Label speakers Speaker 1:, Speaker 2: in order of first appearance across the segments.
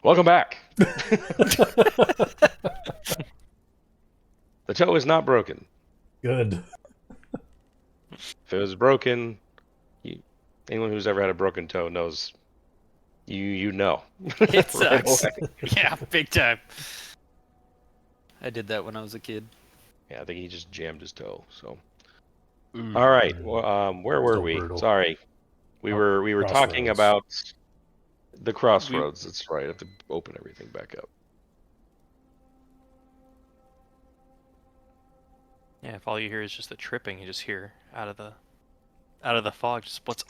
Speaker 1: Welcome back. The toe is not broken.
Speaker 2: Good.
Speaker 1: If it was broken, anyone who's ever had a broken toe knows you know.
Speaker 3: It
Speaker 1: Right
Speaker 3: sucks.
Speaker 1: away.
Speaker 3: Yeah, big time. I did that when I was a kid.
Speaker 1: Yeah, I think he just jammed his toe. So, all right. Well, where were
Speaker 2: Still
Speaker 1: we?
Speaker 2: brutal.
Speaker 1: Sorry, we were talking
Speaker 2: Crossroads.
Speaker 1: about the crossroads. That's right. I have to open everything back up.
Speaker 3: Yeah, if all you hear is just the tripping, you just hear out of the fog. Just what's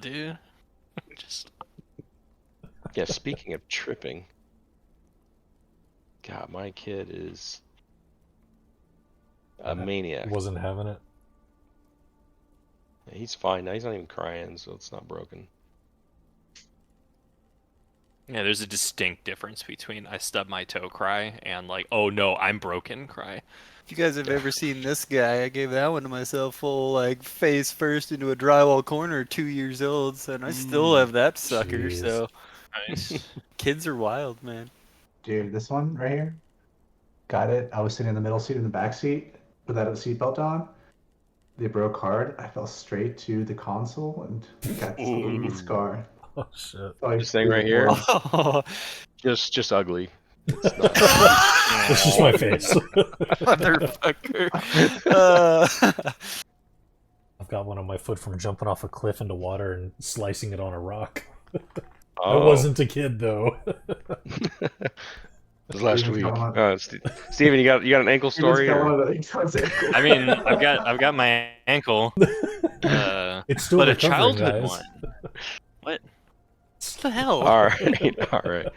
Speaker 3: dude? Just
Speaker 1: Yeah. Speaking of tripping, God, my kid is a maniac.
Speaker 2: Wasn't having it.
Speaker 1: He's fine now. He's not even crying, so it's not broken.
Speaker 3: yeah. There's a distinct difference between I stub my toe cry and like oh no I'm broken cry.
Speaker 4: If you guys have ever seen this guy, I gave that one to myself full like face first into a drywall corner, 2 years old, and I still have that sucker.
Speaker 2: Jeez.
Speaker 4: So
Speaker 3: Nice.
Speaker 4: kids are wild, man.
Speaker 5: Dude, this one right here. Got it. I was sitting in the middle seat in the back seat without a seatbelt on. They broke hard. I fell straight to the console and got this little
Speaker 3: Ooh.
Speaker 5: scar.
Speaker 2: Oh shit.
Speaker 5: So I
Speaker 1: This thing right here?
Speaker 4: Oh,
Speaker 1: Just ugly. It's not.
Speaker 2: It's just my face.
Speaker 4: motherfucker.
Speaker 2: I've got one on my foot from jumping off a cliff into water and slicing it on a rock. I
Speaker 1: Oh.
Speaker 2: wasn't a kid though.
Speaker 1: It was last
Speaker 5: Steven's
Speaker 1: week.
Speaker 5: got one.
Speaker 1: Steven, you got an ankle story?
Speaker 5: Steven's got
Speaker 1: Or?
Speaker 5: one of the-
Speaker 3: I mean I've got my ankle,
Speaker 2: It's still
Speaker 3: but a
Speaker 2: recovering,
Speaker 3: childhood
Speaker 2: guys.
Speaker 3: one. What the hell?
Speaker 1: All right, all right.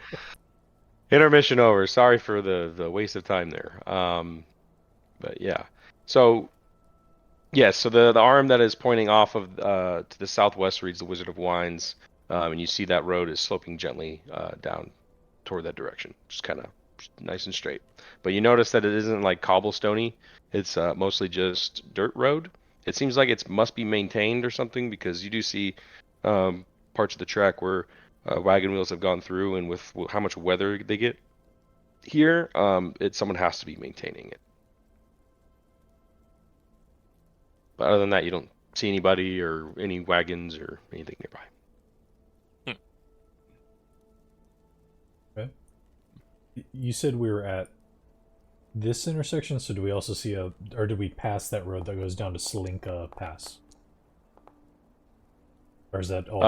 Speaker 1: Intermission over. Sorry for the waste of time there. But yeah. So yes, so the arm that is pointing off of to the southwest reads the Wizard of Wines, and you see that road is sloping gently down toward that direction, just kind of nice and straight. But you notice that it isn't like cobblestoney; it's mostly just dirt road. It seems like it must be maintained or something because you do see parts of the track where wagon wheels have gone through, and with how much weather they get here, someone has to be maintaining it. But other than that, you don't see anybody or any wagons or anything nearby.
Speaker 2: You said we were at this intersection, so do we also see or did we pass that road that goes down to Slinka Pass? Or is that all?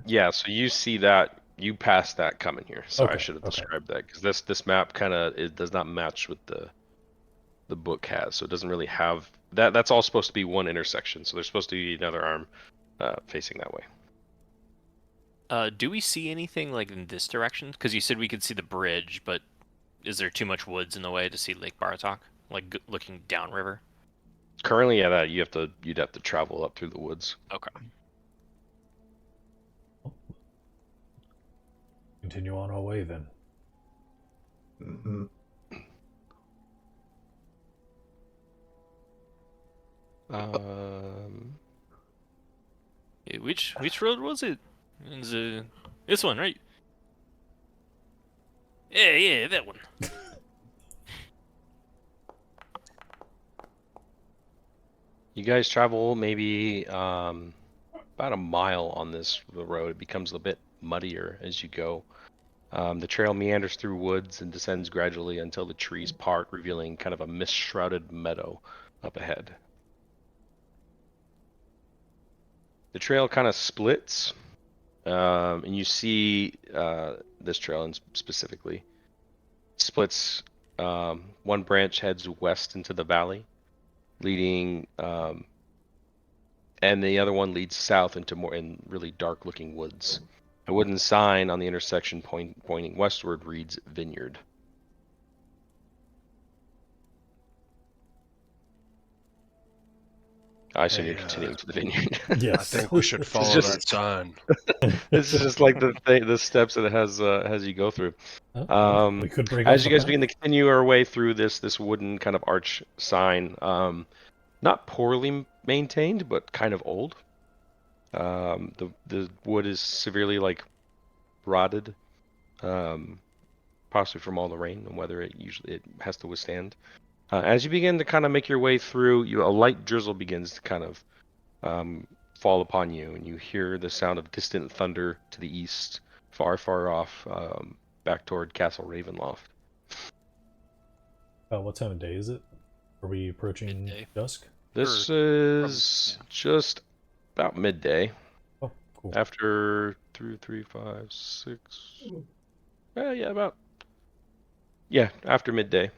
Speaker 1: Yeah, so you see that, you passed that coming here. Sorry, I
Speaker 2: Okay,
Speaker 1: should have
Speaker 2: okay.
Speaker 1: described that because this map kind of it does not match with the book has, so it doesn't really have that. That's all supposed to be one intersection, so there's supposed to be another arm facing that way.
Speaker 3: Do we see anything like in this direction? Because you said we could see the bridge, but is there too much woods in the way to see Lake Baratok? Like looking downriver?
Speaker 1: Currently, yeah, that you'd have to travel up through the woods.
Speaker 3: Okay.
Speaker 2: Continue on our way then.
Speaker 5: Mhm.
Speaker 3: Yeah, which road was it? It's, this one, right? Yeah, that one.
Speaker 1: You guys travel maybe about a mile on this road. It becomes a bit muddier as you go. The trail meanders through woods and descends gradually until the trees part, revealing kind of a mist-shrouded meadow up ahead. The trail kind of splits, and you see this trail specifically splits. One branch heads west into the valley, leading, and the other one leads south into more in really dark-looking woods. A wooden sign on the intersection pointing westward reads Vineyard. I assume you're continuing to the vineyard.
Speaker 2: Yes.
Speaker 6: I think we should follow
Speaker 1: just-
Speaker 6: that sign.
Speaker 1: This is just like the steps that it has you go through.
Speaker 2: We could break
Speaker 1: As
Speaker 2: off
Speaker 1: you
Speaker 2: the
Speaker 1: guys
Speaker 2: path.
Speaker 1: begin to continue our way through this wooden kind of arch sign, not poorly maintained, but kind of old. The wood is severely like rotted. possibly from all the rain and weather it has to withstand. As you begin to kind of make your way through, a light drizzle begins to kind of fall upon you, and you hear the sound of distant thunder to the east, far, far off, back toward Castle Ravenloft.
Speaker 2: What time of day is it? Are we approaching
Speaker 3: Midday.
Speaker 2: dusk?
Speaker 1: This
Speaker 3: Or
Speaker 1: is
Speaker 3: yeah.
Speaker 1: just about midday.
Speaker 2: Oh, cool.
Speaker 1: After 2, 3, 5, 6. Yeah, after midday.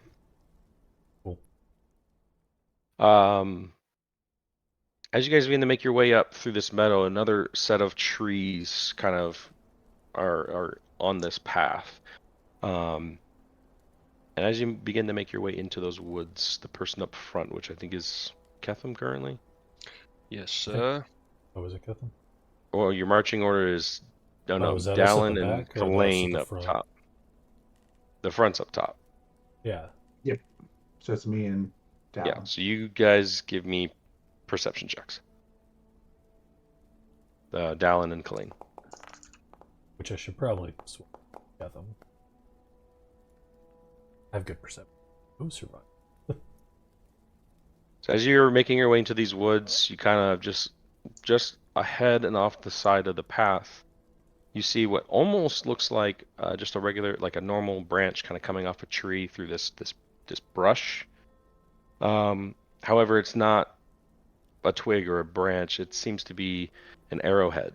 Speaker 2: Cool.
Speaker 1: As you guys begin to make your way up through this meadow, another set of trees kind of are on this path. And as you begin to make your way into those woods, the person up front, which I think is Ketham currently.
Speaker 6: Yes, sir.
Speaker 2: Oh, was it Ketham?
Speaker 1: Well, your marching order is
Speaker 2: Was that us at the
Speaker 1: Dallin and
Speaker 2: back or us at
Speaker 1: Kalain
Speaker 2: the
Speaker 1: up
Speaker 2: front?
Speaker 1: top. The front's up top.
Speaker 2: Yeah.
Speaker 5: So it's me and Dallin.
Speaker 1: Yeah. So you guys give me perception checks. Dallin and Kalain.
Speaker 2: Which I should probably swap Ketham. I have good perception. Who survived?
Speaker 1: So as you're making your way into these woods, you kind of just ahead and off the side of the path, you see what almost looks like just a regular, like a normal branch kind of coming off a tree through this brush. However, it's not a twig or a branch. It seems to be an arrowhead,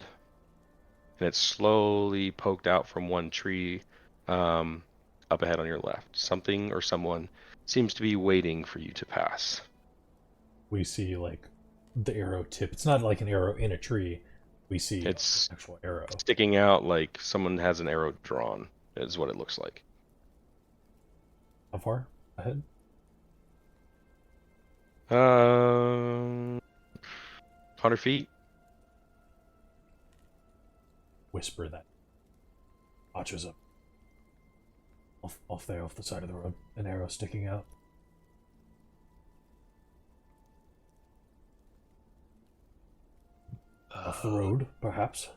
Speaker 1: and it's slowly poked out from one tree up ahead on your left. Something or someone seems to be waiting for you to pass.
Speaker 2: We see like the arrow tip. It's not like an arrow in a tree. We see
Speaker 1: It's
Speaker 2: an actual arrow.
Speaker 1: sticking out like someone has an arrow drawn, is what it looks like.
Speaker 2: How far ahead?
Speaker 1: 100 feet.
Speaker 2: Whisper that. Watches up. Off there, off the side of the road. An arrow sticking out. Off the road, perhaps.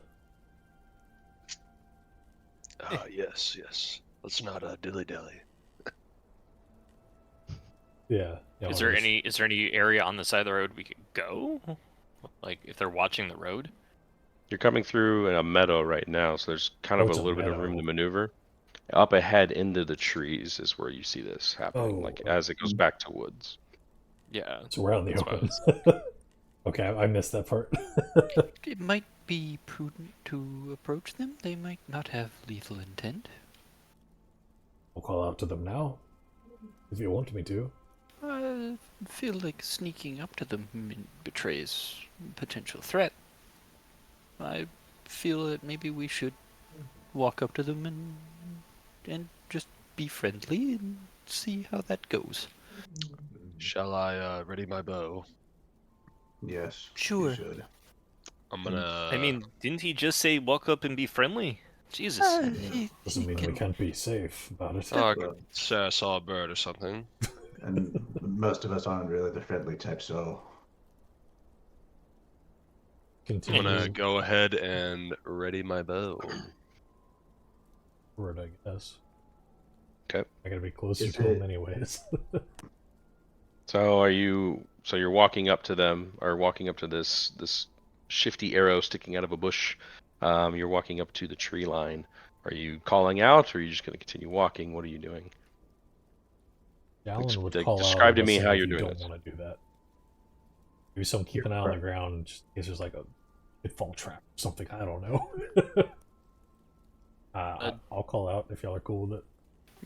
Speaker 6: Yes, yes. Let's not dilly-dally.
Speaker 2: Yeah.
Speaker 3: Is there any area on the side of the road we could go? Like if they're watching the road?
Speaker 1: You're coming through in a meadow right now, so there's kind of
Speaker 2: it's
Speaker 1: a
Speaker 2: a
Speaker 1: little bit of room
Speaker 2: meadow.
Speaker 1: to maneuver. Up ahead into the trees is where you see this happening, like as it goes back to woods.
Speaker 3: Yeah.
Speaker 2: So we're out in the
Speaker 3: That's what I
Speaker 2: open. Okay, I missed that part.
Speaker 4: It might be prudent to approach them. They might not have lethal intent.
Speaker 2: I'll call out to them now, if you want me to.
Speaker 4: I feel like sneaking up to them betrays potential threat. I feel that maybe we should walk up to them and just be friendly and see how that goes.
Speaker 6: Shall I ready my bow?
Speaker 5: Yes.
Speaker 4: Sure.
Speaker 5: You should.
Speaker 6: I'm gonna.
Speaker 3: I mean, didn't he just say walk up and be friendly? Jesus.
Speaker 2: Doesn't mean we can't be safe about it.
Speaker 6: I could say I saw a bird or something.
Speaker 5: And most of us aren't really the friendly type, so
Speaker 6: I'm
Speaker 2: Continue
Speaker 6: gonna go ahead and ready my bow.
Speaker 2: forward, I guess.
Speaker 1: Okay.
Speaker 2: I gotta be closer
Speaker 5: Is
Speaker 2: to them
Speaker 5: it-
Speaker 2: anyways.
Speaker 1: So you're walking up to them, or walking up to this shifty arrow sticking out of a bush. You're walking up to the tree line. Are you calling out, or are you just going to continue walking? What are you doing?
Speaker 2: Dallin would
Speaker 1: Like,
Speaker 2: call out.
Speaker 1: describe to
Speaker 2: and
Speaker 1: me
Speaker 2: listen
Speaker 1: how
Speaker 2: if
Speaker 1: you're
Speaker 2: you
Speaker 1: doing
Speaker 2: don't
Speaker 1: this.
Speaker 2: want to do that. Maybe someone keep an eye on the ground. Just in case there's like a pitfall trap or something. I don't know. I'll call out if y'all are cool with it.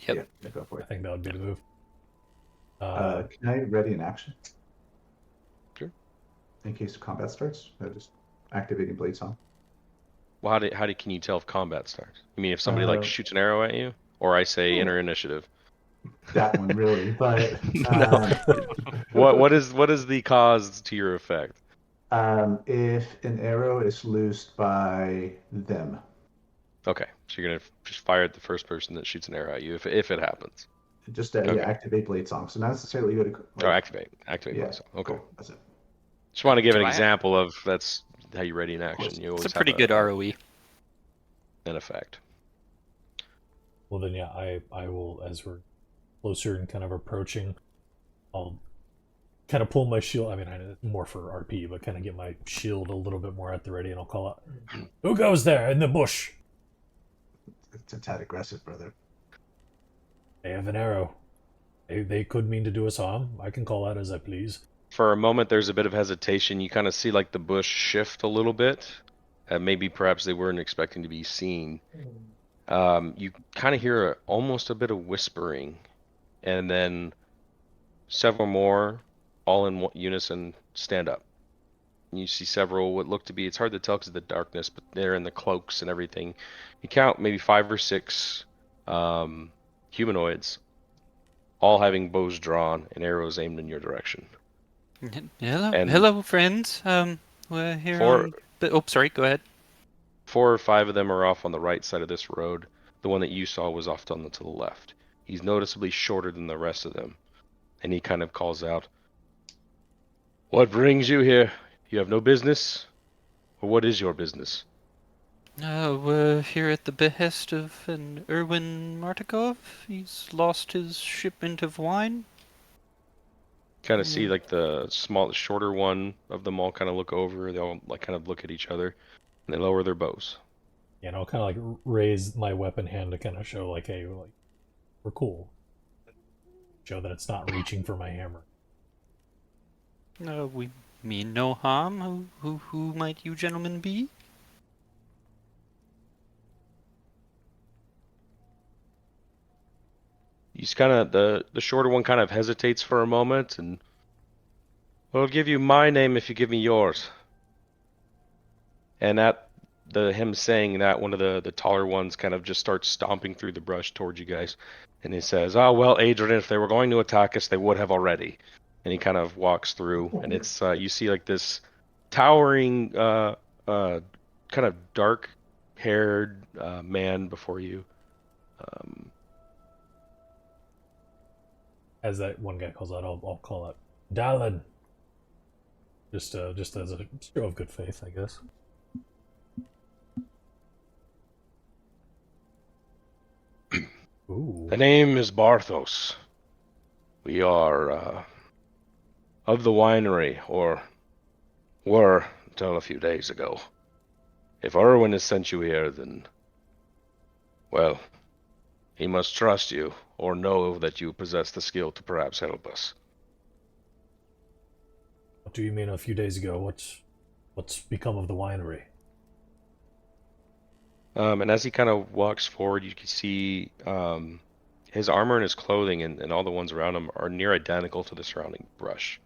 Speaker 4: Yep.
Speaker 5: yeah, go for
Speaker 2: I
Speaker 5: it.
Speaker 2: think that would be the move.
Speaker 5: Can I ready an action?
Speaker 1: Sure.
Speaker 5: In case combat starts, just activating blade song.
Speaker 1: Well, can you tell if combat starts? You mean if somebody like shoots an arrow at you, or I say enter initiative?
Speaker 5: That one really, but
Speaker 1: What is the cause to your effect?
Speaker 5: if an arrow is loosed by them,
Speaker 1: Okay, so you're gonna just fire at the first person that shoots an arrow at you if it happens.
Speaker 5: just
Speaker 1: Okay.
Speaker 5: activate blade song. So not necessarily go to
Speaker 1: Oh, activate
Speaker 5: yeah,
Speaker 1: myself. Okay.
Speaker 5: cool. That's it.
Speaker 1: Just want to give an
Speaker 3: Do I-
Speaker 1: example of that's how you ready an
Speaker 5: course.
Speaker 1: action. You
Speaker 4: It's
Speaker 1: always
Speaker 4: a pretty
Speaker 1: have
Speaker 4: good ROE.
Speaker 1: an effect.
Speaker 2: Well then, yeah, I will, as we're closer and kind of approaching, I'll kind of pull my shield. I mean, more for RP, but kind of get my shield a little bit more at the ready, and I'll call out, "Who goes there in the bush?"
Speaker 5: It's a tad aggressive, brother.
Speaker 2: They have an arrow. They could mean to do us harm. I can call out as I please.
Speaker 1: For a moment, there's a bit of hesitation. You kind of see like the bush shift a little bit. Maybe perhaps they weren't expecting to be seen. You kind of hear almost a bit of whispering, and then several more, all in unison, stand up. And you see several what look to be, it's hard to tell because of the darkness, but they're in the cloaks and everything. You count maybe 5 or 6 humanoids, all having bows drawn and arrows aimed in your direction.
Speaker 4: Hello,
Speaker 1: And
Speaker 4: hello, friends. We're here
Speaker 1: four,
Speaker 4: on. Oh, sorry. Go ahead.
Speaker 1: 4 or 5 of them are off on the right side of this road. The one that you saw was off to the left. He's noticeably shorter than the rest of them, and he kind of calls out, "What brings you here? You have no business? Or what is your business?"
Speaker 4: We're here at the behest of an Erwin Martikov. He's lost his shipment of wine.
Speaker 1: Kind of see like the shorter one of them all kind of look over. They all like kind of look at each other, and they lower their bows.
Speaker 2: And I'll kind of like raise my weapon hand to kind of show like, hey, like, we're cool. Show that it's not reaching for my hammer.
Speaker 4: We mean no harm. Who might you gentlemen be?
Speaker 1: He's kind of the shorter one kind of hesitates for a moment, and "I'll give you my name if you give me yours." And at him saying that, one of the taller ones kind of just starts stomping through the brush towards you guys, and he says, "Oh well, Adrian, if they were going to attack us, they would have already." And he kind of walks through, and it's you see like this towering, kind of dark-haired man before you.
Speaker 2: As that one guy calls out, I'll call out, "Dallin." Just as a show of good faith, I guess. Ooh.
Speaker 1: The name is Barthos. We are of the winery, or were until a few days ago. If Erwin has sent you here, then, well, he must trust you, or know that you possess the skill to perhaps help us.
Speaker 2: What do you mean a few days ago? What's become of the winery?
Speaker 1: And as he kind of walks forward, you can see his armor and his clothing and all the ones around him are near identical to the surrounding brush.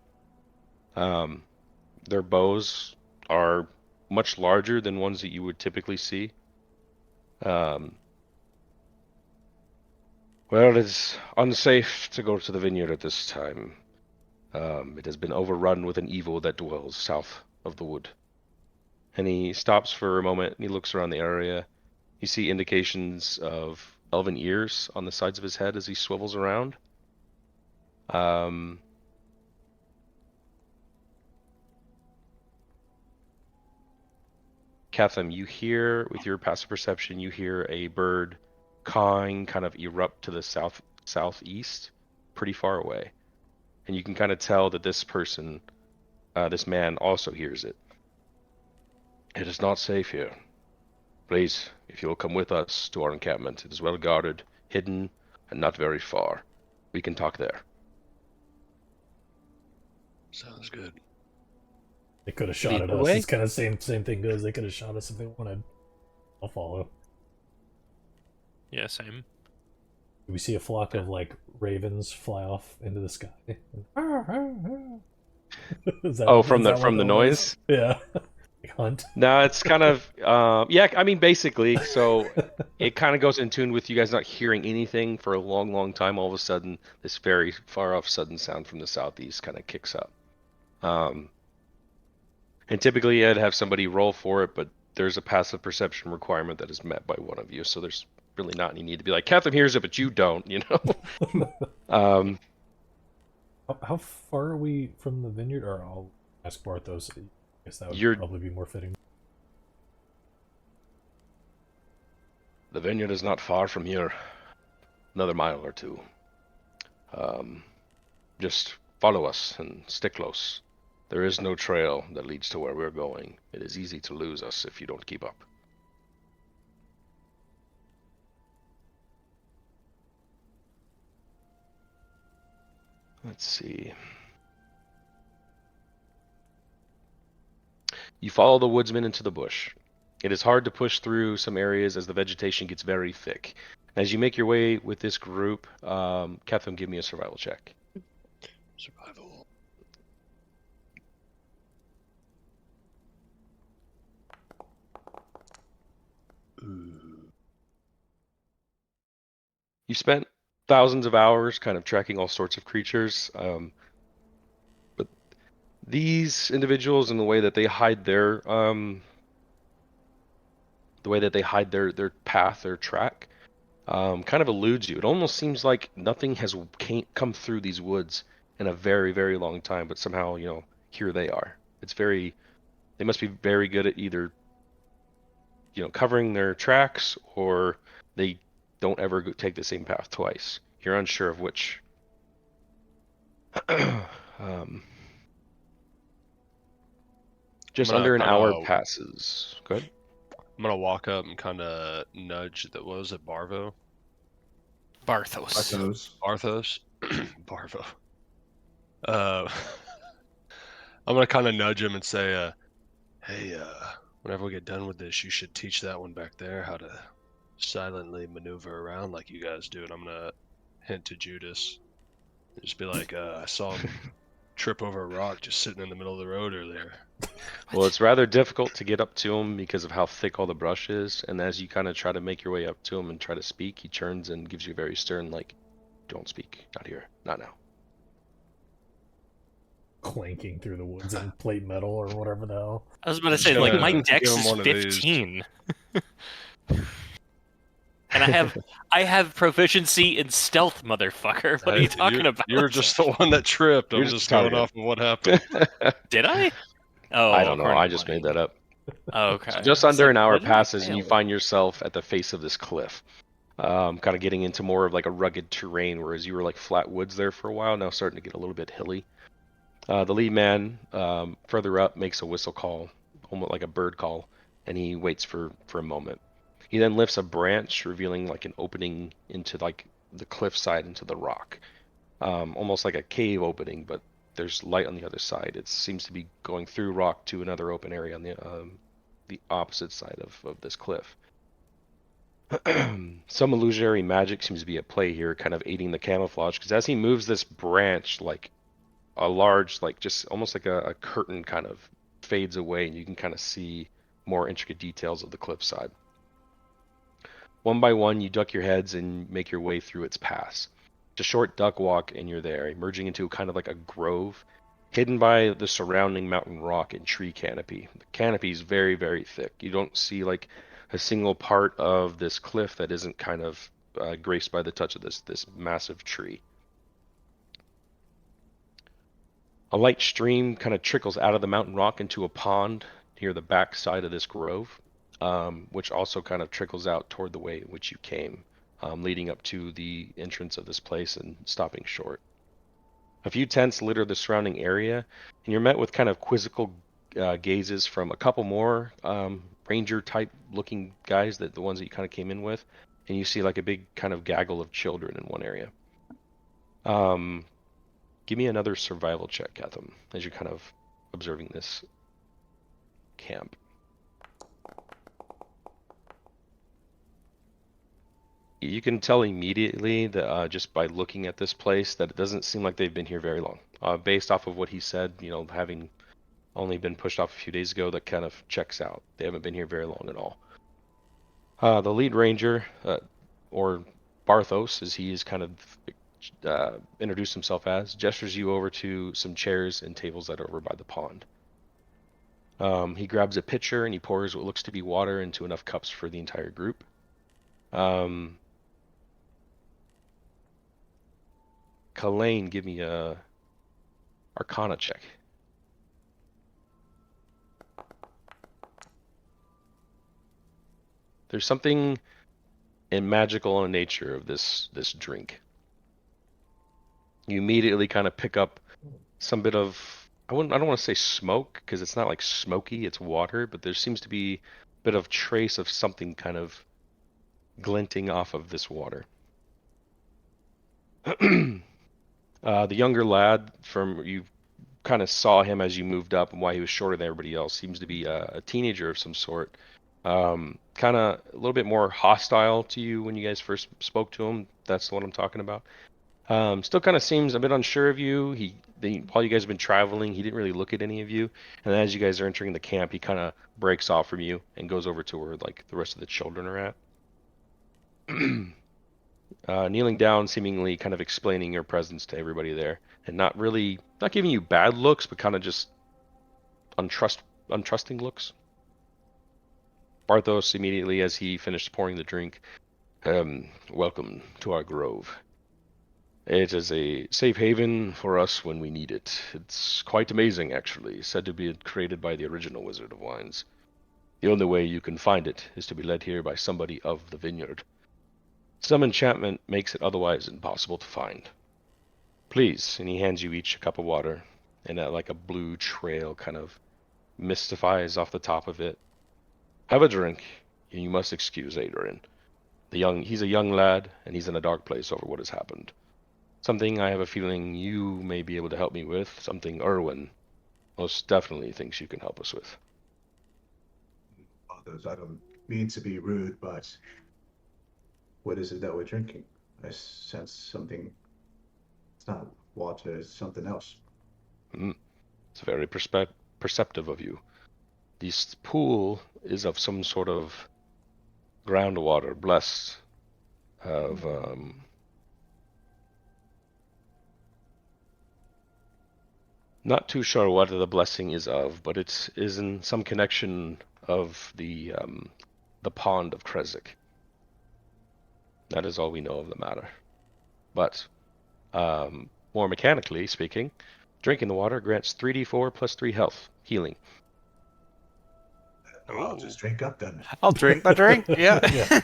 Speaker 1: Their bows are much larger than ones that you would typically see. Well, it's unsafe to go to the vineyard at this time. It has been overrun with an evil that dwells south of the wood. And he stops for a moment and he looks around the area. You see indications of elven ears on the sides of his head as he swivels around. Cathem, you hear, with your passive perception, you hear a bird cawing kind of erupt to the southeast, pretty far away. And you can kind of tell that this person, this man, also hears it. "It is not safe here. Please, if you will come with us to our encampment, it is well guarded, hidden, and not very far. We can talk there."
Speaker 6: Sounds good.
Speaker 2: They could have shot
Speaker 4: Lead
Speaker 2: at
Speaker 4: the
Speaker 2: us.
Speaker 4: way.
Speaker 2: It's kind of same thing goes. They could have shot us if they wanted. I'll follow.
Speaker 3: Yeah, same.
Speaker 2: Do we see a flock of like ravens fly off into the sky? Is that,
Speaker 1: Oh,
Speaker 2: is that
Speaker 1: from
Speaker 2: what
Speaker 1: the
Speaker 2: that was?
Speaker 1: noise?
Speaker 2: Yeah. Hunt.
Speaker 1: No, it's kind of yeah, I mean basically, so it kind of goes in tune with you guys not hearing anything for a long, long time. All of a sudden, this very far off sudden sound from the southeast kind of kicks up. And typically I'd have somebody roll for it, but there's a passive perception requirement that is met by one of you, so there's really not any need to be like, Catherine hears it, but you don't, you know?
Speaker 2: How far are we from the vineyard? Or I'll ask Barthos. I guess that would
Speaker 1: You're-
Speaker 2: probably be more fitting.
Speaker 1: The vineyard is not far from here. another mile or two. Just follow us and stick close. There is no trail that leads to where we're going. It is easy to lose us if you don't keep up. Let's see. You follow the woodsman into the bush. It is hard to push through some areas as the vegetation gets very thick. As you make your way with this group, Ketham, give me a survival check.
Speaker 6: Survival. Ooh.
Speaker 1: You spent thousands of hours kind of tracking all sorts of creatures, but these individuals and the way that they hide their path, their track, kind of eludes you. It almost seems like nothing has come through these woods in a very, very long time, but somehow, here they are. They must be very good at either, covering their tracks, or they don't ever take the same path twice. You're unsure of which. Just
Speaker 6: I'm gonna
Speaker 1: under an
Speaker 6: kind
Speaker 1: hour
Speaker 6: of
Speaker 1: passes. Good.
Speaker 6: I'm gonna walk up and kind of nudge. That was it, Barvo,
Speaker 3: Barthos.
Speaker 6: Barthos, Barvo. Uh, I'm gonna kind of nudge him and say, "Hey, whenever we get done with this, you should teach that one back there how to silently maneuver around like you guys do." And I'm gonna hint to Judas, and just be like, "I saw him trip over a rock just sitting in the middle of the road earlier."
Speaker 1: Well, it's rather difficult to get up to him because of how thick all the brush is, and as you kind of try to make your way up to him and try to speak, he turns and gives you a very stern, like, "Don't speak. Not here. Not now."
Speaker 2: Clanking through the woods and plate metal or whatever the hell.
Speaker 3: I was about to
Speaker 6: Just
Speaker 3: say, like, my
Speaker 6: gonna
Speaker 3: dex
Speaker 6: give him
Speaker 3: is
Speaker 6: one of these.
Speaker 3: 15. And I have proficiency in stealth, motherfucker. What are you talking about?
Speaker 6: You're just the one that tripped.
Speaker 1: You're
Speaker 6: I'm
Speaker 1: just
Speaker 6: just going
Speaker 1: target.
Speaker 6: off of what happened.
Speaker 3: Did I? Oh,
Speaker 1: I don't know.
Speaker 3: according
Speaker 1: I
Speaker 3: to
Speaker 1: just
Speaker 3: mine.
Speaker 1: made that up.
Speaker 3: Oh, okay.
Speaker 1: So just
Speaker 3: It's
Speaker 1: under
Speaker 3: like,
Speaker 1: an hour
Speaker 3: what did I
Speaker 1: passes, and you
Speaker 3: fail?
Speaker 1: find yourself at the face of this cliff. Kind of getting into more of like a rugged terrain, whereas you were like flat woods there for a while, now starting to get a little bit hilly. The lead man, further up, makes a whistle call, almost like a bird call, and he waits for a moment. He then lifts a branch, revealing like an opening into like the cliffside into the rock, almost like a cave opening, but there's light on the other side. It seems to be going through rock to another open area on the opposite side of this cliff. Some illusionary magic seems to be at play here, kind of aiding the camouflage, because as he moves this branch, like a large, like just almost like a curtain kind of fades away, and you can kind of see more intricate details of the cliffside. One by one, you duck your heads and make your way through its pass. It's a short duck walk, and you're there, emerging into kind of like a grove, hidden by the surrounding mountain rock and tree canopy. The canopy is very, very thick. You don't see like a single part of this cliff that isn't kind of graced by the touch of this massive tree. A light stream kind of trickles out of the mountain rock into a pond near the back side of this grove, which also kind of trickles out toward the way in which you came, leading up to the entrance of this place and stopping short. A few tents litter the surrounding area, and you're met with kind of quizzical gazes from a couple more ranger type looking guys, that the ones that you kind of came in with, and you see like a big kind of gaggle of children in one area. Give me another survival check, Katham, as you're kind of observing this camp. You can tell immediately that just by looking at this place that it doesn't seem like they've been here very long. Based off of what he said, having only been pushed off a few days ago, that kind of checks out. They haven't been here very long at all. The lead ranger, or Barthos, as he is kind of introduced himself as, gestures you over to some chairs and tables that are over by the pond. He grabs a pitcher and he pours what looks to be water into enough cups for the entire group. Kalain, give me a Arcana check. There's something and magical nature of this drink. You immediately kind of pick up some bit of I don't want to say smoke because it's not like smoky, it's water, but there seems to be a bit of trace of something kind of glinting off of this water. The younger lad from you kind of saw him as you moved up and why he was shorter than everybody else. Seems to be a teenager of some sort. Kind of a little bit more hostile to you when you guys first spoke to him. That's what I'm talking about. Still kind of seems a bit unsure of you. While you guys have been traveling, he didn't really look at any of you. And then as you guys are entering the camp, he kind of breaks off from you and goes over to where like the rest of the children are at. Kneeling down, seemingly kind of explaining your presence to everybody there, and not giving you bad looks, but kind of just untrusting looks. Barthos immediately, as he finished pouring the drink, welcome to our grove. It is a safe haven for us when we need it. It's quite amazing, actually, said to be created by the original Wizard of Wines. The only way you can find it is to be led here by somebody of the vineyard. Some enchantment makes it otherwise impossible to find. Please, and he hands you each a cup of water, and like a blue trail kind of mystifies off the top of it. Have a drink, and you must excuse Adrian. He's a young lad, and he's in a dark place over what has happened. Something I have a feeling you may be able to help me with, something Erwin most definitely thinks you can help us with.
Speaker 5: Others, I don't mean to be rude, but what is it that we're drinking? I sense something. It's not water, it's something else.
Speaker 1: It's very perceptive of you. This pool is of some sort of groundwater, blessed of not too sure what the blessing is of, but it is in some connection of the pond of Kresik. That is all we know of the matter. But more mechanically speaking, drinking the water grants 3d4 plus 3 health healing.
Speaker 5: I'll just drink up then.
Speaker 4: I'll drink my drink. Yeah.
Speaker 2: Yeah.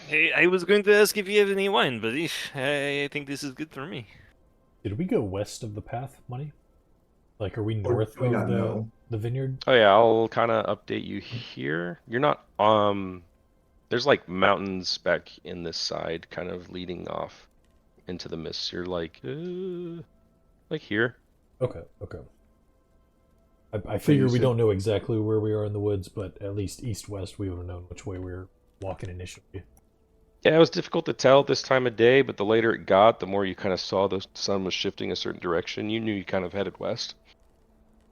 Speaker 3: Hey, I was going to ask if you have any wine, but I think this is good for me.
Speaker 2: Did we go west of the path, Money? Like, are we north
Speaker 5: do we
Speaker 2: of
Speaker 5: not know?
Speaker 2: the vineyard?
Speaker 1: Oh yeah, I'll kind of update you here. You're not there's like mountains back in this side, kind of leading off into the mist. You're like here.
Speaker 2: Okay. I figure we don't know exactly where we are in the woods, but at least east-west we would have known which way we were walking initially.
Speaker 1: Yeah, it was difficult to tell at this time of day, but the later it got, the more you kind of saw the sun was shifting a certain direction. You knew you kind of headed west.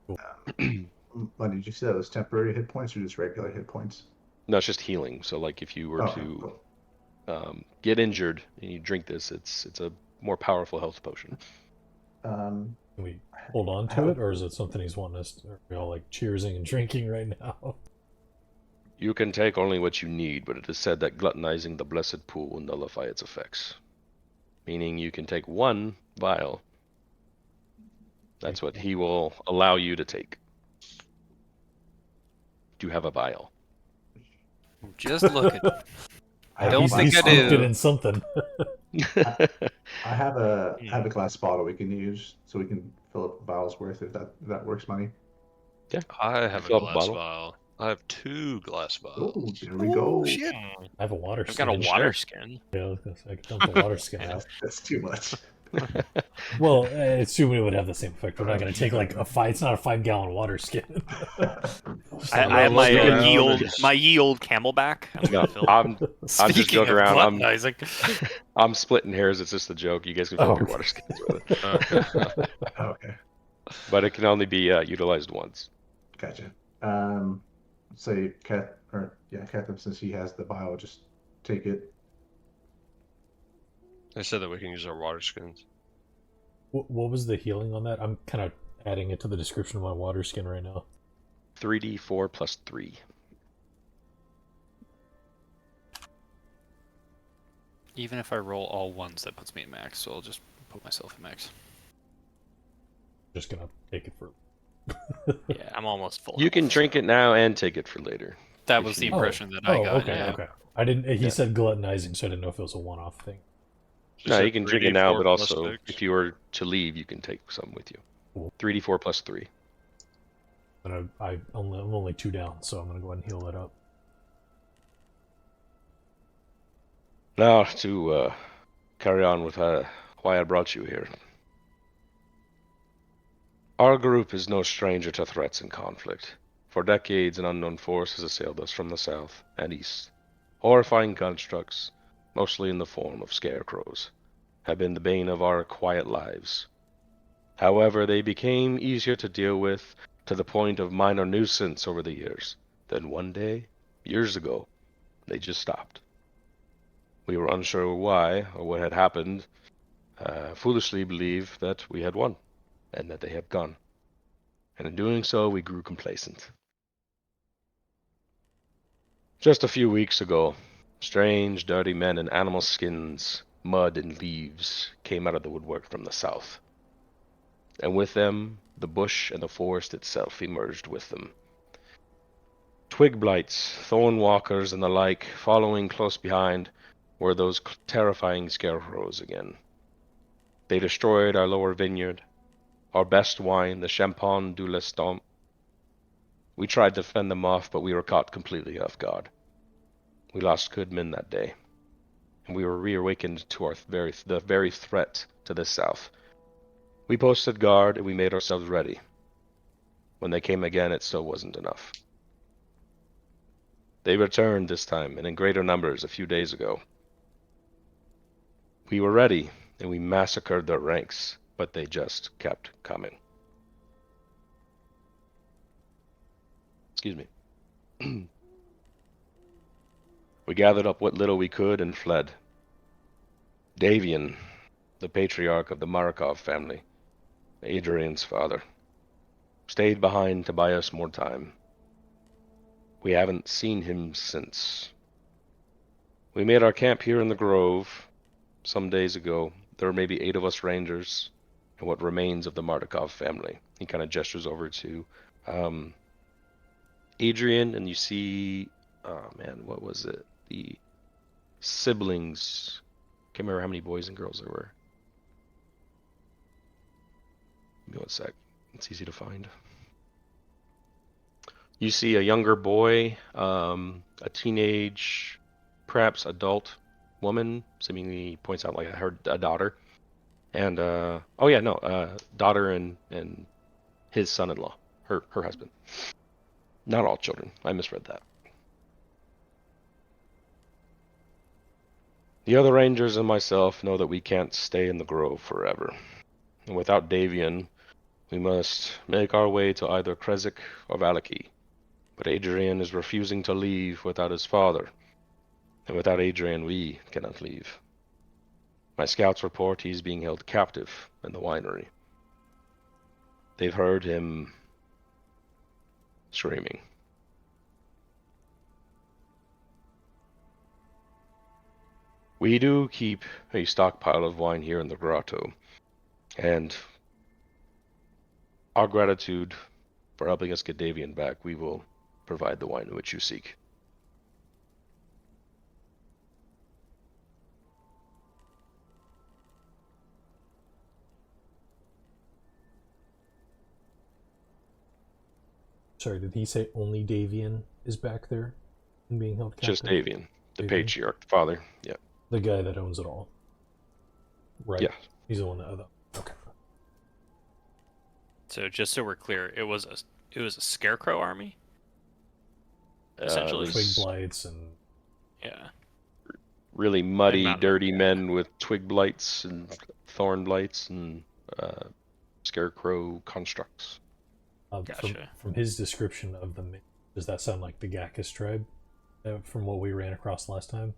Speaker 5: But did you say that was temporary hit points or just regular hit points?
Speaker 1: No, it's just healing. So like if you were to get injured and you drink this, it's a more powerful health potion.
Speaker 2: Can we hold on to it, or is it something he's wanting us to... Are we all like cheersing and drinking right now?
Speaker 1: You can take only what you need, but it is said that gluttonizing the blessed pool will nullify its effects. Meaning you can take one vial. That's what he will allow you to take. Do you have a vial?
Speaker 4: Just look at. I don't
Speaker 2: He's
Speaker 4: think I
Speaker 2: scooped it
Speaker 4: do.
Speaker 2: in something.
Speaker 5: I have a glass bottle we can use, so we can fill up vials worth if that works, Money.
Speaker 6: I have a
Speaker 1: Fill up a
Speaker 6: glass
Speaker 1: bottle.
Speaker 6: vial. I have 2 glass
Speaker 5: Oh,
Speaker 6: vials.
Speaker 5: there we go.
Speaker 4: Shit.
Speaker 2: I have a water
Speaker 3: I've
Speaker 2: skin.
Speaker 3: got a water
Speaker 1: Sure.
Speaker 3: skin.
Speaker 2: Yeah, I could dump the water skin out.
Speaker 5: That's too much.
Speaker 2: Well, assuming it would have the same effect. We're not going to take like it's not a 5-gallon water skin.
Speaker 3: I have
Speaker 6: look around
Speaker 3: my
Speaker 6: and-
Speaker 3: ye old Camelback.
Speaker 1: No, I'm just
Speaker 4: Speaking
Speaker 1: joking
Speaker 4: of
Speaker 1: around.
Speaker 4: gluttonizing,
Speaker 1: I'm splitting hairs. It's just a joke. You guys can fill up your
Speaker 2: okay.
Speaker 1: water skins with it.
Speaker 5: Okay,
Speaker 1: But it can only be utilized once.
Speaker 5: gotcha. Say Catherine, since he has the vial, just take it.
Speaker 6: They said that we can use our water skins.
Speaker 2: What was the healing on that? I'm kind of adding it to the description of my water skin right now.
Speaker 1: 3d4 plus 3.
Speaker 4: even if I roll all ones, that puts me at max. So I'll just put myself at max.
Speaker 2: Just gonna take it for.
Speaker 3: Yeah, I'm almost full.
Speaker 1: You can drink it now and take it for later.
Speaker 3: That
Speaker 1: if
Speaker 3: was the
Speaker 1: you-
Speaker 3: impression that I got.
Speaker 2: Okay,
Speaker 3: Yeah.
Speaker 2: okay. I didn't. He
Speaker 1: Yeah.
Speaker 2: said gluttonizing, so I didn't know if it was a one-off thing.
Speaker 6: She
Speaker 1: No,
Speaker 6: said
Speaker 1: you can drink it now,
Speaker 6: 3d4
Speaker 1: but
Speaker 6: plus
Speaker 1: also
Speaker 6: 6.
Speaker 1: if you were to leave, you can take some with you.
Speaker 2: Cool.
Speaker 1: 3d4 plus 3.
Speaker 2: I'm only 2 down, so I'm gonna go ahead and heal that up.
Speaker 1: Now to carry on with why I brought you here. Our group is no stranger to threats and conflict. For decades, an unknown force has assailed us from the south and east. Horrifying constructs, mostly in the form of scarecrows, have been the bane of our quiet lives. However, they became easier to deal with to the point of minor nuisance over the years. Then one day, years ago, they just stopped. We were unsure why or what had happened, foolishly believed that we had won and that they had gone. And in doing so, we grew complacent. Just a few weeks ago, strange, dirty men in animal skins, mud, and leaves came out of the woodwork from the south. And with them, the bush and the forest itself emerged with them. Twig blights, thorn walkers, and the like, following close behind, were those terrifying scarecrows again. They destroyed our lower vineyard, our best wine, the Champagne du l'Estampe. We tried to fend them off, but we were caught completely off guard. We lost good men that day, and we were reawakened to the very threat to the south. We posted guard, and we made ourselves ready. When they came again, it still wasn't enough. They returned this time, and in greater numbers a few days ago. We were ready, and we massacred their ranks, but they just kept coming. Excuse me. We gathered up what little we could and fled. Davian, the patriarch of the Markov family, Adrian's father, stayed behind to buy us more time. We haven't seen him since. We made our camp here in the Grove some days ago. There were maybe 8 of us rangers and what remains of the Markov family. He kind of gestures over to Adrian, and you see, oh man, what was it? The siblings. Can't remember how many boys and girls there were. Give me one sec. It's easy to find. You see a younger boy, a teenage, perhaps adult woman, seemingly points out like a daughter, and daughter and his son-in-law, her husband. Not all children. I misread that. The other rangers and myself know that we can't stay in the grove forever. And without Davian, we must make our way to either Krezk or Valaki. But Adrian is refusing to leave without his father. And without Adrian, we cannot leave. My scouts report he's being held captive in the winery. They've heard him screaming. We do keep a stockpile of wine here in the grotto, and our gratitude for helping us get Davian back, we will provide the wine which you seek.
Speaker 2: Sorry, did he say only Davian is back there and being held captive?
Speaker 1: Just Davian, the
Speaker 2: Davian?
Speaker 1: patriarch, the father. Yeah.
Speaker 2: The guy that owns it all. Right.
Speaker 1: Yeah.
Speaker 2: He's the one that. Okay.
Speaker 3: So just so we're clear, it was a scarecrow army. Essentially.
Speaker 2: Twig blights and
Speaker 3: Yeah.
Speaker 1: Really muddy,
Speaker 3: mountain-
Speaker 1: dirty men with twig blights and thorn blights and scarecrow constructs.
Speaker 3: Gotcha.
Speaker 2: From his description of them, does that sound like the Gakis tribe from what we ran across last time?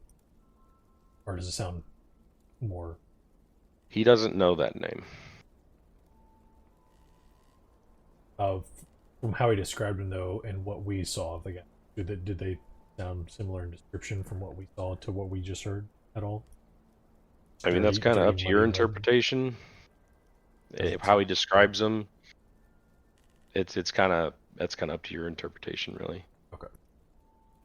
Speaker 2: Or does it sound more...
Speaker 1: He doesn't know that name.
Speaker 2: From how he described him, though, and what we saw of the guy, did they sound similar in description from what we saw to what we just heard at all?
Speaker 1: I mean, that's kind of up to your interpretation. How he describes them, that's kind of up to your interpretation, really.
Speaker 2: Okay.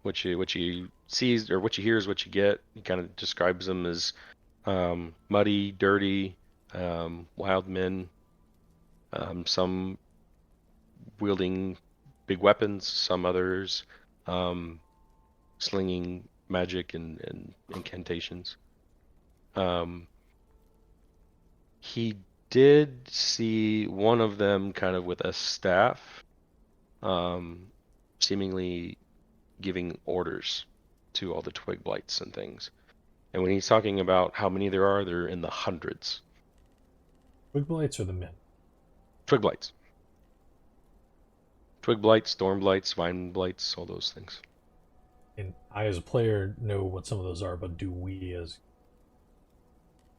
Speaker 1: what you sees or what you hear is what you get. He kind of describes them as muddy, dirty, wild men. Some wielding big weapons, some others um, slinging magic and incantations. Um, he did see one of them kind of with a staff, um, seemingly giving orders to all the twig blights and things. And when he's talking about how many there are, they're in the hundreds.
Speaker 2: Twig blights or the men?
Speaker 1: Twig blights. Twig blights, storm blights, vine blights, all those things.
Speaker 2: And I, as a player, know what some of those are, but do we, as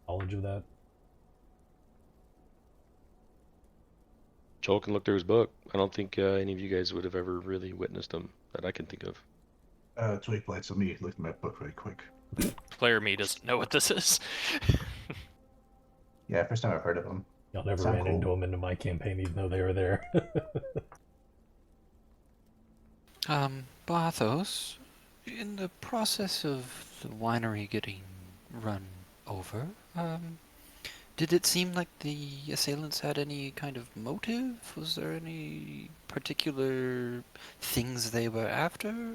Speaker 2: knowledge of that?
Speaker 1: Joel can look through his book. I don't think any of you guys would have ever really witnessed them that I can think of.
Speaker 5: Twig blights. Let me look at my book really quick.
Speaker 3: Player me doesn't know what this is.
Speaker 5: Yeah, first time I've heard of them.
Speaker 2: Y'all never
Speaker 5: Sound
Speaker 2: ran
Speaker 5: cool.
Speaker 2: into them into my campaign, even though they were there.
Speaker 4: Barthos, in the process of the winery getting run over, did it seem like the assailants had any kind of motive? Was there any particular things they were after?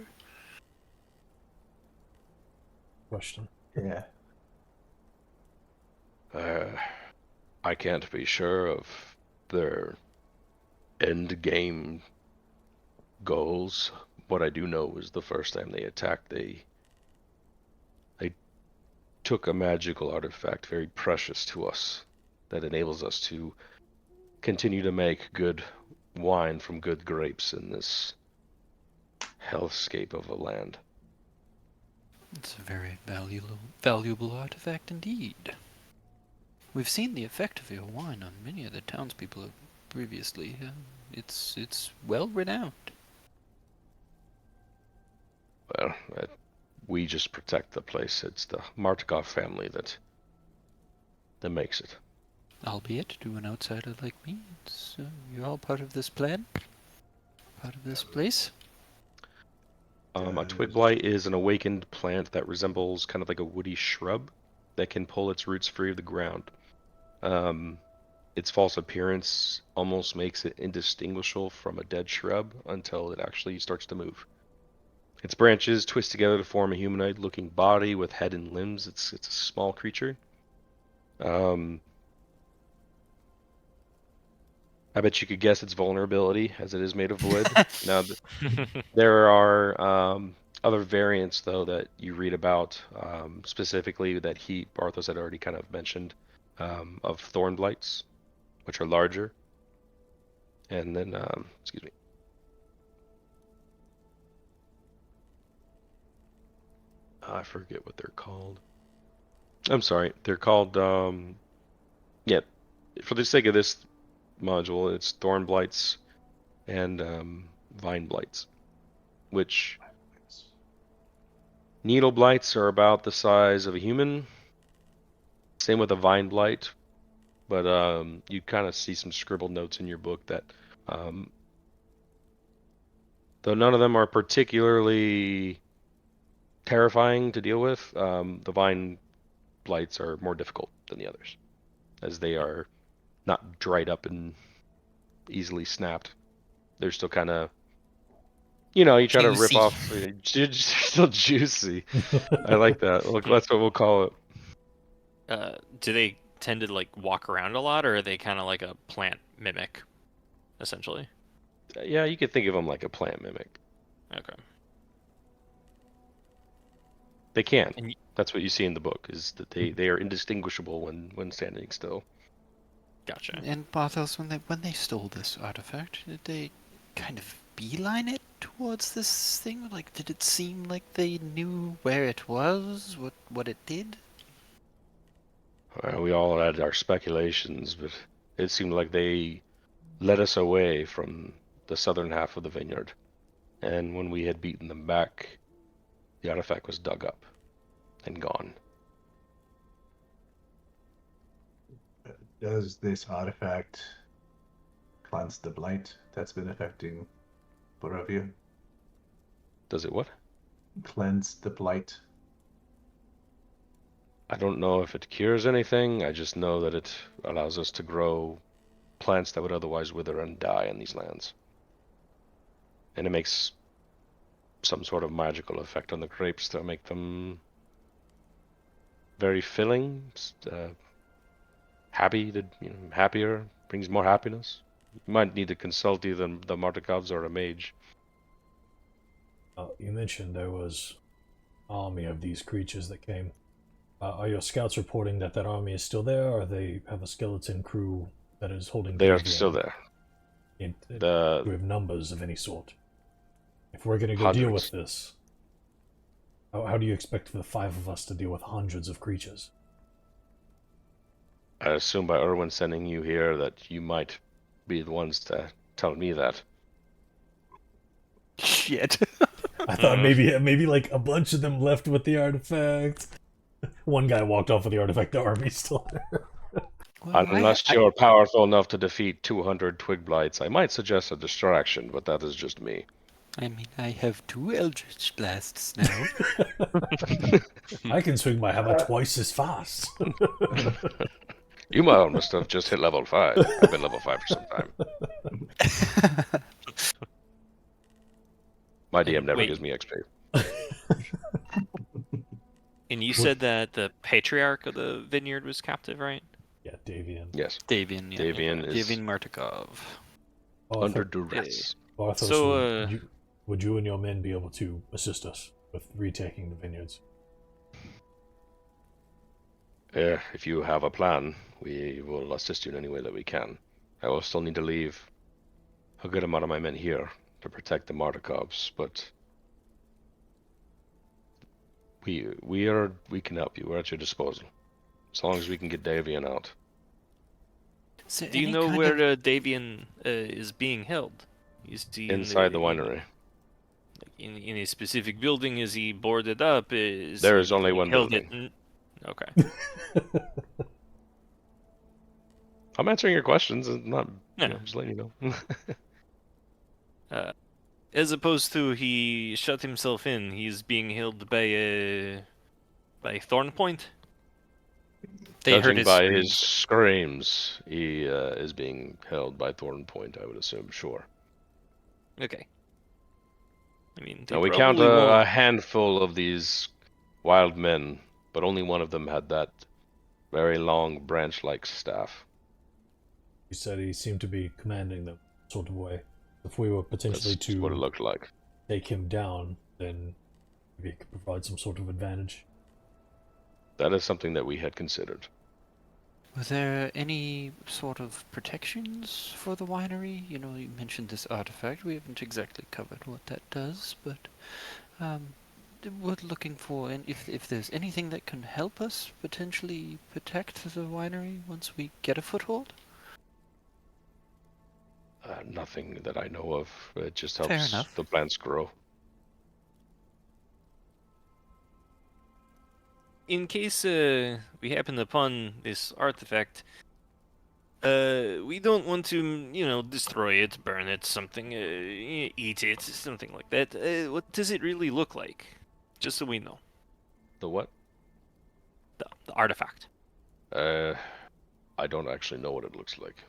Speaker 2: Question.
Speaker 5: Yeah.
Speaker 1: I can't be sure of their end game goals. What I do know is the first time they attacked, they took a magical artifact very precious to us that enables us to continue to make good wine from good grapes in this hellscape of a land.
Speaker 4: It's a very valuable artifact indeed. We've seen the effect of your wine on many of the townspeople previously. It's well renowned.
Speaker 1: Well, we just protect the place. It's the Martikov family that makes it.
Speaker 4: Albeit to an outsider like me, you're all part of this plan, part of this place.
Speaker 1: A twig blight is an awakened plant that resembles kind of like a woody shrub that can pull its roots free of the ground. Its false appearance almost makes it indistinguishable from a dead shrub until it actually starts to move. Its branches twist together to form a humanoid-looking body with head and limbs. It's a small creature. I bet you could guess its vulnerability, as it is made of wood. Now, there are other variants, though, that you read about, specifically that Barthos had already kind of mentioned, of thorn blights, which are larger. And then, excuse me. I forget what they're called. I'm sorry. They're called, yeah, for the sake of this module, it's thorn blights and vine blights, which needle blights are about the size of a human. Same with a vine blight, but you kind of see some scribbled notes in your book that, though none of them are particularly terrifying to deal with, the vine blights are more difficult than the others, as they are not dried up and easily snapped. They're still kind of, you try to rip
Speaker 3: Juicy.
Speaker 1: off. Still juicy. I like that. Look, that's what we'll call it.
Speaker 3: Do they tend to like walk around a lot, or are they kind of like a plant mimic, essentially?
Speaker 1: Yeah, you could think of them like a plant mimic.
Speaker 3: Okay.
Speaker 1: They can.
Speaker 3: And
Speaker 1: That's what you see in the book, is that they are indistinguishable when standing still.
Speaker 3: gotcha.
Speaker 4: And Barthos, when they stole this artifact, did they kind of beeline it towards this thing? Like, did it seem like they knew where it was, what it did?
Speaker 1: We all had our speculations, but it seemed like they led us away from the southern half of the vineyard. And when we had beaten them back, the artifact was dug up and gone.
Speaker 5: Does this artifact cleanse the blight that's been affecting Barovia?
Speaker 1: Does it what?
Speaker 5: cleanse the blight?
Speaker 1: I don't know if it cures anything. I just know that it allows us to grow plants that would otherwise wither and die in these lands. And it makes some sort of magical effect on the grapes to make them very filling, happy, happier, brings more happiness. You might need to consult either the Martikovs or a mage.
Speaker 2: You mentioned there was an army of these creatures that came. Are your scouts reporting that that army is still there, or they have a skeleton crew that is holding?
Speaker 1: They are
Speaker 2: Davian
Speaker 1: still there.
Speaker 2: In,
Speaker 1: The
Speaker 2: we have numbers of any sort. If we're going to go deal with
Speaker 1: hundreds.
Speaker 2: this, how do you expect the 5 of us to deal with hundreds of creatures?
Speaker 1: I assume by Erwin sending you here that you might be the ones to tell me that.
Speaker 4: Shit.
Speaker 2: I thought maybe like a bunch of them left with the artifact. One guy walked off with the artifact. The army's still there.
Speaker 4: Well,
Speaker 1: Unless you're powerful enough to defeat 200 twig blights, I might suggest a distraction, but that is just me.
Speaker 4: I mean, I have 2 Eldritch Blasts now.
Speaker 2: I can swing my hammer twice as fast.
Speaker 1: You must have just hit level 5. I've been level 5 for some time. My DM never
Speaker 3: Wait.
Speaker 1: gives me XP.
Speaker 3: And you said that the patriarch of the vineyard was captive, right?
Speaker 2: Yeah, Davian.
Speaker 1: Yes.
Speaker 4: Davian, yeah.
Speaker 1: Davian is
Speaker 4: Davian Martikov.
Speaker 1: under duress.
Speaker 2: Barthos,
Speaker 3: So,
Speaker 2: would you and your men be able to assist us with retaking the vineyards?
Speaker 1: If you have a plan, we will assist you in any way that we can. I will still need to leave a good amount of my men here to protect the Martikovs, but we can help you. We're at your disposal, as long as we can get Davian out.
Speaker 3: do you know where Davian is being held? Is he
Speaker 1: Inside the winery.
Speaker 3: In a specific building? Is he boarded up?
Speaker 1: There is only one building.
Speaker 3: Okay.
Speaker 1: I'm answering your questions, and not
Speaker 3: Yeah.
Speaker 1: just letting you know.
Speaker 3: As opposed to he shut himself in, he's being held by Thornpoint.
Speaker 4: They heard
Speaker 1: Judging
Speaker 4: his
Speaker 1: by
Speaker 4: screams.
Speaker 1: his screams, he is being held by Thornpoint, I would assume, sure.
Speaker 3: Okay. I mean, they
Speaker 1: Now, we count
Speaker 3: probably
Speaker 1: a
Speaker 3: won't.
Speaker 1: handful of these wild men, but only one of them had that very long branch-like staff.
Speaker 2: You said he seemed to be commanding them sort of way. If we were potentially
Speaker 1: That's what it looked like.
Speaker 2: take him down, then maybe it could provide some sort of advantage.
Speaker 1: That is something that we had considered.
Speaker 4: Were there any sort of protections for the winery? You know, you mentioned this artifact. We haven't exactly covered what that does, but we're looking for, and if there's anything that can help us potentially protect the winery once we get a foothold.
Speaker 1: Nothing that I know of. It just
Speaker 4: Fair
Speaker 1: helps
Speaker 4: enough.
Speaker 1: the plants grow.
Speaker 3: In case we happen upon this artifact, we don't want to, destroy it, burn it, something, eat it, something like that. What does it really look like? Just so we know.
Speaker 1: The what?
Speaker 3: The artifact.
Speaker 1: I don't actually know what it looks like.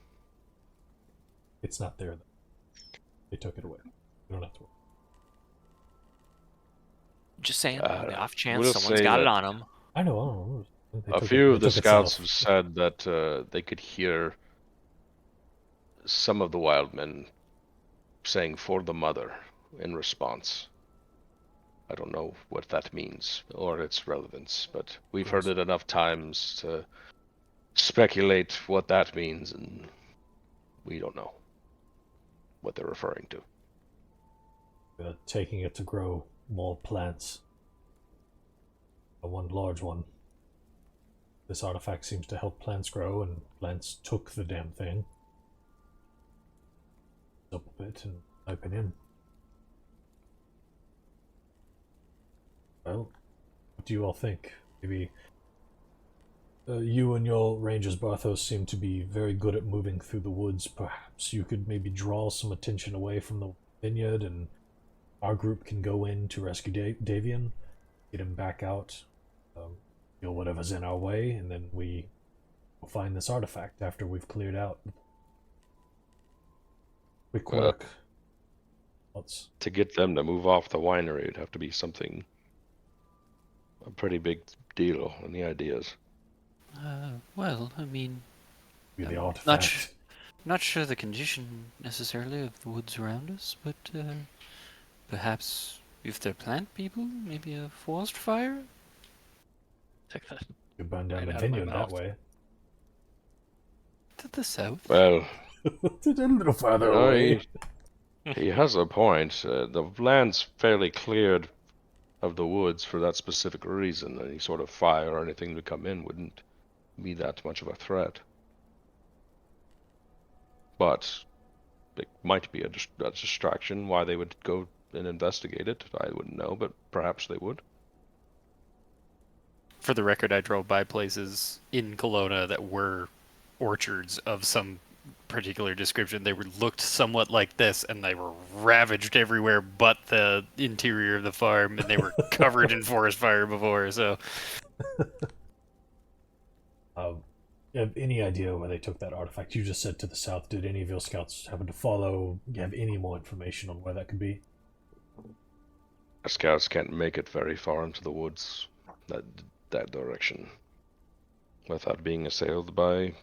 Speaker 2: It's not there, though. They took it away. You don't have to worry.
Speaker 3: Just saying, on the off chance
Speaker 1: we'll
Speaker 3: someone's
Speaker 1: say
Speaker 3: got it
Speaker 1: that-
Speaker 3: on them.
Speaker 2: I know. They
Speaker 1: A
Speaker 2: took
Speaker 1: few
Speaker 2: it-
Speaker 1: of
Speaker 2: they
Speaker 1: the
Speaker 2: took it
Speaker 1: scouts
Speaker 2: south.
Speaker 1: have said that they could hear some of the wild men saying "for the mother" in response. I don't know what that means or its relevance, but we've heard it enough times to speculate what that means, and we don't know what they're referring to.
Speaker 2: Taking it to grow more plants. One large one. This artifact seems to help plants grow, and plants took the damn thing. Up a bit and open in. Well, what do you all think? Maybe you and your rangers, Barthos, seem to be very good at moving through the woods. Perhaps you could maybe draw some attention away from the vineyard and our group can go in to rescue Davian, get him back out, deal whatever's in our way, and then we will find this artifact after we've cleared out. Quick
Speaker 1: Well,
Speaker 2: work. Let's.
Speaker 1: To get them to move off the winery, it'd have to be something, a pretty big deal. Any ideas?
Speaker 4: Well, I mean,
Speaker 2: Be the
Speaker 4: I'm
Speaker 2: artifact.
Speaker 4: not sure the condition necessarily of the woods around us, but perhaps if they're plant people, maybe a forest fire?
Speaker 3: Take that.
Speaker 2: You burn down
Speaker 3: Right
Speaker 2: the
Speaker 3: out of my
Speaker 2: vineyard that
Speaker 3: mouth.
Speaker 2: way.
Speaker 4: To the south?
Speaker 1: Well,
Speaker 2: It's a little farther
Speaker 1: you know,
Speaker 2: away.
Speaker 1: he has a point. The land's fairly cleared of the woods for that specific reason. Any sort of fire or anything to come in wouldn't be that much of a threat. But it might be a distraction. Why they would go and investigate it, I wouldn't know, but perhaps they would.
Speaker 4: For the record, I drove by places in Kelowna that were orchards of some particular description. They looked somewhat like this, and they were ravaged everywhere but the interior of the farm, and they were covered in forest fire before, so...
Speaker 2: You have any idea where they took that artifact? You just said to the south. Did any of your scouts happen to follow? You have any more information on where that could be?
Speaker 1: Our scouts can't make it very far into the woods, that direction, without being assailed by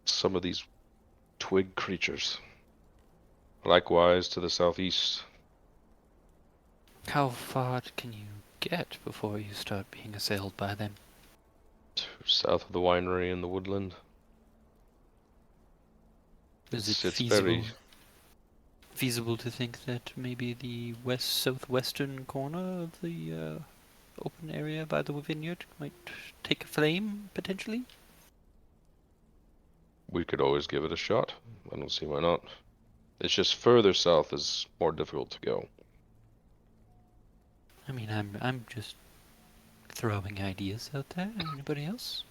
Speaker 1: some of these twig creatures. Likewise to the southeast.
Speaker 4: How far can you get before you start being assailed by them?
Speaker 1: South of the winery in the woodland.
Speaker 4: Is it
Speaker 1: It's
Speaker 4: feasible?
Speaker 1: very...
Speaker 4: Feasible to think that maybe the southwestern corner of the open area by the vineyard might take a flame potentially?
Speaker 1: We could always give it a shot. I don't see why not. It's just further south is more difficult to go.
Speaker 4: I mean, I'm just throwing ideas out there. Anybody else?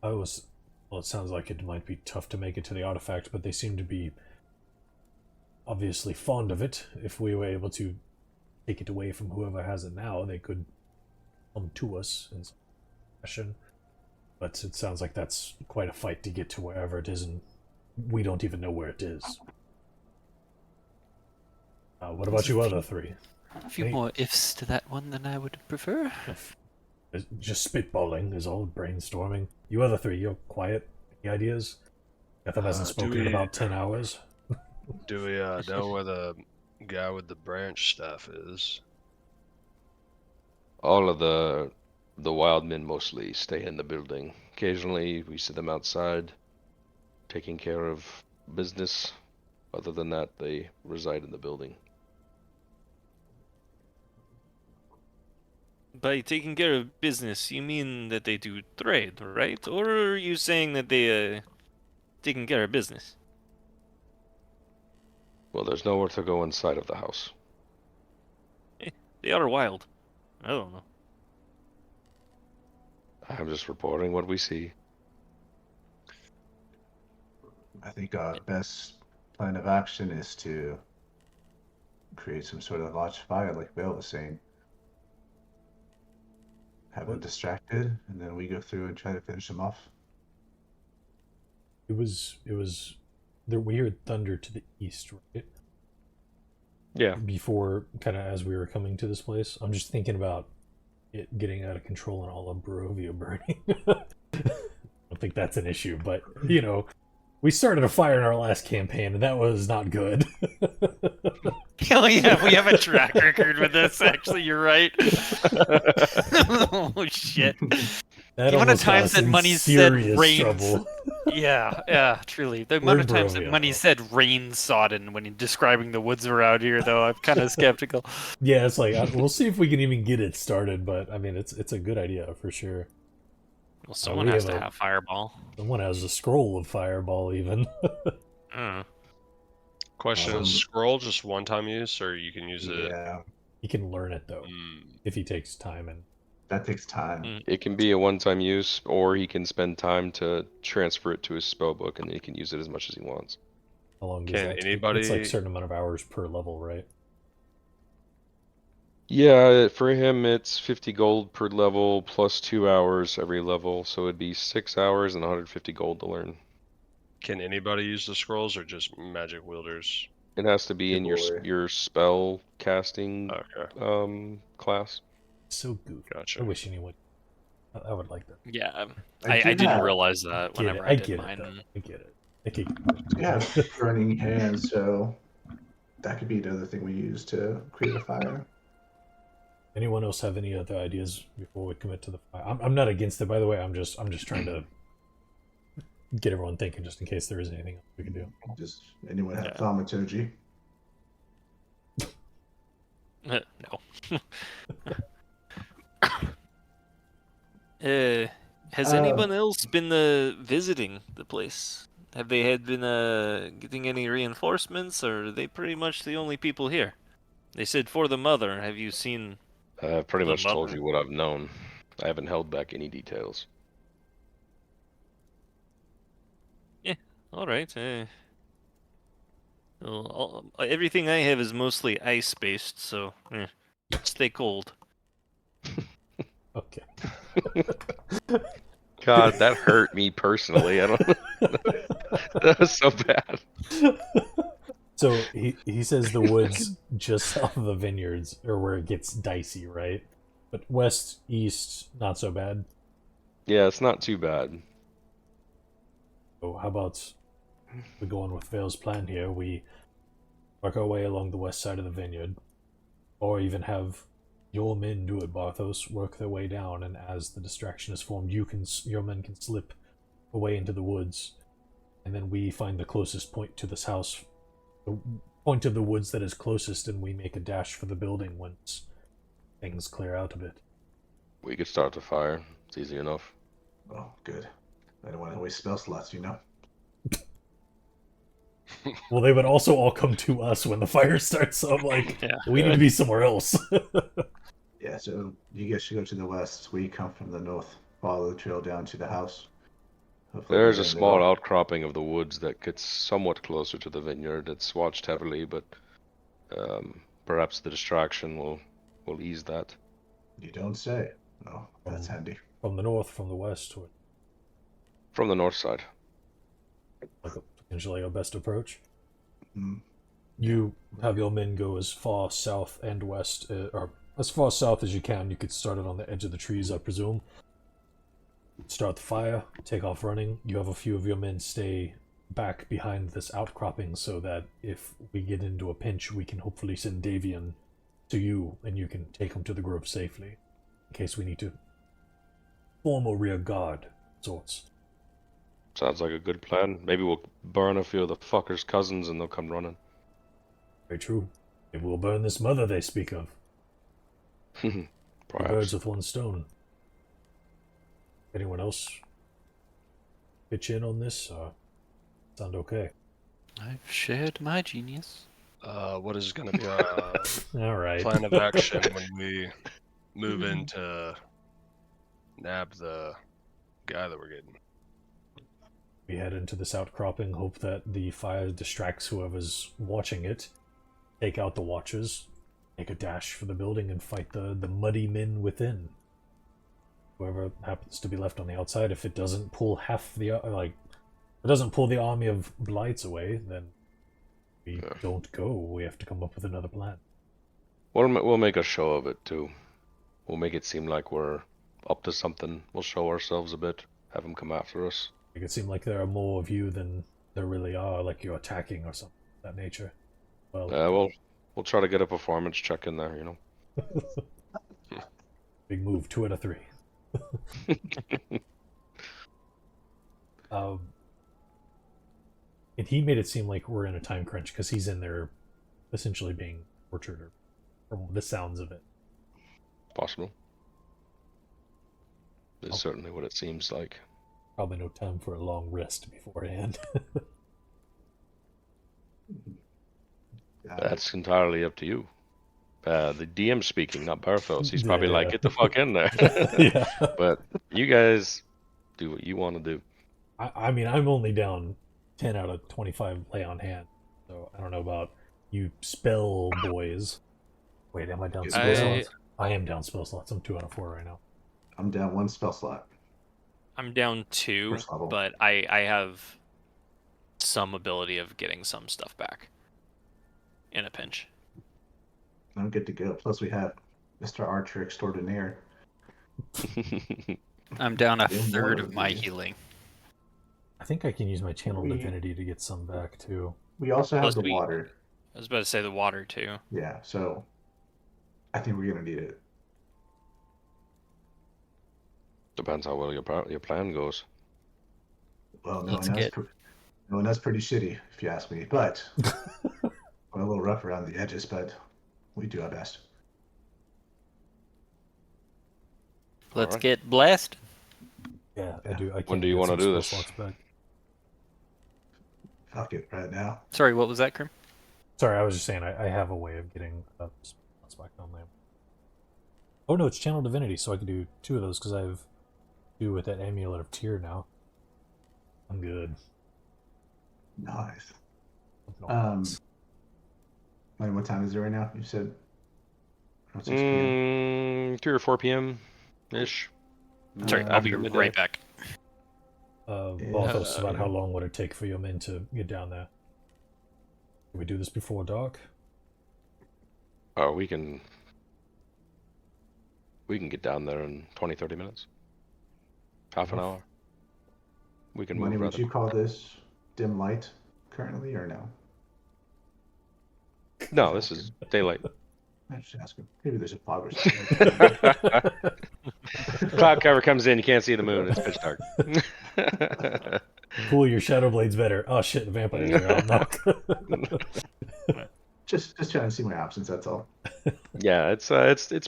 Speaker 2: Well, it sounds like it might be tough to make it to the artifact, but they seem to be obviously fond of it. If we were able to take it away from whoever has it now, they could come to us in some fashion. But it sounds like that's quite a fight to get to wherever it is, and we don't even know where it is. What about you other three?
Speaker 4: A few more ifs to that one than I would prefer.
Speaker 2: Just spitballing is all, brainstorming. You other three, you're quiet. Any ideas? Gotham hasn't spoken in about 10 hours.
Speaker 6: Do we know where the guy with the branch staff is?
Speaker 1: All of the wild men mostly stay in the building. Occasionally we see them outside taking care of business. Other than that, they reside in the building.
Speaker 3: By taking care of business, you mean that they do trade, right? Or are you saying that they taking care of business?
Speaker 1: Well, there's nowhere to go inside of the house.
Speaker 3: They are wild. I don't know.
Speaker 1: I'm just reporting what we see.
Speaker 5: I think our best plan of action is to create some sort of large fire, like Bill was saying. Have them distracted, and then we go through and try to finish them off.
Speaker 2: It was there. We heard thunder to the east, right?
Speaker 1: Yeah.
Speaker 2: Before, kind of as we were coming to this place. I'm just thinking about it getting out of control and all of Barovia burning. I don't think that's an issue, but you know, we started a fire in our last campaign, and that was not good.
Speaker 4: Oh yeah, we have a track record with this. Actually, you're right. Oh shit!
Speaker 2: That
Speaker 4: The amount of
Speaker 2: almost got
Speaker 4: times
Speaker 2: us
Speaker 4: that
Speaker 2: in
Speaker 4: money said
Speaker 2: serious
Speaker 4: rains.
Speaker 2: trouble.
Speaker 4: Yeah, truly. The
Speaker 2: We're
Speaker 4: amount
Speaker 2: in
Speaker 4: of times that
Speaker 2: Barovia,
Speaker 4: money
Speaker 2: though.
Speaker 4: said rain sodden when describing the woods around here, though, I'm kind of skeptical.
Speaker 2: Yeah, it's like we'll see if we can even get it started, but I mean, it's a good idea for sure.
Speaker 3: Well, someone
Speaker 2: we
Speaker 3: has
Speaker 2: have
Speaker 3: to
Speaker 2: a-
Speaker 3: have fireball.
Speaker 2: Someone has a scroll of fireball, even.
Speaker 6: Question:
Speaker 5: Um,
Speaker 6: is scroll just one-time use, or you can use it?
Speaker 5: Yeah,
Speaker 2: He can learn it though
Speaker 6: Mm,
Speaker 2: if he takes time. And
Speaker 5: that takes time.
Speaker 3: Mm.
Speaker 1: It can be a one-time use, or he can spend time to transfer it to his spellbook, and then he can use it as much as he wants.
Speaker 2: how long does
Speaker 6: Can
Speaker 2: that take? It's like
Speaker 6: anybody-
Speaker 2: a certain amount of hours per level, right?
Speaker 1: Yeah, for him it's 50 gold per level plus 2 hours every level, so it'd be 6 hours and 150 gold to learn.
Speaker 6: Can anybody use the scrolls or just magic wielders?
Speaker 1: It has to be
Speaker 5: Good
Speaker 1: in your
Speaker 5: boy.
Speaker 1: your spell casting
Speaker 6: Okay,
Speaker 1: class.
Speaker 2: So goofy.
Speaker 6: gotcha.
Speaker 2: I wish anyone. I would like that.
Speaker 3: Yeah,
Speaker 5: I
Speaker 3: I
Speaker 5: do
Speaker 3: didn't
Speaker 5: have,
Speaker 3: realize that
Speaker 2: Get it.
Speaker 3: whenever
Speaker 2: I
Speaker 3: I did
Speaker 2: get it
Speaker 3: mine.
Speaker 2: though. I get it. I get
Speaker 5: I have burning hands, so that could be another thing we use to create a fire.
Speaker 2: Anyone else have any other ideas before we commit to the fire? I'm not against it, by the way. I'm just trying to get everyone thinking, just in case there is anything else we can do.
Speaker 5: Just anyone have
Speaker 3: Yeah.
Speaker 5: thaumaturgy?
Speaker 3: No. Has
Speaker 5: Uh,
Speaker 3: anyone else been visiting the place? Have they had been getting any reinforcements, or are they pretty much the only people here? They said for the mother. Have you seen
Speaker 1: I've pretty
Speaker 3: the
Speaker 1: much told
Speaker 3: mother?
Speaker 1: you what I've known. I haven't held back any details.
Speaker 3: Yeah. All right. Well, everything I have is mostly ice-based, so stay cold.
Speaker 2: Okay.
Speaker 1: God, that hurt me personally. I don't. That was so bad.
Speaker 2: So he says the woods just south of the vineyards are where it gets dicey, right? But west, east, not so bad.
Speaker 1: Yeah, it's not too bad.
Speaker 2: So how about we go on with Vale's plan here? We work our way along the west side of the vineyard, or even have your men do it, Barthos. Work their way down, and as the distraction is formed, your men can slip away into the woods, and then we find the closest point to this house, the point of the woods that is closest, and we make a dash for the building once things clear out a bit.
Speaker 1: We could start the fire. It's easy enough.
Speaker 5: Oh, good. I don't want to waste spell slots, you know.
Speaker 2: Well, they would also all come to us when the fire starts, so I'm like,
Speaker 3: Yeah.
Speaker 2: we need to be somewhere else.
Speaker 5: Yeah, so you guys should go to the west. We come from the north. Follow the trail down to the house. Hopefully
Speaker 1: There's
Speaker 5: we're
Speaker 1: a
Speaker 5: in the
Speaker 1: small
Speaker 5: middle.
Speaker 1: outcropping of the woods that gets somewhat closer to the vineyard. It's watched heavily, but perhaps the distraction will ease that.
Speaker 5: You don't say. Oh, that's handy.
Speaker 2: From the north, from the west,
Speaker 1: From the north side.
Speaker 2: like potentially our best approach.
Speaker 5: Mm.
Speaker 2: You have your men go as far south and west, or as far south as you can. You could start it on the edge of the trees, I presume. Start the fire, take off running. You have a few of your men stay back behind this outcropping so that if we get into a pinch, we can hopefully send Davian to you and you can take him to the grove safely in case we need to form a rear guard of sorts.
Speaker 1: Sounds like a good plan. Maybe we'll burn a few of the fuckers' cousins and they'll come running.
Speaker 2: Very true. Maybe we'll burn this mother they speak of. Two birds
Speaker 1: Perhaps.
Speaker 2: with one stone. Anyone else pitch in on this? Sound okay?
Speaker 4: I've shared my genius.
Speaker 6: What is going to be our
Speaker 2: All right.
Speaker 6: plan of action when we move in to nab the guy that we're getting?
Speaker 2: We head into this outcropping, hope that the fire distracts whoever's watching it, take out the watchers, make a dash for the building, and fight the muddy men within. Whoever happens to be left on the outside, if it doesn't pull half the it doesn't pull the army of blights away, then we don't go. We have to come up with another plan.
Speaker 1: We'll make a show of it too. We'll make it seem like we're up to something. We'll show ourselves a bit. Have them come after us.
Speaker 2: Make it seem like there are more of you than there really are, like you're attacking or something of that nature. Well,
Speaker 1: We'll try to get a performance check in there.
Speaker 2: big move, 2 out of 3. And he made it seem like we're in a time crunch because he's in there essentially being tortured, or from the sounds of it.
Speaker 1: Possible. It's certainly what it seems like.
Speaker 2: Probably no time for a long rest beforehand.
Speaker 1: That's entirely up to you. The DM speaking, not Barthos. He's probably like,
Speaker 2: Yeah.
Speaker 1: get the fuck in there.
Speaker 2: Yeah.
Speaker 1: But you guys do what you want to do.
Speaker 2: I mean, I'm only down 10 out of 25 lay on hand, so I don't know about you spell boys. Wait, am I down
Speaker 5: Get
Speaker 2: spell
Speaker 3: I-
Speaker 2: slots? I am down spell slots. I'm 2 out of 4 right now.
Speaker 5: I'm down 1 spell slot.
Speaker 3: I'm down 2,
Speaker 5: First level.
Speaker 3: but I have some ability of getting some stuff back in a pinch.
Speaker 5: I'm good to go. Plus, we have Mr. Archer Extraordinaire.
Speaker 4: I'm down a
Speaker 5: Didn't want
Speaker 4: third
Speaker 5: to
Speaker 4: of my
Speaker 5: be.
Speaker 4: healing.
Speaker 2: I think I can use my channel
Speaker 5: We-
Speaker 2: divinity to get some back too.
Speaker 5: We also have
Speaker 3: Plus
Speaker 5: the
Speaker 3: we-
Speaker 5: water.
Speaker 3: I was about to say the water too.
Speaker 5: Yeah, so I think we're gonna need it.
Speaker 1: Depends how well your plan goes.
Speaker 5: Well,
Speaker 4: Let's get-
Speaker 5: knowing that's pretty shitty, if you ask me. But we're a little rough around the edges, but we do our best.
Speaker 4: Let's
Speaker 1: Alright.
Speaker 4: get blessed.
Speaker 2: Yeah, I
Speaker 5: Yeah.
Speaker 2: do. I
Speaker 1: When
Speaker 2: can
Speaker 1: do you
Speaker 2: get
Speaker 1: wanna
Speaker 2: some
Speaker 1: do
Speaker 2: spell
Speaker 1: this?
Speaker 2: slots back.
Speaker 5: Fuck it, right now.
Speaker 4: Sorry, what was that, Krim?
Speaker 2: Sorry, I was just saying I have a way of getting spell slots back on there. Oh no, it's channel divinity, so I can do 2 of those because I have 2 with that amulet of tear now. I'm good.
Speaker 5: Nice.
Speaker 2: No.
Speaker 5: Like, what time is it right now? You said around 6 p.m.
Speaker 1: 3 or 4 p.m. ish.
Speaker 4: Sorry, I'll be
Speaker 1: After midday.
Speaker 4: right back.
Speaker 2: Balthos, about how long would it take for your men to get down there? Can we do this before dark?
Speaker 1: Oh, we can get down there in 20, 30 minutes. Half an hour. We can
Speaker 5: Money,
Speaker 1: move
Speaker 5: would
Speaker 1: rather
Speaker 5: you call this dim light currently, or no?
Speaker 1: No, this is daylight.
Speaker 5: I'm just asking. Maybe there's a fog or something.
Speaker 1: Cloud cover comes in, you can't see the moon. It's pitch dark.
Speaker 2: Cool, your shadow blade's better. Oh shit, the vampires are out. Knock.
Speaker 5: just trying to see my options. That's all.
Speaker 1: Yeah, it's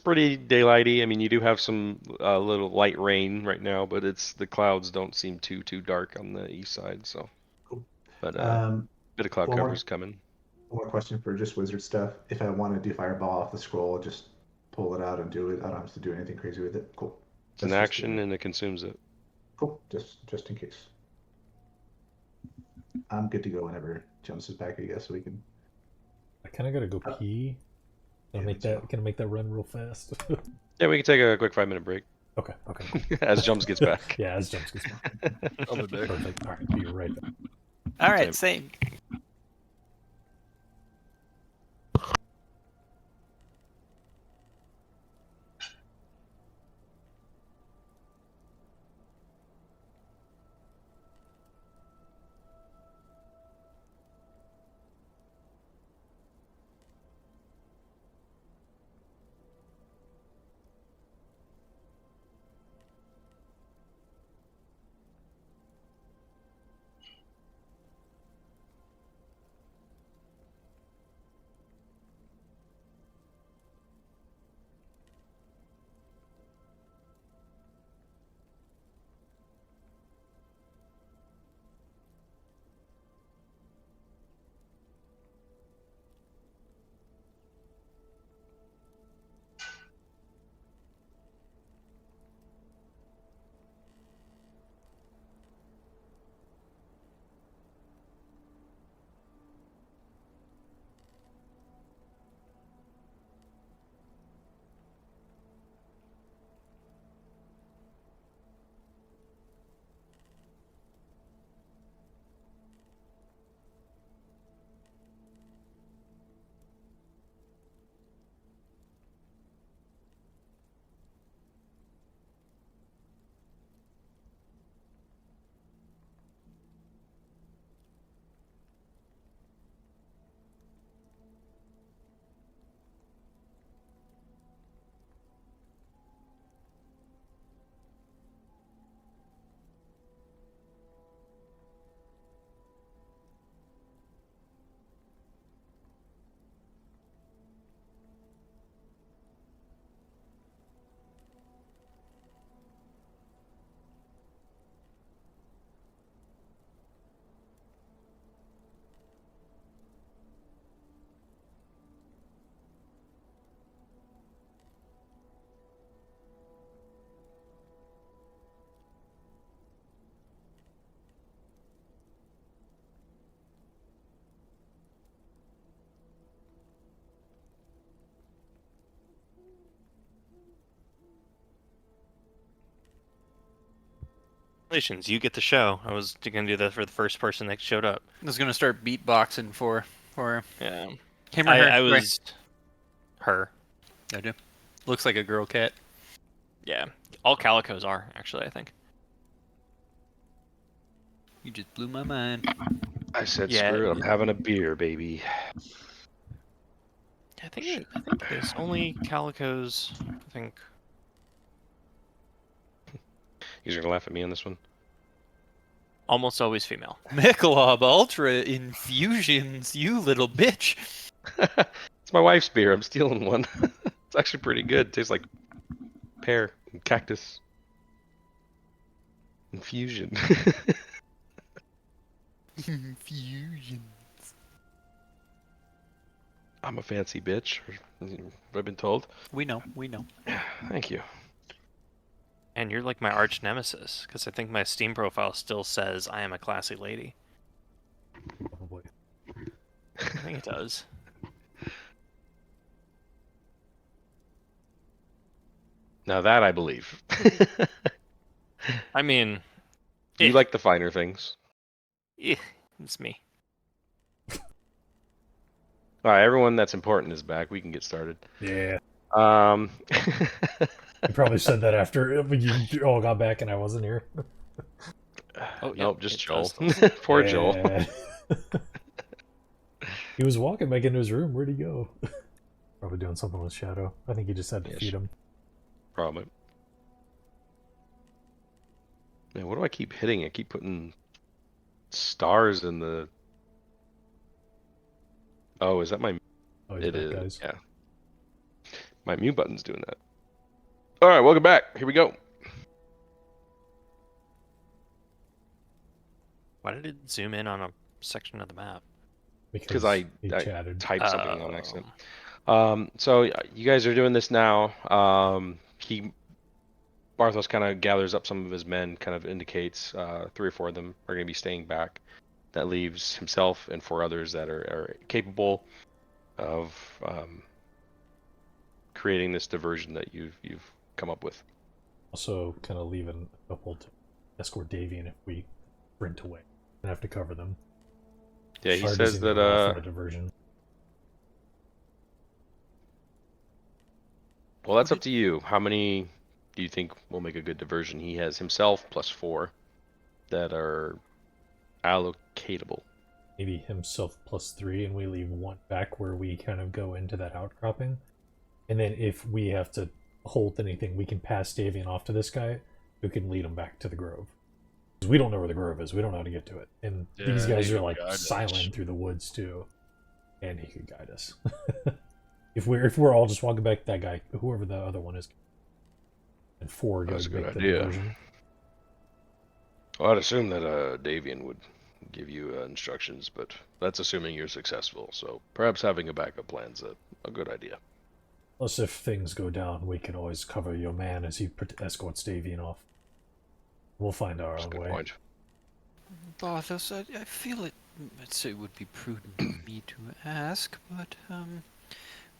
Speaker 1: pretty daylighty. I mean, you do have some little light rain right now, but the clouds don't seem too dark on the east side. So,
Speaker 5: Cool.
Speaker 1: but bit of cloud
Speaker 5: one more-
Speaker 1: cover's coming.
Speaker 5: One more question for just wizard stuff. If I want to do fireball off the scroll, just pull it out and do it. I don't have to do anything crazy with it. Cool.
Speaker 1: It's an
Speaker 5: That's just
Speaker 1: action and it consumes it.
Speaker 5: Cool. Just in case. I'm good to go whenever Jones is back, I guess, so we can.
Speaker 2: I kind of gotta go pee. Can I make that? Can I make that run real fast?
Speaker 1: Yeah, we can take a quick 5-minute break
Speaker 2: okay.
Speaker 1: as Jumps gets back.
Speaker 2: Yeah, as jumps gets back.
Speaker 6: I'll be back.
Speaker 2: Perfect. All right, be right back.
Speaker 4: All right, same.
Speaker 3: Congratulations, you get the show. I was gonna do that for the first person that showed up.
Speaker 4: I was gonna start beatboxing for her.
Speaker 3: Yeah.
Speaker 4: Him or her?
Speaker 3: I
Speaker 4: Sorry.
Speaker 3: was her.
Speaker 4: I do. Looks like a girl cat.
Speaker 3: Yeah. All calicos are, actually, I think.
Speaker 4: You just blew my mind.
Speaker 1: I said,
Speaker 3: Yeah.
Speaker 1: screw it. I'm having a beer, baby.
Speaker 3: I think there's only calicos. I think.
Speaker 1: You gonna laugh at me on this one?
Speaker 3: Almost always female.
Speaker 4: Michelob Ultra infusions, you little bitch.
Speaker 1: It's my wife's beer. I'm stealing one. It's actually pretty good. Tastes like pear and cactus. Infusion.
Speaker 4: Infusion.
Speaker 1: I'm a fancy bitch. I've been told.
Speaker 4: We know.
Speaker 1: Thank you.
Speaker 3: And you're like my arch nemesis, because I think my Steam profile still says I am a classy lady.
Speaker 2: Probably.
Speaker 3: I think it does.
Speaker 1: Now that I believe.
Speaker 3: I mean,
Speaker 1: You like the finer things.
Speaker 3: it's me.
Speaker 1: All right, everyone that's important is back. We can get started.
Speaker 2: Yeah.
Speaker 1: Um,
Speaker 2: You probably said that after you all got back and I wasn't here.
Speaker 3: Oh,
Speaker 1: nope,
Speaker 3: yep,
Speaker 1: just
Speaker 3: it
Speaker 1: Joel.
Speaker 3: does.
Speaker 1: Poor Joel.
Speaker 2: Yeah. He was walking back into his room. Where'd he go? Probably doing something with Shadow. I think he just had to
Speaker 1: Yes.
Speaker 2: feed him.
Speaker 1: Probably. Man, what do I keep hitting? I keep putting stars in the. Oh, is that my?
Speaker 2: Oh, he's
Speaker 1: It
Speaker 2: back,
Speaker 1: is.
Speaker 2: guys.
Speaker 1: Yeah. My mute button's doing that. All right, welcome back. Here we go.
Speaker 3: Why did it zoom in on a section of the map?
Speaker 1: Because I
Speaker 2: chatted.
Speaker 1: typed something on accident.
Speaker 3: Oh.
Speaker 1: So you guys are doing this now. Barthos kind of gathers up some of his men, kind of indicates 3 or 4 of them are going to be staying back. That leaves himself and 4 others that are capable of creating this diversion that you've come up with.
Speaker 2: Also, kind of leaving a couple to escort Davian if we sprint away and have to cover them.
Speaker 1: Yeah, he
Speaker 2: Strahd
Speaker 1: says
Speaker 2: isn't gonna
Speaker 1: that.
Speaker 2: roll for the diversion.
Speaker 1: Well, that's up to you. How many do you think will make a good diversion? He has himself plus 4 that are allocatable.
Speaker 2: Maybe himself plus 3, and we leave 1 back where we kind of go into that outcropping. And then if we have to hold anything, we can pass Davian off to this guy who can lead him back to the grove. Because we don't know where the grove is. We don't know how to get to it. And these
Speaker 6: Yeah,
Speaker 2: guys
Speaker 6: he
Speaker 2: are
Speaker 6: can
Speaker 2: like
Speaker 6: guide us.
Speaker 2: silent through the woods too. And he could guide us. If we're all just walking back, that guy, whoever the other one is, and 4
Speaker 1: That's
Speaker 2: go
Speaker 1: a good
Speaker 2: make the
Speaker 1: idea.
Speaker 2: diversion.
Speaker 1: Well, I'd assume that Davian would give you instructions, but that's assuming you're successful. So perhaps having a backup plan's a good idea.
Speaker 2: Plus, if things go down, we can always cover your man as he escorts Davian off. We'll find our
Speaker 1: That's a
Speaker 2: own
Speaker 1: good
Speaker 2: way.
Speaker 1: point.
Speaker 4: Barthos, I feel it would be prudent of me to ask, but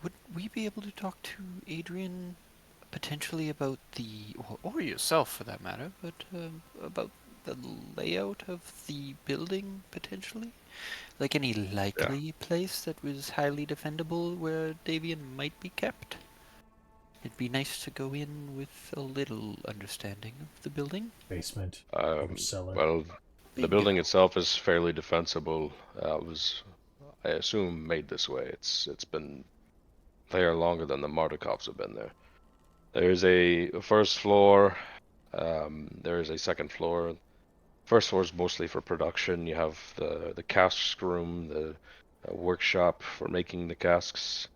Speaker 4: would we be able to talk to Adrian potentially about or yourself for that matter, but about the layout of the building potentially? Like any likely place that was highly defendable where Davian might be kept? It'd be nice to go in with a little understanding of the building.
Speaker 2: Basement or cellar.
Speaker 1: Well, the building itself is fairly defensible. Was, I assume, made this way. It's been there longer than the Mardikovs have been there. There's a first floor. There is a second floor. First floor is mostly for production. You have the cask room, the workshop for making the casks.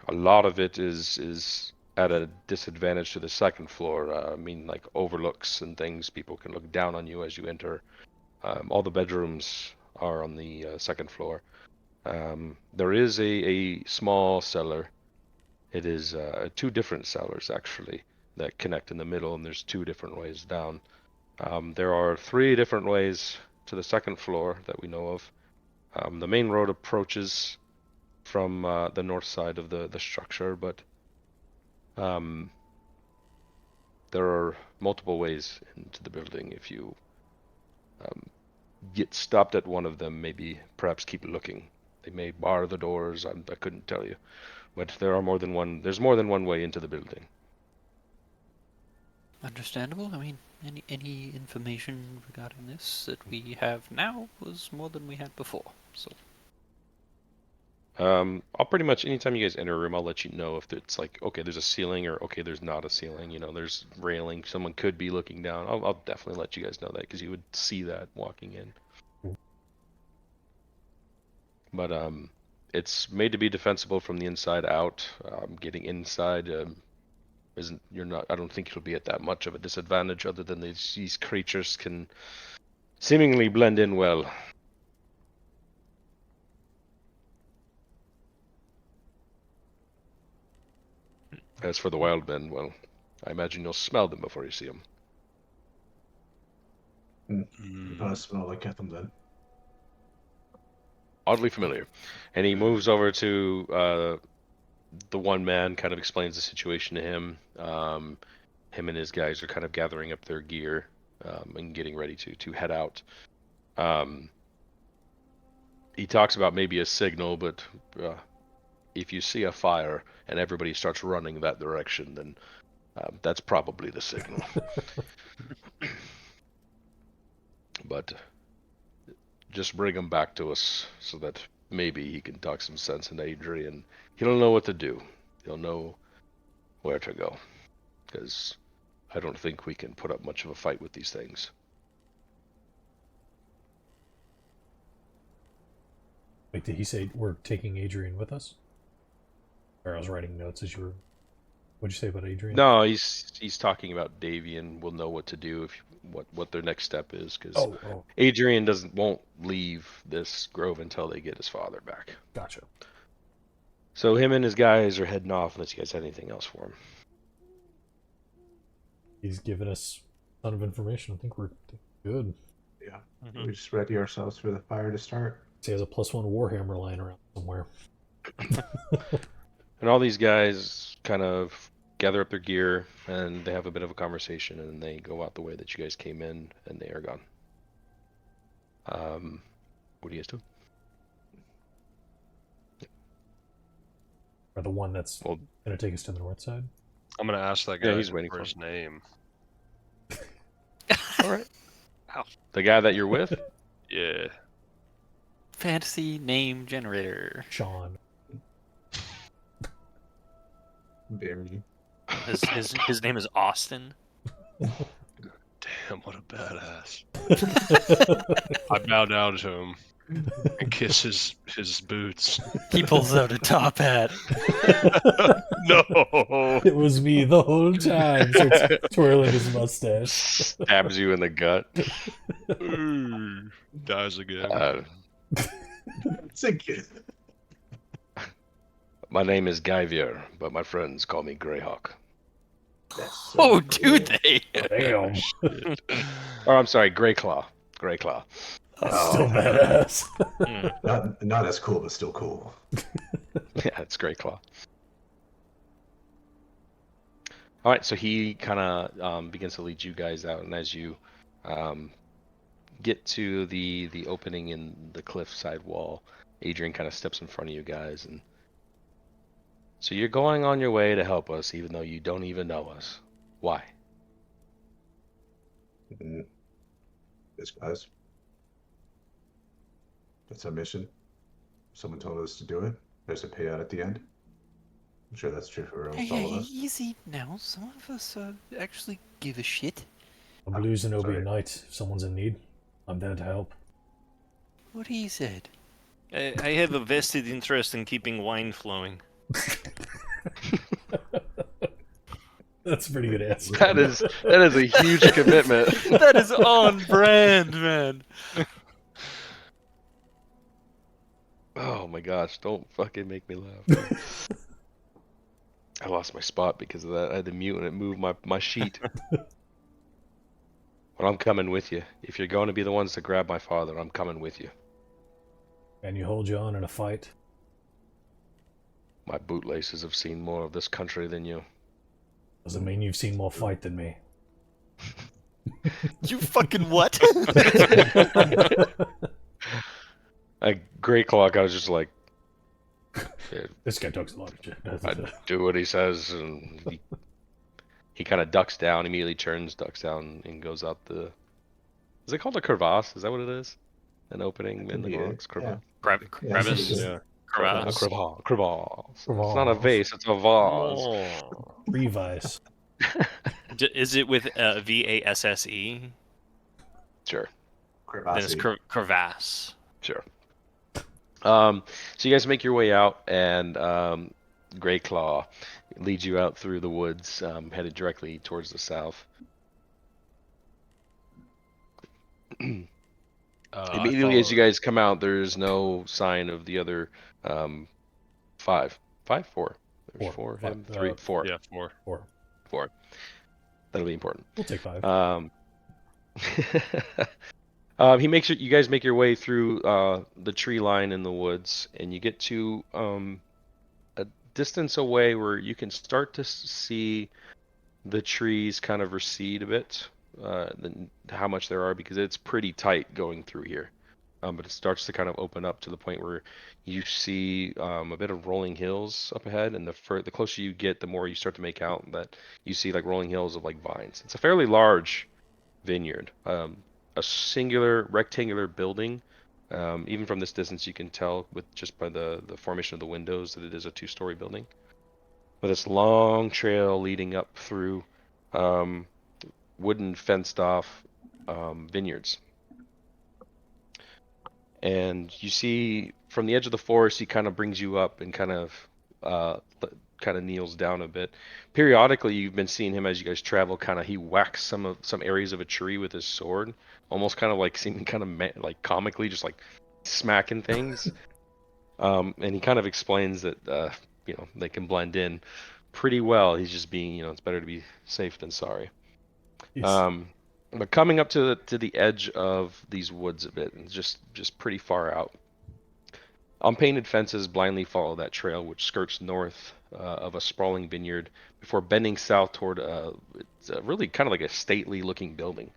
Speaker 1: A lot of it is at a disadvantage to the second floor. I mean, like overlooks and things. People can look down on you as you enter. All the bedrooms are on the second floor. There is a small cellar. It is 2 different cellars actually that connect in the middle, and there's 2 different ways down. There are 3 different ways to the second floor that we know of. The main road approaches from the north side of the structure, but there are multiple ways into the building. If you get stopped at one of them, maybe perhaps keep looking. They may bar the doors. I couldn't tell you, but there are more than one. There's more than one way into the building.
Speaker 4: Understandable. I mean, any information regarding this that we have now was more than we had before. So
Speaker 1: I'll pretty much anytime you guys enter a room, I'll let you know if it's like, okay, there's a ceiling, or okay, there's not a ceiling. You know, there's railing. Someone could be looking down. I'll definitely let you guys know that because you would see that walking in. But it's made to be defensible from the inside out. Getting inside isn't. You're not. I don't think you'll be at that much of a disadvantage, other than these creatures can seemingly blend in well. As for the wild men, well, I imagine you'll smell them before you see them.
Speaker 5: You're gonna smell like Ketham then.
Speaker 1: Oddly familiar. And he moves over to the one man, kind of explains the situation to him. Him and his guys are kind of gathering up their gear and getting ready to head out. He talks about maybe a signal, but if you see a fire and everybody starts running that direction, then that's probably the signal. But just bring him back to us so that maybe he can talk some sense into Adrian. He'll know what to do. He'll know where to go. Because I don't think we can put up much of a fight with these things.
Speaker 2: Wait, did he say we're taking Adrian with us? Or I was writing notes as you were. What'd you say about Adrian?
Speaker 1: No, he's talking about Davian. Will know what to do, if what their next step is, because
Speaker 2: Oh,
Speaker 1: Adrian won't leave this grove until they get his father back.
Speaker 2: gotcha.
Speaker 1: So him and his guys are heading off unless you guys have anything else for him.
Speaker 2: He's given us a ton of information. I think we're good.
Speaker 5: Yeah.
Speaker 3: Mhm.
Speaker 5: We just ready ourselves for the fire to start.
Speaker 2: He has a +1 Warhammer lying around somewhere.
Speaker 1: And all these guys kind of gather up their gear and they have a bit of a conversation and they go out the way that you guys came in and they are gone. What do you guys do?
Speaker 2: Or the one that's
Speaker 1: Well,
Speaker 2: going to take us to the north side?
Speaker 6: I'm gonna ask that
Speaker 1: Yeah,
Speaker 6: guy
Speaker 1: he's waiting
Speaker 6: for
Speaker 1: for
Speaker 6: his name.
Speaker 1: all right. The guy that you're with?
Speaker 6: Yeah.
Speaker 4: fantasy name generator.
Speaker 2: Sean.
Speaker 5: Very.
Speaker 3: His name is Austin.
Speaker 6: Damn, what a badass. I bow down to him and kiss his boots.
Speaker 4: He pulls out a top hat.
Speaker 6: No.
Speaker 2: It was me the whole time. Starts twirling his mustache.
Speaker 1: Stabs you in the gut.
Speaker 6: Ooh, dies again.
Speaker 5: It's a kid.
Speaker 1: My name is Guyvier, but my friends call me Greyhawk.
Speaker 5: That's so
Speaker 4: Oh,
Speaker 5: cool.
Speaker 4: do they?
Speaker 2: Damn.
Speaker 1: Or I'm sorry, Greyclaw. Greyclaw.
Speaker 2: That's still badass.
Speaker 5: Not as cool, but still cool.
Speaker 1: Yeah, it's Greyclaw. All right, so he kind of begins to lead you guys out, and as you get to the opening in the cliffside wall, Adrian kind of steps in front of you guys, and so you're going on your way to help us, even though you don't even know us. Why?
Speaker 5: This guys. That's our mission. Someone told us to do it. There's a payout at the end. I'm sure that's true for almost all of us.
Speaker 4: Easy now. Some of us actually give a shit.
Speaker 2: I'm Blue Zenobia
Speaker 5: sorry.
Speaker 2: Knight. If someone's in need, I'm there to help.
Speaker 4: What he said.
Speaker 3: I have a vested interest in keeping wine flowing.
Speaker 2: That's a pretty good answer.
Speaker 1: That is a huge commitment.
Speaker 4: That is on brand, man.
Speaker 1: Oh my gosh, don't fucking make me laugh. I lost my spot because of that. I had to mute and it moved my sheet. But I'm coming with you. If you're going to be the ones to grab my father, I'm coming with you.
Speaker 2: And you hold your own in a fight.
Speaker 1: My bootlaces have seen more of this country than you.
Speaker 2: Doesn't mean you've seen more fight than me.
Speaker 4: You fucking what?
Speaker 1: A great clock. I was just like,
Speaker 2: This guy talks a lot of shit.
Speaker 1: I do what he says, and he kind of ducks down, immediately turns, ducks down, and goes out the. Is it called a crevasse? Is that what it is? An opening in the rocks? Crevasse.
Speaker 3: Crevice.
Speaker 6: Yeah.
Speaker 1: A
Speaker 3: Crevasse.
Speaker 1: crevasse. It's not a vase, it's a vase.
Speaker 3: Oh.
Speaker 2: Revice.
Speaker 3: Is it with VASSE?
Speaker 1: Sure,
Speaker 3: Then it's crevasse.
Speaker 1: sure. So you guys make your way out, and Grey Claw leads you out through the woods, headed directly towards the south. Immediately as you guys come out, there's no sign of the other five. Four. There's four. Him, three, four.
Speaker 6: Yeah, 4.
Speaker 1: Four. That'll be important.
Speaker 2: We'll take 5.
Speaker 1: You guys make your way through the tree line in the woods, and you get to a distance away where you can start to see the trees kind of recede a bit, how much there are, because it's pretty tight going through here. But it starts to kind of open up to the point where you see a bit of rolling hills up ahead, and the closer you get, the more you start to make out that you see like rolling hills of like vines. It's a fairly large vineyard, a singular rectangular building. Even from this distance, you can tell just by the formation of the windows that it is a 2-story building. With this long trail leading up through wooden fenced off vineyards. And you see from the edge of the forest, he kind of brings you up and kind of kneels down a bit. Periodically, you've been seeing him as you guys travel. He whacks some areas of a tree with his sword, almost kind of like seeming like comically, just like smacking things. And he kind of explains that they can blend in pretty well. He's just being, it's better to be safe than sorry.
Speaker 2: Yes.
Speaker 1: But coming up to the edge of these woods a bit, and just pretty far out, unpainted fences blindly follow that trail, which skirts north of a sprawling vineyard before bending south toward it's really kind of like a stately-looking building.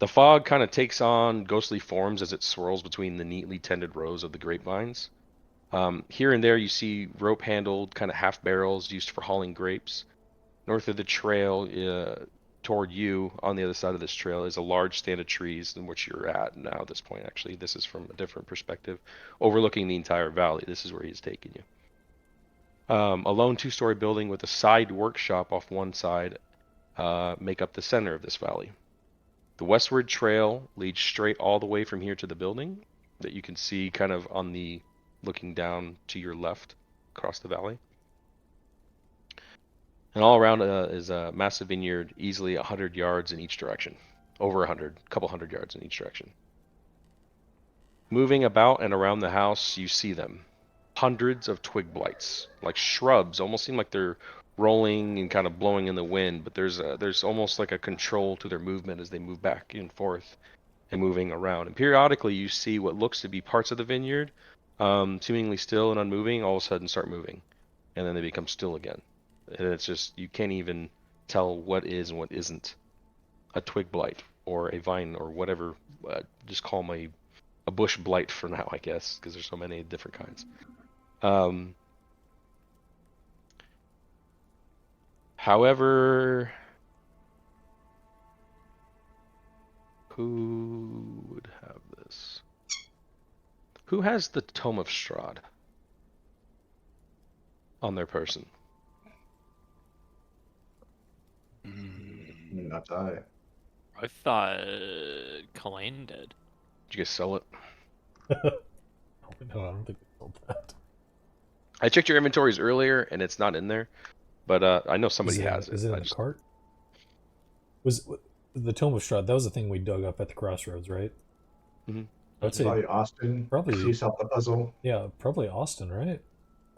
Speaker 1: The fog kind of takes on ghostly forms as it swirls between the neatly tended rows of the grapevines. Here and there, you see rope-handled kind of half barrels used for hauling grapes. North of the trail, toward you on the other side of this trail, is a large stand of trees in which you're at now at this point. Actually, this is from a different perspective, overlooking the entire valley. This is where he's taking you. A lone 2-story building with a side workshop off one side make up the center of this valley. The westward trail leads straight all the way from here to the building that you can see kind of on the looking down to your left across the valley. And all around is a massive vineyard, easily 100 yards in each direction. Over 100, a couple hundred yards in each direction. Moving about and around the house, you see them. Hundreds of twig blights, like shrubs, almost seem like they're rolling and kind of blowing in the wind, but there's almost like a control to their movement as they move back and forth and moving around. And periodically you see what looks to be parts of the vineyard, seemingly still and unmoving, all of a sudden start moving. And then they become still again. And it's just, you can't even tell what is and what isn't a twig blight or a vine or whatever. Just call them a bush blight for now, I guess, because there's so many different kinds. However, who would have this? Who has the Tome of Strahd on their person?
Speaker 5: Not die.
Speaker 3: I thought Kalain did.
Speaker 1: Did you guys sell it?
Speaker 2: No, I don't think we sold that.
Speaker 1: I checked your inventories earlier, and it's not in there. But I know somebody has it.
Speaker 2: Is it in the cart? Was the Tome of Strahd? That was the thing we dug up at the crossroads, right?
Speaker 1: Mm-hmm.
Speaker 2: I'd say
Speaker 5: Probably Austin.
Speaker 2: probably-
Speaker 5: He solved the puzzle.
Speaker 2: yeah, probably Austin, right?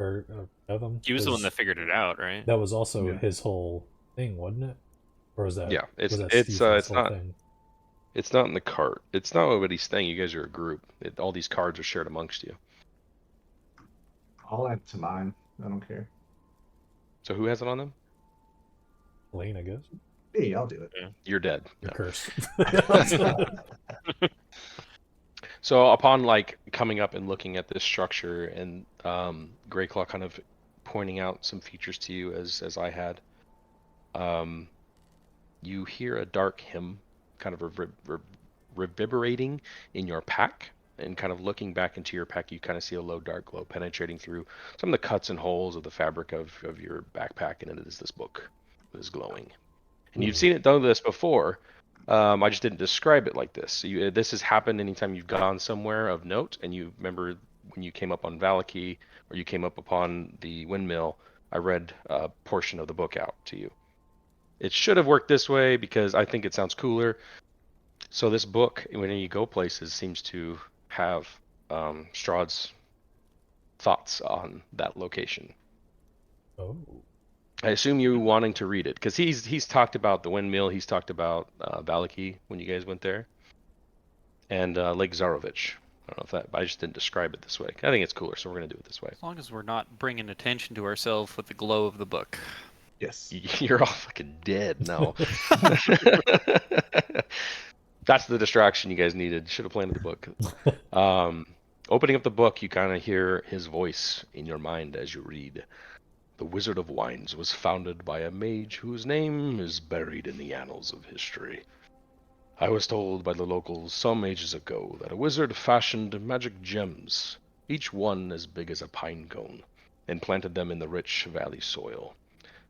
Speaker 2: Or Evan.
Speaker 3: He was the one that figured it out, right?
Speaker 2: That was also
Speaker 5: Yeah.
Speaker 2: his whole thing, wasn't it? Or was that?
Speaker 1: Yeah,
Speaker 2: was that
Speaker 1: it's
Speaker 2: Steven's whole
Speaker 1: not
Speaker 2: thing?
Speaker 1: it's not in the cart. It's not nobody's thing. You guys are a group. All these cards are shared amongst you.
Speaker 5: I'll add to mine. I don't care.
Speaker 1: So who has it on them?
Speaker 2: Lane, I guess.
Speaker 5: Hey, I'll do it.
Speaker 1: You're dead.
Speaker 2: You're
Speaker 1: Yeah.
Speaker 2: cursed.
Speaker 1: So upon like coming up and looking at this structure and Greyclaw kind of pointing out some features to you as I had, um, you hear a dark hymn kind of reverberating in your pack, and kind of looking back into your pack, you kind of see a low dark glow penetrating through some of the cuts and holes of the fabric of your backpack, and it is this book that is glowing. And you've seen it done this before. I just didn't describe it like this. This has happened anytime you've gone somewhere of note, and you remember when you came up on Valaki or you came up upon the windmill. I read a portion of the book out to you. It should have worked this way because I think it sounds cooler. So this book, when you go places, seems to have Strahd's thoughts on that location.
Speaker 2: Oh.
Speaker 1: I assume you wanting to read it because he's talked about the windmill. He's talked about Valaki when you guys went there, and Lake Zarovich. I don't know if that. I just didn't describe it this way. I think it's cooler, so we're gonna do it this way.
Speaker 4: As long as we're not bringing attention to ourselves with the glow of the book.
Speaker 5: Yes.
Speaker 1: You're all fucking dead now. That's the distraction you guys needed. Should have planted the book. Opening up the book, you kind of hear his voice in your mind as you read. The Wizard of Wines was founded by a mage whose name is buried in the annals of history. I was told by the locals some ages ago that a wizard fashioned magic gems, each one as big as a pine cone, and planted them in the rich valley soil.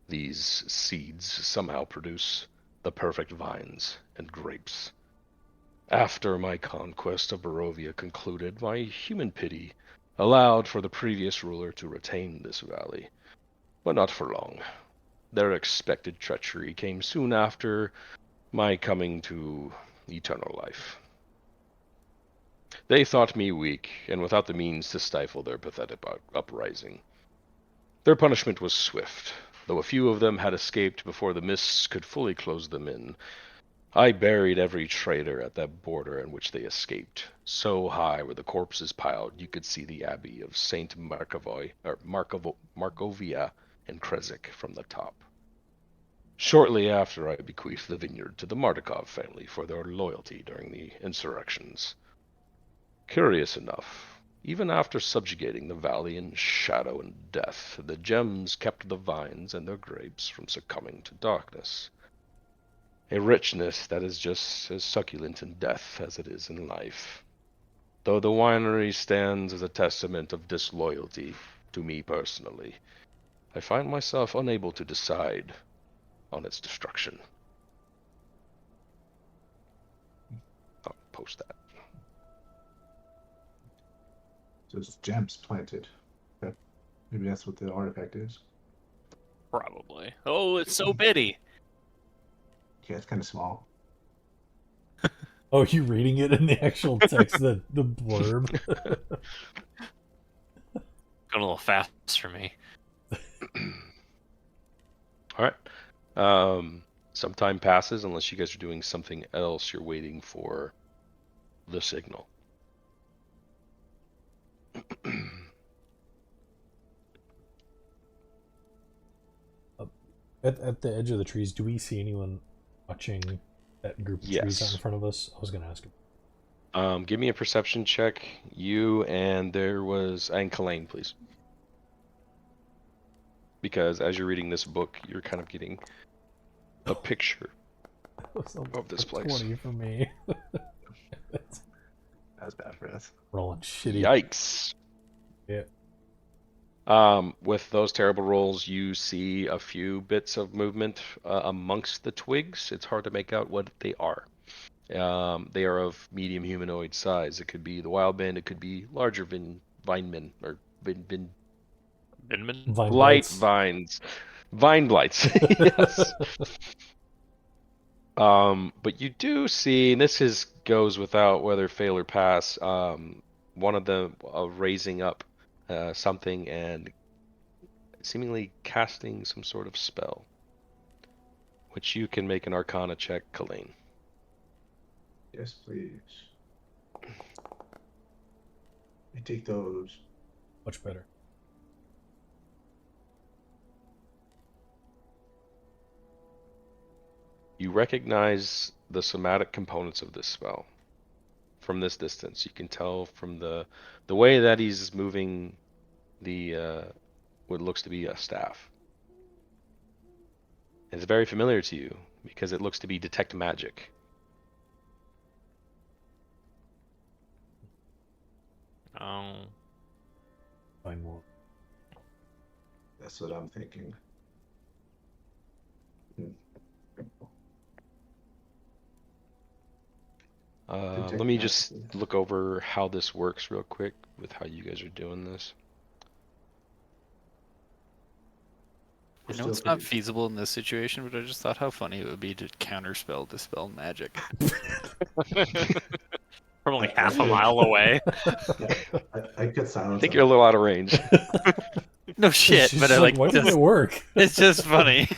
Speaker 1: These seeds somehow produce the perfect vines and grapes. After my conquest of Barovia concluded, my human pity allowed for the previous ruler to retain this valley. But not for long. Their expected treachery came soon after my coming to eternal life. They thought me weak, and without the means to stifle their pathetic uprising. Their punishment was swift, though a few of them had escaped before the mists could fully close them in. I buried every traitor at that border in which they escaped. So high were the corpses piled, you could see the abbey of Saint Markovia and Krezik from the top. Shortly after, I bequeathed the vineyard to the Mardukov family for their loyalty during the insurrections. Curious enough, even after subjugating the valley in shadow and death, the gems kept the vines and their grapes from succumbing to darkness. A richness that is just as succulent in death as it is in life. Though the winery stands as a testament of disloyalty to me personally, I find myself unable to decide on its destruction. I'll post that.
Speaker 5: So it's gems planted. Okay. Maybe that's what the artifact is.
Speaker 3: Probably. Oh, it's so bitty.
Speaker 5: Yeah, it's kind of small.
Speaker 2: Oh, you reading it in the actual text, the blurb?
Speaker 3: Going a little fast for me.
Speaker 1: All right. Some time passes unless you guys are doing something else. You're waiting for the signal.
Speaker 2: At the edge of the trees, do we see anyone watching that group of trees out
Speaker 1: Yes.
Speaker 2: in front of us? I was going to ask him.
Speaker 1: Give me a perception check. You and Kalain, please. Because as you're reading this book, you're kind of getting a picture of this place.
Speaker 2: 20 for me.
Speaker 5: That was bad for us.
Speaker 2: Rolling shitty.
Speaker 1: Yikes.
Speaker 2: Yeah.
Speaker 1: With those terrible rolls, you see a few bits of movement amongst the twigs. It's hard to make out what they are. They are of medium humanoid size. It could be the wild band. It could be larger vinemen or
Speaker 3: Binman?
Speaker 2: Vine
Speaker 1: blight
Speaker 2: blights.
Speaker 1: vines, vine blights. Yes. But you do see, and this goes without whether fail or pass. One of them raising up something and seemingly casting some sort of spell, which you can make an Arcana check, Kalain.
Speaker 5: Yes, please. I take those.
Speaker 2: Much better.
Speaker 1: You recognize the somatic components of this spell from this distance. You can tell from the way that he's moving the what looks to be a staff. It's very familiar to you because it looks to be detect magic.
Speaker 3: Oh.
Speaker 2: Find more.
Speaker 5: That's what I'm thinking.
Speaker 1: Let me just look over how this works real quick with how you guys are doing this.
Speaker 4: I know it's not feasible in this situation, but I just thought how funny it would be to counterspell dispel magic.
Speaker 3: From like half a mile away.
Speaker 5: Yeah, I could
Speaker 1: I
Speaker 5: silence
Speaker 1: think
Speaker 5: him.
Speaker 1: you're a little out of range.
Speaker 4: No shit,
Speaker 2: She's
Speaker 4: but I
Speaker 2: like,
Speaker 4: like
Speaker 2: why didn't
Speaker 4: just,
Speaker 2: it work?
Speaker 4: it's just funny.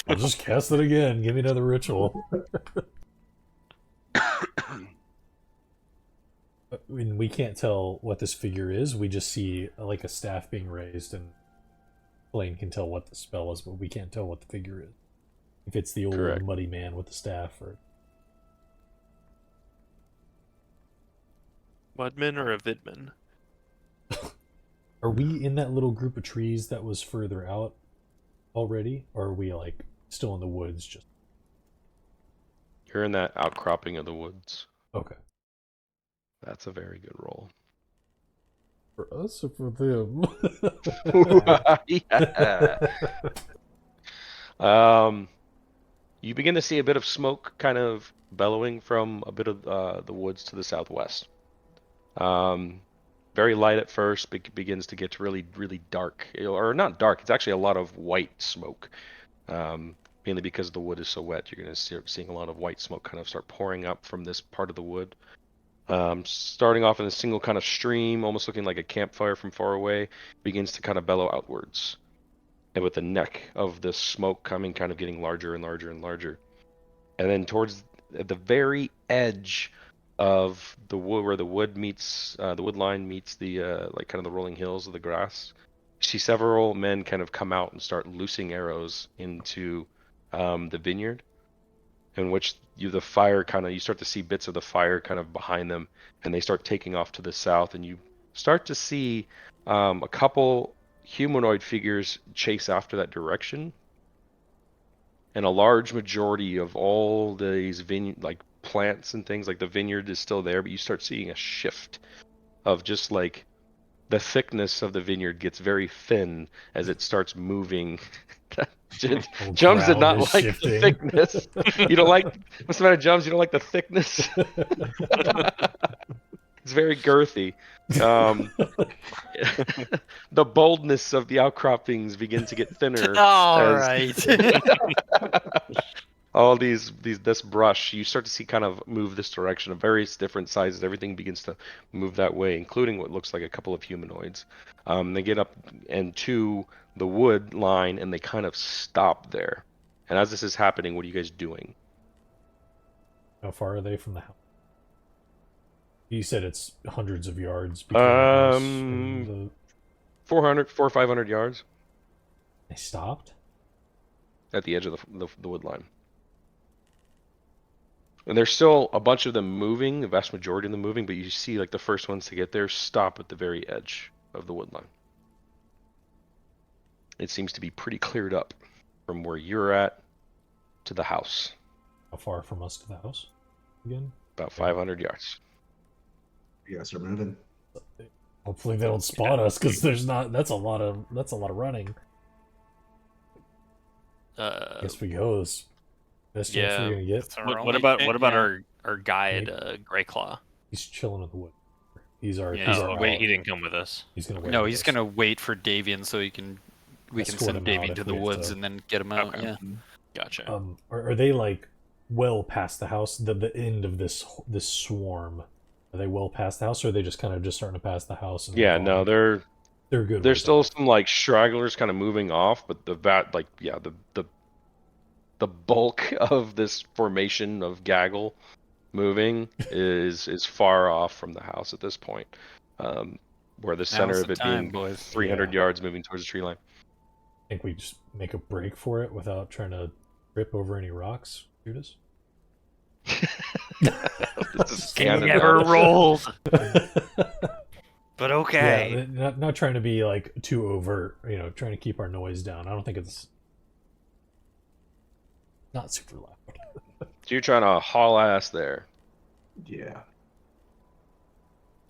Speaker 2: I'll just cast it again. Give me another ritual. I mean, we can't tell what this figure is. We just see like a staff being raised, and Blaine can tell what the spell is, but we can't tell what the figure is. If it's the old
Speaker 1: Correct.
Speaker 2: muddy man with the staff, or
Speaker 3: Mudman or a Vidman?
Speaker 2: are we in that little group of trees that was further out already, or are we like still in the woods? Just
Speaker 1: You're in that outcropping of the woods.
Speaker 2: okay.
Speaker 1: That's a very good roll.
Speaker 2: For us or for them?
Speaker 1: Yeah. You begin to see a bit of smoke kind of bellowing from a bit of the woods to the southwest. Very light at first, but begins to get really, really dark. Or not dark, it's actually a lot of white smoke. Mainly because the wood is so wet, you're going to start seeing a lot of white smoke kind of start pouring up from this part of the wood. Starting off in a single kind of stream, almost looking like a campfire from far away, begins to kind of bellow outwards. And with the neck of the smoke coming, kind of getting larger and larger and larger. And then towards at the very edge of the wood, where the wood meets, the wood line meets the, like kind of the rolling hills of the grass, you see several men kind of come out and start loosing arrows into the vineyard, in which the fire kind of, you start to see bits of the fire kind of behind them, and they start taking off to the south, and you start to see a couple humanoid figures chase after that direction, and a large majority of all these like plants and things, like the vineyard is still there, but you start seeing a shift of just like the thickness of the vineyard gets very thin as it starts moving. Jums did not like
Speaker 2: shifting.
Speaker 1: the thickness. You don't like, what's the matter, Jums? You don't like the thickness? It's very girthy. The boldness of the outcroppings begin to get thinner.
Speaker 4: All right.
Speaker 1: All this brush, you start to see kind of move this direction of various different sizes. Everything begins to move that way, including what looks like a couple of humanoids. They get up and to the wood line, and they kind of stop there. And as this is happening, what are you guys doing?
Speaker 2: How far are they from the house? You said it's hundreds of yards between the house and the...
Speaker 1: 400 or 500 yards
Speaker 2: They stopped?
Speaker 1: at the edge of the wood line. And there's still a bunch of them moving, the vast majority of them moving, but you see like the first ones to get there stop at the very edge of the wood line. It seems to be pretty cleared up from where you're at to the house.
Speaker 2: How far from us to the house again?
Speaker 1: About 500 yards.
Speaker 5: You guys are moving.
Speaker 2: Hopefully they don't spot us, because there's not. That's a lot of running. Guess we goes. Best chance
Speaker 3: yeah.
Speaker 2: we're gonna get.
Speaker 4: That's our
Speaker 3: What
Speaker 4: only
Speaker 3: about
Speaker 4: chance.
Speaker 3: our guide, Greyclaw?
Speaker 2: He's chilling in the wood. He's our.
Speaker 4: Yeah,
Speaker 2: he's our
Speaker 3: Wait,
Speaker 2: ally.
Speaker 3: he didn't come with us.
Speaker 2: He's gonna wait.
Speaker 4: No,
Speaker 2: with
Speaker 4: he's
Speaker 2: us.
Speaker 4: gonna wait for Davian so we can
Speaker 2: Escort
Speaker 4: send
Speaker 2: him out
Speaker 4: Davian
Speaker 2: if
Speaker 4: to the
Speaker 2: we have
Speaker 4: woods
Speaker 2: to.
Speaker 4: and then get him out.
Speaker 3: Okay.
Speaker 4: Yeah.
Speaker 3: Gotcha.
Speaker 2: Are they like well past the house? The end of this swarm. Are they well past the house, or are they just kind of just starting to pass the house? And
Speaker 1: Yeah, no,
Speaker 2: they're good.
Speaker 1: there's
Speaker 2: ways
Speaker 1: still
Speaker 2: off.
Speaker 1: some like stragglers kind of moving off, but the bulk of this formation of gaggle moving is far off from the house at this point. Where the center
Speaker 4: Now's
Speaker 1: of
Speaker 4: the
Speaker 1: it
Speaker 4: time,
Speaker 1: being
Speaker 4: boys.
Speaker 1: 300 yards moving towards the tree line.
Speaker 2: I think we just make a break for it without trying to trip over any rocks. Judas?
Speaker 1: This is
Speaker 3: They
Speaker 1: canon
Speaker 3: never
Speaker 1: now.
Speaker 3: rolled, but okay.
Speaker 2: Yeah, not trying to be like too overt, trying to keep our noise down. I don't think it's not super loud.
Speaker 1: So you're trying to haul ass there.
Speaker 5: Yeah.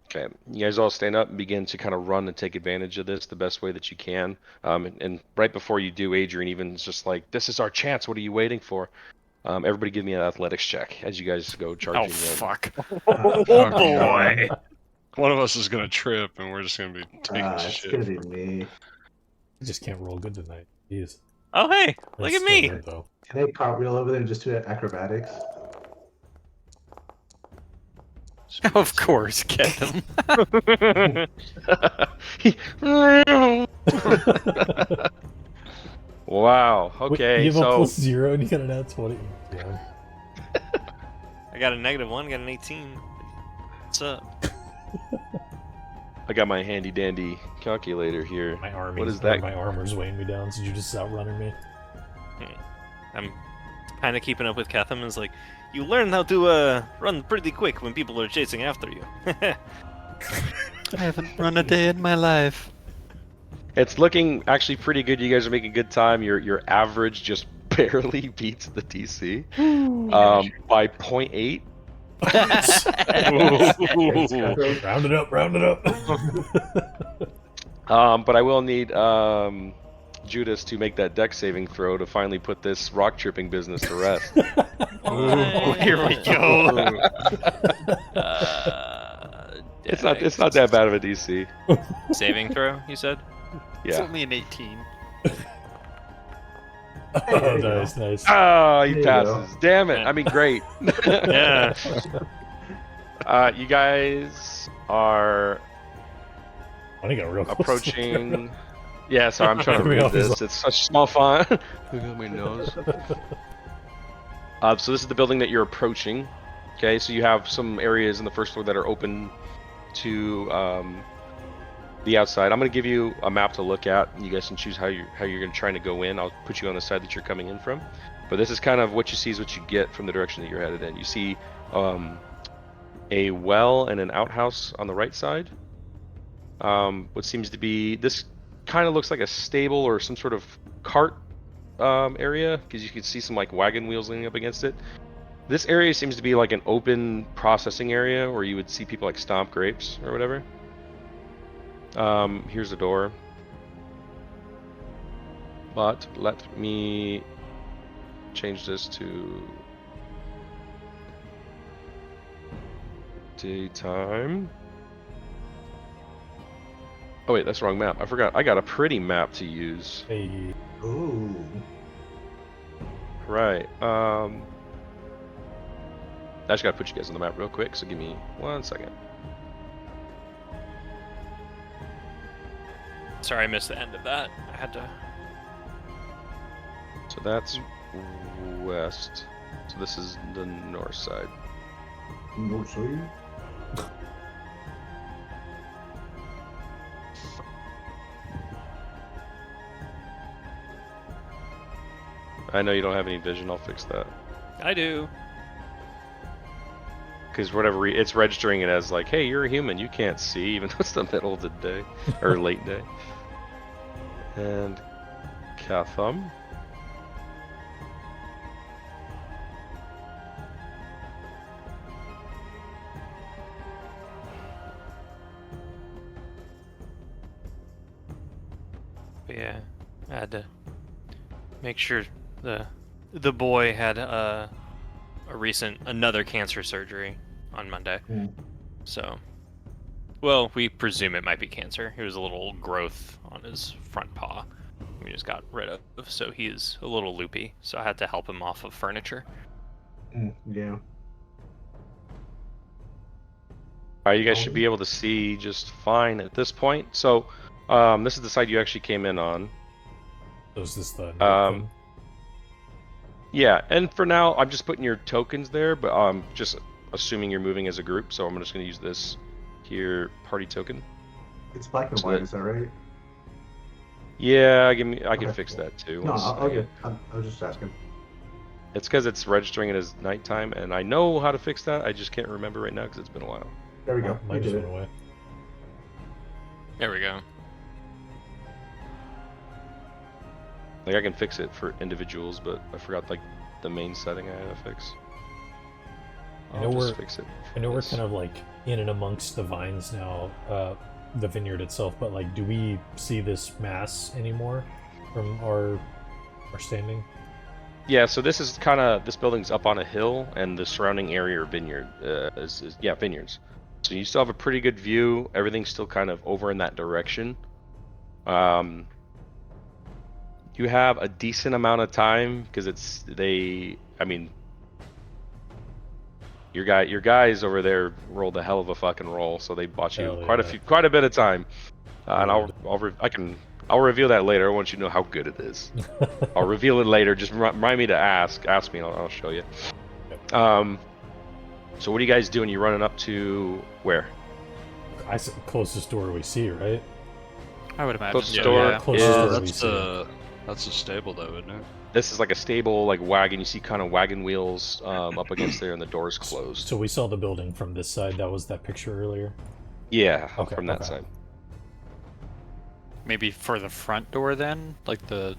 Speaker 1: Okay, you guys all stand up and begin to kind of run and take advantage of this the best way that you can. And right before you do, Adrian even is just like, "This is our chance. What are you waiting for?" Everybody, give me an athletics check as you guys go charging
Speaker 3: Oh
Speaker 1: in.
Speaker 3: fuck!
Speaker 6: Oh,
Speaker 3: Oh boy!
Speaker 6: One of us is gonna trip, and we're just gonna be taking
Speaker 5: It's
Speaker 6: shit.
Speaker 5: gonna be me.
Speaker 2: I just can't roll good tonight. Jeez.
Speaker 3: Oh hey, look
Speaker 2: That's
Speaker 3: at
Speaker 2: still
Speaker 3: me!
Speaker 2: good, though.
Speaker 5: Can I cartwheel over there and just do acrobatics?
Speaker 4: Of course, get them.
Speaker 1: Wow.
Speaker 2: Wait,
Speaker 1: Okay,
Speaker 2: you have a
Speaker 1: so
Speaker 2: plus 0 and you got an at 20. Yeah.
Speaker 3: I got a -1, got an 18. What's up?
Speaker 1: I got my handy dandy calculator here.
Speaker 2: My army,
Speaker 1: What is that?
Speaker 2: my armor's weighing me down, so you just outrunning me.
Speaker 3: I'm kind of keeping up with Ketham. Is like, you learn how to run pretty quick when people are chasing after you.
Speaker 4: I haven't run a day in my life.
Speaker 1: It's looking actually pretty good. You guys are making good time. Your average just barely beats the DC by 0.8.
Speaker 2: Round it up, round it up.
Speaker 1: But I will need Judas to make that deck saving throw to finally put this rock tripping business to rest.
Speaker 3: Oh, here we go.
Speaker 1: It's not that bad of a DC.
Speaker 3: Saving throw, you said?
Speaker 4: It's
Speaker 1: Yeah.
Speaker 4: only an 18.
Speaker 2: Oh, nice, nice.
Speaker 1: Oh, he
Speaker 5: There you
Speaker 1: passes. Damn it. I mean, great.
Speaker 3: Yeah.
Speaker 1: You guys are
Speaker 2: I got real close.
Speaker 1: approaching. Yeah, sorry, I'm trying to read this. It's such small font. Look at my nose. So this is the building that you're approaching. Okay, so you have some areas in the first floor that are open to the outside. I'm going to give you a map to look at. You guys can choose how you're going to try to go in. I'll put you on the side that you're coming in from. But this is kind of what you see is what you get from the direction that you're headed in. You see a well and an outhouse on the right side. What seems to be, this kind of looks like a stable or some sort of cart area, because you can see some like wagon wheels leaning up against it. This area seems to be like an open processing area where you would see people like stomp grapes or whatever. Here's the door. But let me change this to daytime. Oh wait, that's the wrong map. I forgot. I got a pretty map to use.
Speaker 2: Hey,
Speaker 5: Ooh.
Speaker 1: Right. I just gotta put you guys on the map real quick, so give me 1 second.
Speaker 3: Sorry, I missed the end of that. I had to.
Speaker 1: So that's west. So this is the north side.
Speaker 5: No, sorry.
Speaker 1: I know you don't have any vision. I'll fix that.
Speaker 3: I do.
Speaker 1: Because whatever it's registering it as like, hey, you're a human. You can't see, even though it's the middle of the day or late day. And Catham.
Speaker 3: But yeah, I had to make sure the boy had another cancer surgery on Monday.
Speaker 5: Hmm.
Speaker 3: So, well, we presume it might be cancer. It was a little growth on his front paw. We just got rid of, so he's a little loopy. So I had to help him off of furniture.
Speaker 5: Yeah.
Speaker 1: Alright, you guys should be able to see just fine at this point. So, this is the side you actually came in on.
Speaker 2: so is this the
Speaker 1: Um, Yeah, and for now, I'm just putting your tokens there, but I'm just assuming you're moving as a group, so I'm just going to use this here party token.
Speaker 5: It's black and
Speaker 1: So
Speaker 5: white,
Speaker 1: that-
Speaker 5: is that right?
Speaker 1: Yeah, I can
Speaker 5: Okay.
Speaker 1: fix that too.
Speaker 5: No,
Speaker 1: One
Speaker 5: I'll
Speaker 1: second.
Speaker 5: get. I was just asking.
Speaker 1: It's because it's registering it as nighttime, and I know how to fix that. I just can't remember right now because it's been a while.
Speaker 5: There we go.
Speaker 2: Mine
Speaker 5: We
Speaker 2: just
Speaker 5: did
Speaker 2: went
Speaker 5: it.
Speaker 2: away.
Speaker 3: There we go.
Speaker 1: Like I can fix it for individuals, but I forgot like the main setting I had to fix.
Speaker 2: I know
Speaker 1: I'll
Speaker 2: we're-
Speaker 1: just fix it.
Speaker 2: I know we're
Speaker 1: This.
Speaker 2: kind of like in and amongst the vines now, the vineyard itself, but like, do we see this mass anymore from our standing?
Speaker 1: Yeah, so this is kind of, this building's up on a hill, and the surrounding area are vineyard is vineyards. So you still have a pretty good view. Everything's still kind of over in that direction. You have a decent amount of time because I mean, your guys over there rolled a hell of a fucking roll, so they bought you
Speaker 2: Hell
Speaker 1: quite
Speaker 2: yeah.
Speaker 1: quite a bit of time. And
Speaker 2: Good.
Speaker 1: I'll reveal that later. I want you to know how good it is. I'll reveal it later. Just remind me to ask me, and I'll show you. So what are you guys doing? You running up to where?
Speaker 2: I said closest door we see, right?
Speaker 4: I would imagine.
Speaker 1: Closest
Speaker 4: so,
Speaker 1: door
Speaker 4: yeah.
Speaker 2: Closest
Speaker 1: is-
Speaker 2: door we
Speaker 6: That's
Speaker 2: see.
Speaker 6: that's a stable though, isn't it?
Speaker 1: This is like a stable, like wagon. You see kind of wagon wheels up against there, and the door's closed.
Speaker 2: So we saw the building from this side. That was that picture earlier.
Speaker 1: Yeah,
Speaker 2: Okay,
Speaker 1: from that
Speaker 2: okay.
Speaker 1: side.
Speaker 4: Maybe for the front door then, like the.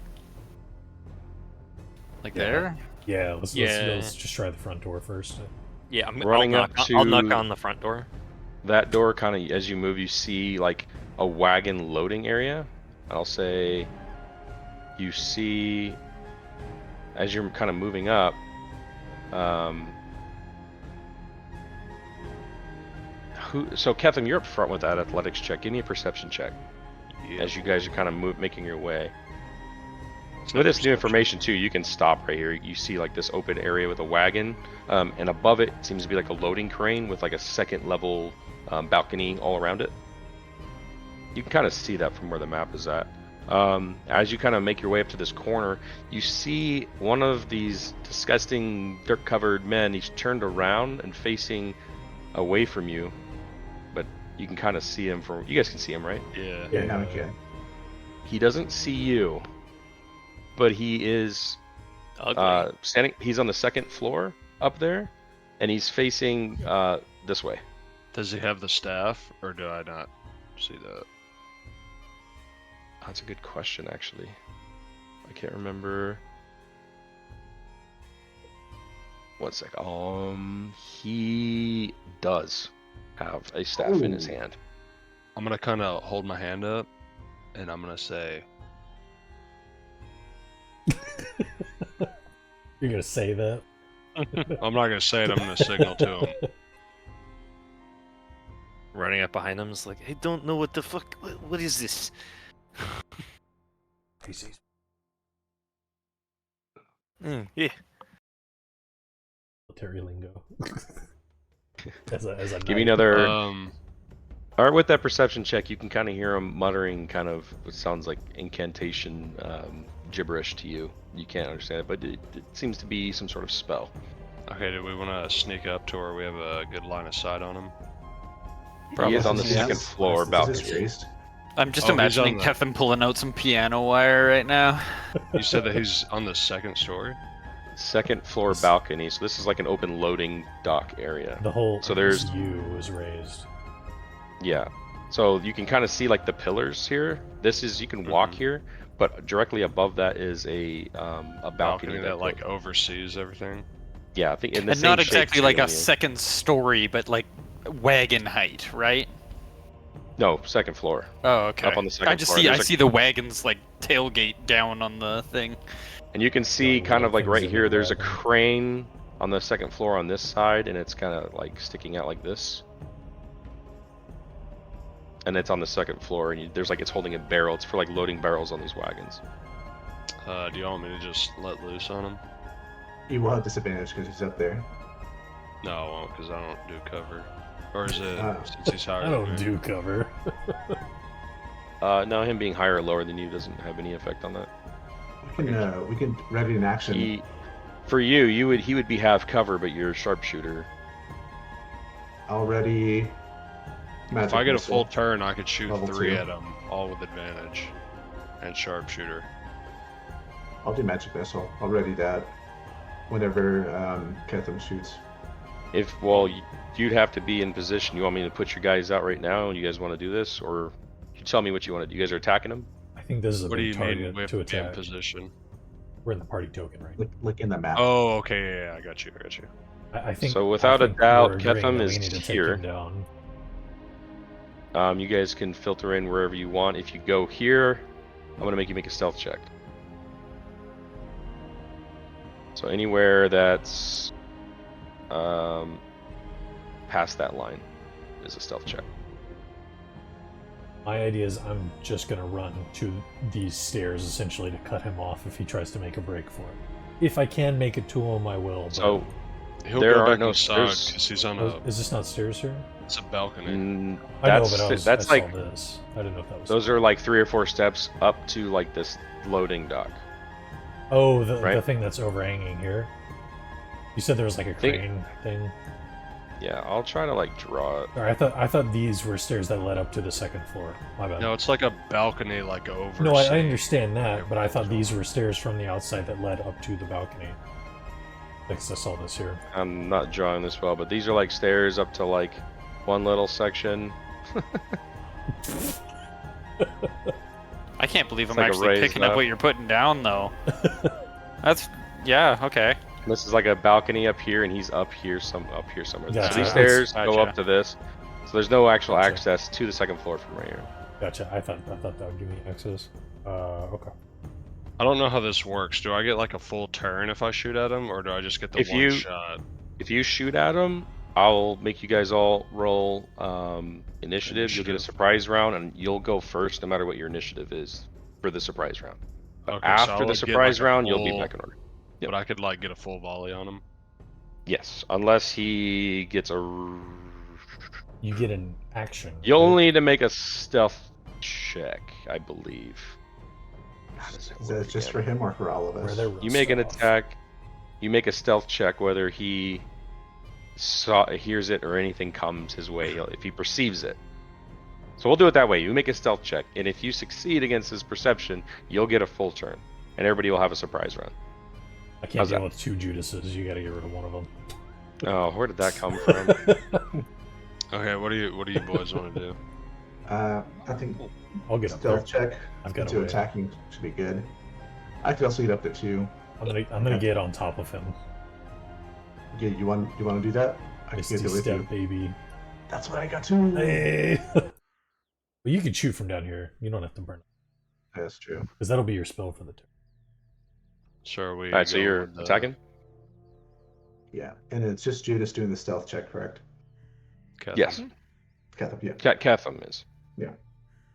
Speaker 4: Like
Speaker 2: Yeah.
Speaker 4: there.
Speaker 2: Yeah, let's
Speaker 3: Yeah.
Speaker 2: just try the front door first.
Speaker 3: Yeah,
Speaker 1: Running
Speaker 3: I'll
Speaker 1: up
Speaker 3: knock
Speaker 1: to-
Speaker 3: on the front door.
Speaker 1: That door kind of, as you move, you see like a wagon loading area. I'll say you see, as you're kind of moving up, so Kevin, you're up front with that athletics check. Give me a perception check as you guys are kind of making your way. With this new information too, you can stop right here. You see like this open area with a wagon, and above it seems to be like a loading crane with like a second level balcony all around it. You can kind of see that from where the map is at. As you kind of make your way up to this corner, you see one of these disgusting dirt-covered men. He's turned around and facing away from you, but you can kind of see him from. You guys can see him, right?
Speaker 6: Yeah.
Speaker 5: Yeah, now we can.
Speaker 1: He doesn't see you, but he is
Speaker 3: Ugly.
Speaker 1: standing. He's on the second floor up there, and he's facing this way.
Speaker 6: Does he have the staff, or do I not see that?
Speaker 1: That's a good question, actually. I can't remember. One sec. He does have a staff in his
Speaker 5: Ooh.
Speaker 1: hand.
Speaker 6: I'm gonna kind of hold my hand up, and I'm gonna say,
Speaker 2: You're gonna say that?
Speaker 6: I'm not gonna say it. I'm gonna signal to him.
Speaker 3: Running up behind him is like, I don't know what the fuck. What is this? Yeah.
Speaker 2: Military lingo. as a
Speaker 1: Give me
Speaker 2: knight.
Speaker 1: another.
Speaker 6: Um,
Speaker 1: All right, with that perception check, you can kind of hear him muttering, kind of what sounds like incantation gibberish to you. You can't understand it, but it seems to be some sort of spell.
Speaker 6: okay, do we want to sneak up to where we have a good line of sight on him?
Speaker 1: He is on the
Speaker 5: This
Speaker 1: second
Speaker 5: is-
Speaker 1: floor
Speaker 5: this is
Speaker 1: balcony.
Speaker 5: traced.
Speaker 4: I'm just
Speaker 6: Oh, he's
Speaker 4: imagining
Speaker 6: on the-
Speaker 4: Kevin pulling out some piano wire right now.
Speaker 6: You said that he's on the second story?
Speaker 1: Second floor balcony. So this is like an open loading dock area.
Speaker 2: The whole
Speaker 1: So there's-
Speaker 2: U was raised.
Speaker 1: Yeah. So you can kind of see like the pillars here. This is, you can walk
Speaker 6: Mhm.
Speaker 1: here, but directly above that is a balcony
Speaker 6: that like oversees everything?
Speaker 1: yeah, I think in the
Speaker 4: And
Speaker 1: same
Speaker 4: not
Speaker 1: shape
Speaker 4: exactly like a
Speaker 1: ceiling, yeah.
Speaker 4: second story, but like wagon height, right?
Speaker 1: No, second floor.
Speaker 4: Oh, okay.
Speaker 1: Up on the second
Speaker 4: I just
Speaker 1: floor,
Speaker 4: see
Speaker 1: there's a-
Speaker 4: see the wagon's like tailgate down on the thing.
Speaker 1: And you can see
Speaker 2: Oh,
Speaker 1: kind of like
Speaker 2: things
Speaker 1: right
Speaker 2: in
Speaker 1: here,
Speaker 2: the
Speaker 1: there's a
Speaker 2: wagon.
Speaker 1: crane on the second floor on this side, and it's kind of like sticking out like this. And it's on the second floor, and there's like, it's holding a barrel. It's for like loading barrels on these wagons.
Speaker 6: Do you want me to just let loose on him?
Speaker 5: He will have disadvantage because he's up there.
Speaker 6: No, I won't, because I don't do cover. Or is it
Speaker 5: Ah.
Speaker 6: since he's higher
Speaker 2: I
Speaker 6: than
Speaker 2: don't
Speaker 6: me?
Speaker 2: do cover.
Speaker 1: No, him being higher or lower than you doesn't have any effect on that.
Speaker 5: We can ready in action.
Speaker 1: For you, he would be half cover, but you're a sharpshooter.
Speaker 5: Already.
Speaker 6: If I get a full turn, I could shoot
Speaker 5: Level
Speaker 6: 3
Speaker 5: 2.
Speaker 6: at him, all with advantage. And sharpshooter.
Speaker 5: I'll do magic missile. I'll ready that. whenever Ketham shoots.
Speaker 1: You'd have to be in position. You want me to put your guys out right now, and you guys want to do this, or you tell me what you want to do? You guys are attacking him?
Speaker 2: I think this is a
Speaker 6: What do
Speaker 2: big
Speaker 6: you mean
Speaker 2: target
Speaker 6: we have
Speaker 2: to
Speaker 6: to be in
Speaker 2: attack.
Speaker 6: position?
Speaker 2: We're in the party token right now.
Speaker 5: Look in the map.
Speaker 6: Oh, okay, yeah, I got you.
Speaker 2: I think.
Speaker 1: So without a
Speaker 2: I think
Speaker 1: doubt,
Speaker 2: we're agreeing
Speaker 1: Ketham
Speaker 2: that
Speaker 1: is
Speaker 2: we need to take
Speaker 1: here.
Speaker 2: him down.
Speaker 1: You guys can filter in wherever you want. If you go here, I'm gonna make you make a stealth check. So anywhere that's past that line is a stealth check.
Speaker 2: My idea is I'm just gonna run to these stairs essentially to cut him off if he tries to make a break for it. If I can make it to him, I will. But...
Speaker 1: So
Speaker 6: He'll
Speaker 1: there
Speaker 6: go
Speaker 1: are
Speaker 6: back
Speaker 1: no
Speaker 6: inside
Speaker 1: stairs.
Speaker 6: because he's on
Speaker 2: Oh,
Speaker 6: a.
Speaker 2: is this not stairs here?
Speaker 6: It's a balcony.
Speaker 2: I know,
Speaker 1: That's
Speaker 2: but I
Speaker 1: that's
Speaker 2: saw
Speaker 1: like
Speaker 2: this. I didn't know if that was.
Speaker 1: those are like 3 or 4 steps up to like this loading dock.
Speaker 2: Oh, the
Speaker 1: right?
Speaker 2: thing that's overhanging here. You said there was like a crane thing.
Speaker 1: Yeah, I'll try to like draw it.
Speaker 2: Or I thought these were stairs that led up to the second floor. My bad.
Speaker 6: No, it's like a balcony, like over.
Speaker 2: No, I understand that, but I thought these were stairs from the outside that led up to the balcony. I saw this here.
Speaker 1: I'm not drawing this well, but these are like stairs up to like one little section.
Speaker 4: I can't believe I'm
Speaker 1: like a
Speaker 4: actually
Speaker 1: raised
Speaker 4: picking up
Speaker 1: up.
Speaker 4: what you're putting down, though. That's yeah, okay.
Speaker 1: This is like a balcony up here, and he's up here somewhere.
Speaker 2: Gotcha.
Speaker 1: So these stairs go
Speaker 4: Gotcha.
Speaker 1: up to this. So there's no actual
Speaker 2: Gotcha.
Speaker 1: access to the second floor from right here.
Speaker 2: Gotcha. I thought that would give me access. Okay.
Speaker 6: I don't know how this works. Do I get like a full turn if I shoot at him, or do I just get the
Speaker 1: If
Speaker 6: one
Speaker 1: you-
Speaker 6: shot?
Speaker 1: If you shoot at him, I'll make you guys all roll initiative. You'll get a
Speaker 6: Initiative.
Speaker 1: surprise round, and you'll go first, no matter what your initiative is for the surprise round.
Speaker 6: Okay, so
Speaker 1: After
Speaker 6: I
Speaker 1: the
Speaker 6: would get,
Speaker 1: surprise
Speaker 6: like, a
Speaker 1: round, you'll be
Speaker 6: full-
Speaker 1: back in order. Yep.
Speaker 6: But I could like get a full volley on him.
Speaker 1: Yes, unless he gets a.
Speaker 2: You get an action.
Speaker 1: You'll
Speaker 2: right?
Speaker 1: need to make a stealth check, I believe. How does it
Speaker 5: Is
Speaker 1: work
Speaker 5: that just
Speaker 1: again?
Speaker 5: for him or for all of
Speaker 2: Where
Speaker 5: us?
Speaker 2: they're
Speaker 1: You make an
Speaker 2: stealth.
Speaker 1: attack. You make a stealth check whether he hears it or anything comes his way. If he perceives it. So we'll do it that way. You make a stealth check, and if you succeed against his perception, you'll get a full turn, and everybody will have a surprise round.
Speaker 2: I can't
Speaker 1: How's
Speaker 2: deal
Speaker 1: that?
Speaker 2: with 2 Judases. You got to get rid of one of them.
Speaker 1: Oh, where did that come from?
Speaker 6: Okay, what do you boys want to do?
Speaker 5: I think
Speaker 2: I'll get up there.
Speaker 5: stealth check
Speaker 2: I've got
Speaker 5: into
Speaker 2: a way.
Speaker 5: attacking should be good. I could also get up there too.
Speaker 2: I'm gonna get on top of him.
Speaker 5: Yeah, you want to do that? I can
Speaker 2: Misty
Speaker 5: get there with you.
Speaker 2: step, baby.
Speaker 5: That's what I got too.
Speaker 2: Hey. But you can shoot from down here. You don't have to burn,
Speaker 5: That's true.
Speaker 2: because that'll be your spell for the turn.
Speaker 6: So are we?
Speaker 1: All right, so
Speaker 6: going
Speaker 1: you're
Speaker 6: with the-
Speaker 1: attacking.
Speaker 5: Yeah, and it's just Judas doing the stealth check, correct?
Speaker 6: Catherine?
Speaker 1: Yes,
Speaker 5: Ketham, yeah.
Speaker 1: Ketham is.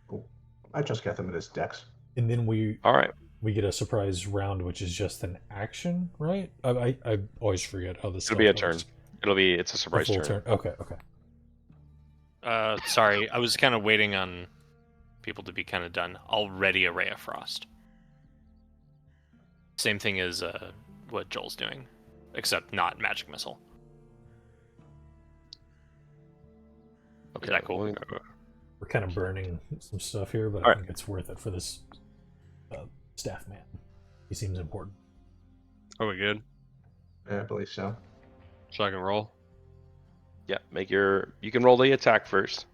Speaker 5: Cool. I trust Ketham in his dex.
Speaker 2: And then we
Speaker 1: All right.
Speaker 2: get a surprise round, which is just an action, right? I always forget how this.
Speaker 1: It'll be a turn. It's a
Speaker 2: A
Speaker 1: surprise
Speaker 2: full
Speaker 1: turn.
Speaker 2: turn. Okay.
Speaker 3: Sorry, I was kind of waiting on people to be kind of done. Already a Ray of Frost. Same thing as what Joel's doing, except not magic missile.
Speaker 1: Okay,
Speaker 3: Is that cool?
Speaker 2: We're kind of burning some stuff here, but I
Speaker 1: Alright.
Speaker 2: think it's worth it for this staff man. He seems important.
Speaker 6: Are we good?
Speaker 5: Yeah, I believe so.
Speaker 6: So I can roll?
Speaker 1: Yeah, you can roll the attack first,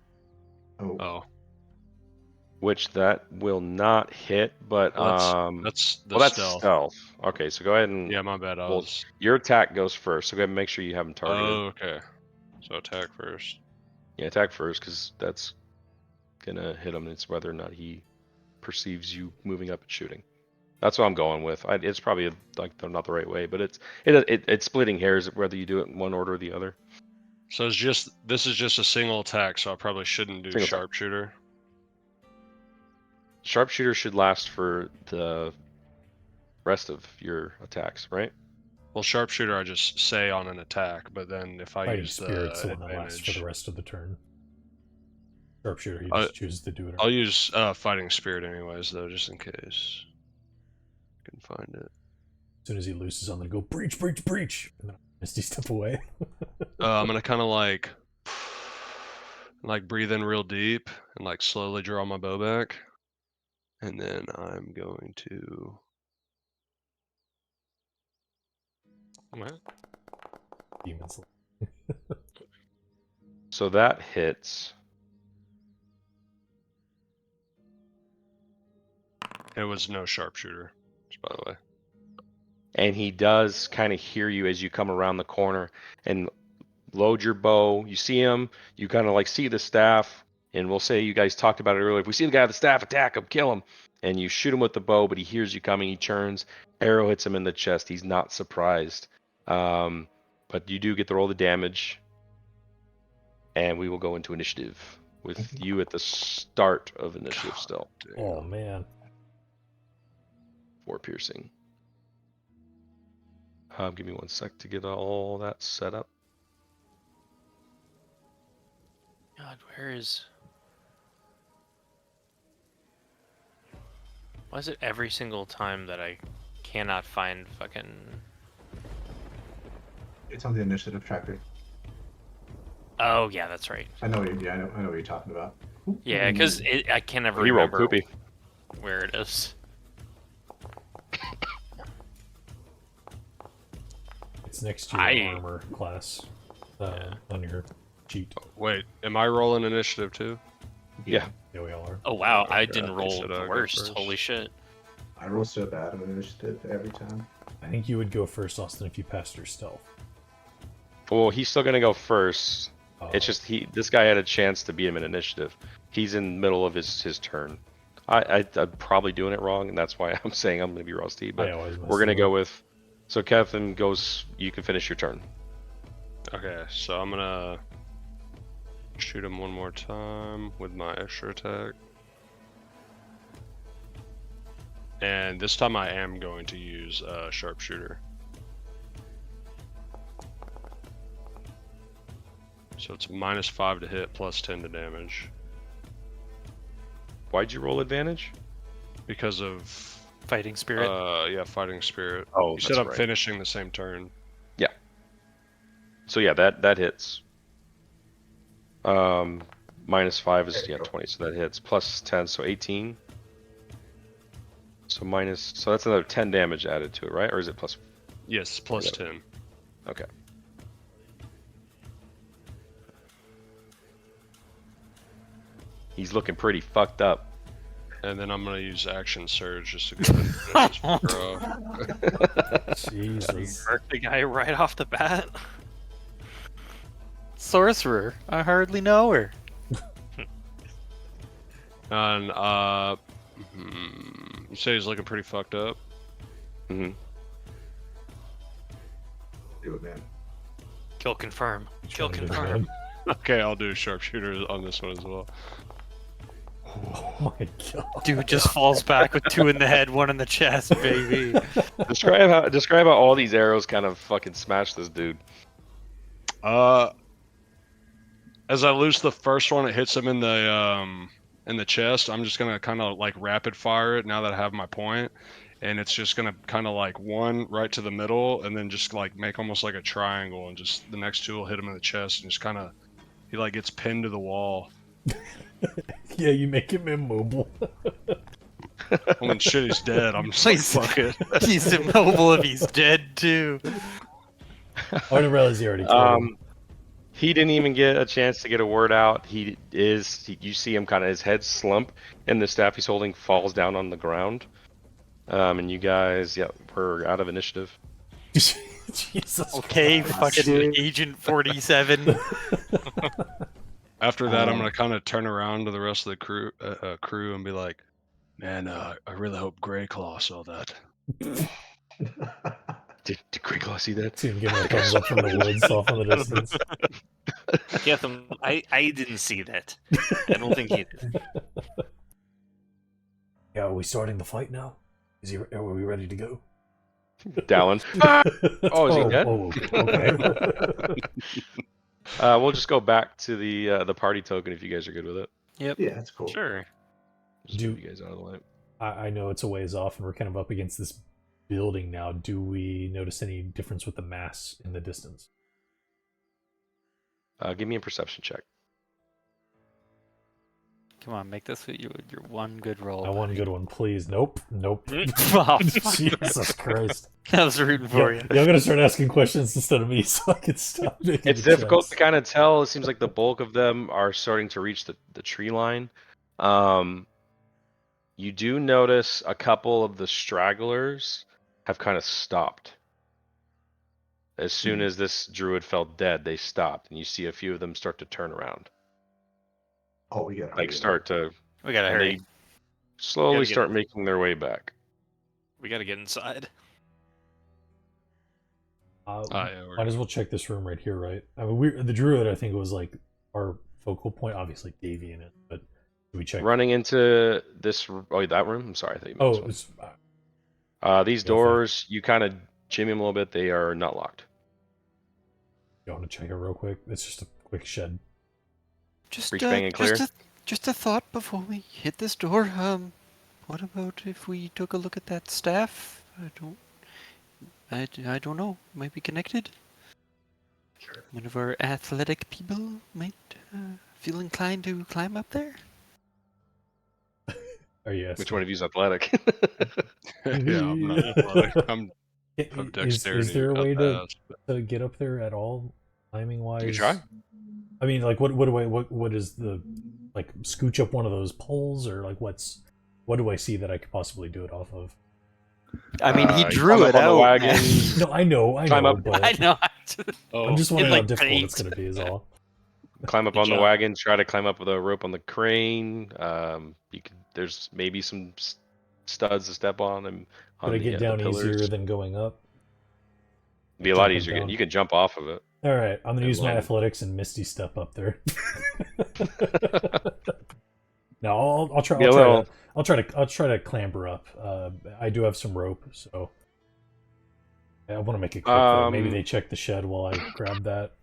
Speaker 5: Oh,
Speaker 6: Oh,
Speaker 1: which that will not hit, but
Speaker 6: that's the
Speaker 1: well, that's
Speaker 6: stealth.
Speaker 1: stealth. Okay, so go ahead and
Speaker 6: Yeah, my bad. I
Speaker 1: Well,
Speaker 6: was.
Speaker 1: your attack goes first. So go ahead and make sure you have him targeted.
Speaker 6: Oh, okay. So attack first.
Speaker 1: Yeah, attack first because that's gonna hit him. It's whether or not he perceives you moving up and shooting. That's what I'm going with. It's probably like not the right way, but it's splitting hairs whether you do it in one order or the other.
Speaker 6: So this is just a single attack, so I probably shouldn't do
Speaker 1: Single attack.
Speaker 6: sharpshooter.
Speaker 1: Sharpshooter should last for the rest of your attacks, right?
Speaker 6: Well, sharpshooter I just say on an attack, but then if I
Speaker 2: Fighting
Speaker 6: use the
Speaker 2: spirit's the one that lasts for
Speaker 6: advantage,
Speaker 2: the rest of the turn. Sharpshooter, he
Speaker 6: I-
Speaker 2: just chooses to do it.
Speaker 6: I'll use fighting spirit anyways, though, just in case. I can find it.
Speaker 2: As soon as he looses, I'm gonna go breach, breach, breach, and then Misty step away.
Speaker 6: I'm gonna kind of like breathe in real deep and like slowly draw my bow back, and then I'm going to
Speaker 2: Demon Slayer.
Speaker 1: So that hits.
Speaker 6: It was no sharpshooter, just by the way.
Speaker 1: And he does kind of hear you as you come around the corner and load your bow. You see him, you kind of like see the staff, and we'll say you guys talked about it earlier. If we see the guy with the staff, attack him, kill him. And you shoot him with the bow, but he hears you coming, he turns, arrow hits him in the chest. He's not surprised. But you do get to roll the damage. And we will go into initiative with you at the start of initiative still.
Speaker 2: Oh man.
Speaker 1: 4 piercing. Give me 1 sec to get all that set up.
Speaker 3: God, where is... Why is it every single time that I cannot find fucking...
Speaker 5: It's on the initiative tracker.
Speaker 3: Oh, yeah, that's right.
Speaker 5: I know what you're talking about.
Speaker 3: Yeah, because I can never
Speaker 1: He rolled
Speaker 3: remember
Speaker 1: poopy.
Speaker 3: where it is.
Speaker 2: It's next to your armor class on your sheet.
Speaker 6: Wait, am I rolling initiative too?
Speaker 1: Yeah.
Speaker 2: Yeah, we all are.
Speaker 3: Oh, wow, I
Speaker 6: Okay,
Speaker 3: didn't
Speaker 6: I
Speaker 3: roll
Speaker 6: said
Speaker 3: the
Speaker 6: I'd go
Speaker 3: worst.
Speaker 6: first.
Speaker 3: Holy shit.
Speaker 5: I roll so bad on initiative every time.
Speaker 2: I think you would go first, Austin, if you passed your stealth.
Speaker 1: Well, he's still gonna go first. It's
Speaker 2: Oh.
Speaker 1: just this guy had a chance to beat him in initiative. He's in the middle of his turn. I'm probably doing it wrong, and that's why I'm saying I'm gonna be rusty.
Speaker 2: I
Speaker 1: But
Speaker 2: always mess
Speaker 1: we're gonna
Speaker 2: it
Speaker 1: go
Speaker 2: up.
Speaker 1: with. So Kevin goes. You can finish your turn.
Speaker 6: Okay, so I'm gonna shoot him one more time with my extra attack. And this time I am going to use sharpshooter. So it's -5 to hit, +10 to damage.
Speaker 1: Why'd you roll advantage?
Speaker 6: Because of
Speaker 4: Fighting spirit.
Speaker 6: yeah, fighting spirit.
Speaker 1: Oh,
Speaker 6: You said
Speaker 1: that's
Speaker 6: I'm
Speaker 1: right.
Speaker 6: finishing the same turn.
Speaker 1: So yeah, that hits. -5 is
Speaker 5: There you go.
Speaker 1: 20, so that hits. +10, so 18. So that's another 10 damage added to it, right? Or is it plus?
Speaker 6: Yes, +10.
Speaker 1: Okay. He's looking pretty fucked up.
Speaker 6: And then I'm gonna use action surge just to go ahead and finish this fucker off.
Speaker 2: Jesus.
Speaker 3: Hurt the guy right off the bat.
Speaker 4: Sorcerer. I hardly know her.
Speaker 6: And you say he's looking pretty fucked up.
Speaker 1: hmm
Speaker 5: Do it, man.
Speaker 3: Kill confirm. Kill
Speaker 2: Trying to get
Speaker 3: confirm.
Speaker 2: mad.
Speaker 6: Okay, I'll do sharpshooter on this one as well.
Speaker 2: Oh my god.
Speaker 4: Dude just falls back with 2 in the head, 1 in the chest, baby.
Speaker 1: Describe how all these arrows kind of fucking smash this dude.
Speaker 6: As I loose the first one, it hits him in the chest. I'm just gonna kind of like rapid fire it now that I have my point, and it's just gonna kind of like one right to the middle, and then just like make almost like a triangle, and just the next 2 will hit him in the chest, and just kind of he like gets pinned to the wall.
Speaker 2: Yeah, you make him immobile.
Speaker 6: I mean, shit, he's dead. I'm just like,
Speaker 4: Please.
Speaker 6: fuck it.
Speaker 4: He's immobile if he's dead, too.
Speaker 2: I didn't realize he already killed him.
Speaker 1: He didn't even get a chance to get a word out. You see him kind of his head slump, and the staff he's holding falls down on the ground. And you guys, we're out of initiative.
Speaker 2: Jesus
Speaker 4: Okay,
Speaker 2: Christ.
Speaker 4: fucking Agent 47.
Speaker 6: After that, I'm gonna kind of turn around to the rest of the crew and be like, "Man, I really hope Greyclaw saw that."
Speaker 1: Did Greyclaw see that?
Speaker 2: See him give him a thumbs up from the woods off in the distance.
Speaker 3: Ketham, I didn't see that. I don't think he did.
Speaker 2: Yeah, are we starting the fight now? Are we ready to go?
Speaker 1: Dallin. Oh, is he dead?
Speaker 2: Oh, okay.
Speaker 1: We'll just go back to the party token if you guys are good with it.
Speaker 5: Yeah, that's cool.
Speaker 3: Sure.
Speaker 1: Just move you guys out of the way.
Speaker 2: I know it's a ways off, and we're kind of up against this building now. Do we notice any difference with the mass in the distance?
Speaker 1: Give me a perception check.
Speaker 4: Come on, make this your one good roll.
Speaker 2: I one good one, please. Nope.
Speaker 4: Oh,
Speaker 2: Jesus Christ.
Speaker 4: I was rooting for you.
Speaker 2: Y'all gotta start asking questions instead of me so I can stop making
Speaker 1: It's
Speaker 2: the
Speaker 1: difficult
Speaker 2: checks.
Speaker 1: to kind of tell. It seems like the bulk of them are starting to reach the tree line. You do notice a couple of the stragglers have kind of stopped. As soon as this druid fell dead, they stopped, and you see a few of them start to turn around,
Speaker 5: Oh, we gotta hurry
Speaker 1: like
Speaker 5: up.
Speaker 1: start to,
Speaker 3: We gotta
Speaker 1: and
Speaker 3: hurry.
Speaker 1: they slowly
Speaker 3: Gotta get
Speaker 1: start
Speaker 3: it.
Speaker 1: making their way back.
Speaker 3: We gotta get inside.
Speaker 6: Yeah, we're
Speaker 2: Might as well check this room right here, right? I mean, the druid, I think, was like our focal point. Obviously, Davey in it, but do we check?
Speaker 1: Running into this, that room. I'm sorry, I thought you meant
Speaker 2: Oh,
Speaker 1: this
Speaker 2: it's
Speaker 1: one. These
Speaker 2: go for it.
Speaker 1: doors, you kind of jimmy them a little bit. They are not locked.
Speaker 2: You want to check it real quick? It's just a quick shed.
Speaker 4: Just,
Speaker 1: Breach bang and clear.
Speaker 4: just a thought before we hit this door. What about if we took a look at that staff? I don't know. Might be connected.
Speaker 5: Sure.
Speaker 4: One of our athletic people might feel inclined to climb up there.
Speaker 2: Are you asking?
Speaker 1: Which one of you's athletic?
Speaker 6: yeah, I'm not athletic. I'm of dexterity.
Speaker 2: Is there a way
Speaker 6: at
Speaker 2: to
Speaker 6: best.
Speaker 2: get up there at all, timing wise?
Speaker 1: You try.
Speaker 2: I mean, like, what is the, like, scooch up one of those poles, or like what do I see that I could possibly do it off of?
Speaker 4: I mean, he
Speaker 1: You
Speaker 4: drew
Speaker 1: climb
Speaker 4: it
Speaker 1: up on the
Speaker 4: out.
Speaker 1: wagon.
Speaker 4: man.
Speaker 2: No, I know,
Speaker 1: Climb up.
Speaker 2: but
Speaker 4: I know.
Speaker 6: Oh,
Speaker 2: I'm just wondering
Speaker 3: like,
Speaker 2: how difficult it's
Speaker 3: paint.
Speaker 2: going to be. Is all.
Speaker 1: Climb up
Speaker 3: Good
Speaker 1: on the
Speaker 3: job.
Speaker 1: wagon. Try to climb up with a rope on the crane. You can. There's maybe some studs to step on and on
Speaker 2: Could I get
Speaker 1: the
Speaker 2: down
Speaker 1: pillars.
Speaker 2: easier than going up?
Speaker 1: It'd be a lot
Speaker 2: Jumping
Speaker 1: easier.
Speaker 2: down.
Speaker 1: You can jump off of it.
Speaker 2: All right, I'm gonna
Speaker 1: And
Speaker 2: use my
Speaker 1: land.
Speaker 2: athletics and Misty step up there. No, I'll try.
Speaker 1: Be a little-
Speaker 2: I'll try to clamber up. I do have some rope, so I want to make it quick. Though. Maybe they check the shed while I grab that.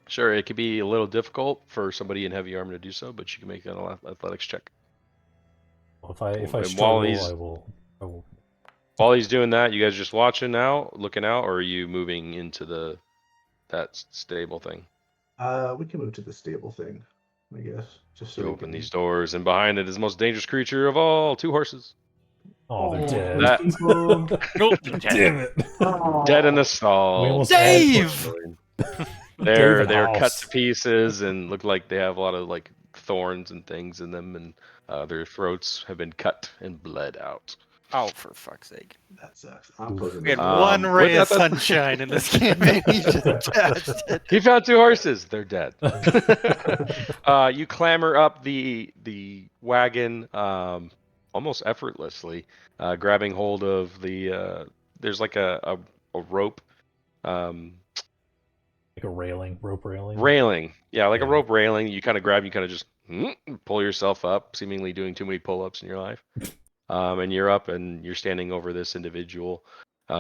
Speaker 1: Sure, it could be a little difficult for somebody in heavy armor to do so, but you can make an athletics check.
Speaker 2: Well, if I
Speaker 1: And while
Speaker 2: struggle,
Speaker 1: he's-
Speaker 2: I will.
Speaker 1: While he's doing that, you guys just watching now, looking out, or are you moving into that stable thing?
Speaker 5: We can move to the stable thing, I guess. Just so
Speaker 1: You
Speaker 5: we
Speaker 1: open
Speaker 5: can...
Speaker 1: these doors, and behind it is the most dangerous creature of all, 2 horses.
Speaker 2: Oh, they're dead.
Speaker 1: That-
Speaker 5: people.
Speaker 3: Nope.
Speaker 2: Damn it!
Speaker 1: Dead in the stall.
Speaker 2: We almost
Speaker 4: Dave!
Speaker 1: They're
Speaker 2: David
Speaker 1: cut
Speaker 2: House.
Speaker 1: to pieces and look like they have a lot of like thorns and things in them, and their throats have been cut and bled out.
Speaker 4: Oh, for fuck's sake.
Speaker 5: That sucks. I'm closing
Speaker 4: We had
Speaker 5: this
Speaker 1: Um,
Speaker 5: door.
Speaker 4: one ray
Speaker 1: with
Speaker 4: of
Speaker 1: that-
Speaker 4: sunshine in this campaign. He just dashed it.
Speaker 1: He found 2 horses. They're dead. You clamber up the wagon almost effortlessly, grabbing hold of the. There's like a rope.
Speaker 2: Like a rope railing.
Speaker 1: Railing. Yeah, like a
Speaker 2: Yeah.
Speaker 1: rope railing. You kind of grab, you kind of just pull yourself up, seemingly doing too many pull-ups in your life. And you're up and you're standing over this individual.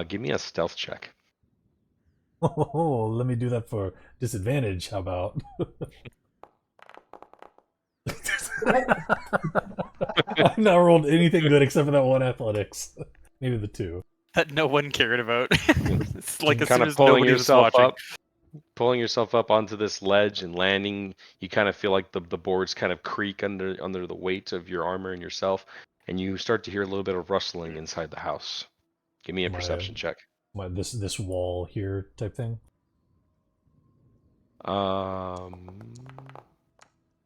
Speaker 1: Give me a stealth check.
Speaker 2: Oh, let me do that for disadvantage. How about? I've not rolled anything good except for that one athletics. Maybe the 2.
Speaker 4: That no one cared about. It's like as
Speaker 1: Kind
Speaker 4: soon
Speaker 1: of
Speaker 4: as
Speaker 1: pulling
Speaker 4: nobody was
Speaker 1: yourself
Speaker 4: watching.
Speaker 1: up. Pulling yourself up onto this ledge and landing, you kind of feel like the boards kind of creak under the weight of your armor and yourself, and you start to hear a little bit of rustling inside the house. Give me a perception check.
Speaker 2: This wall here type thing.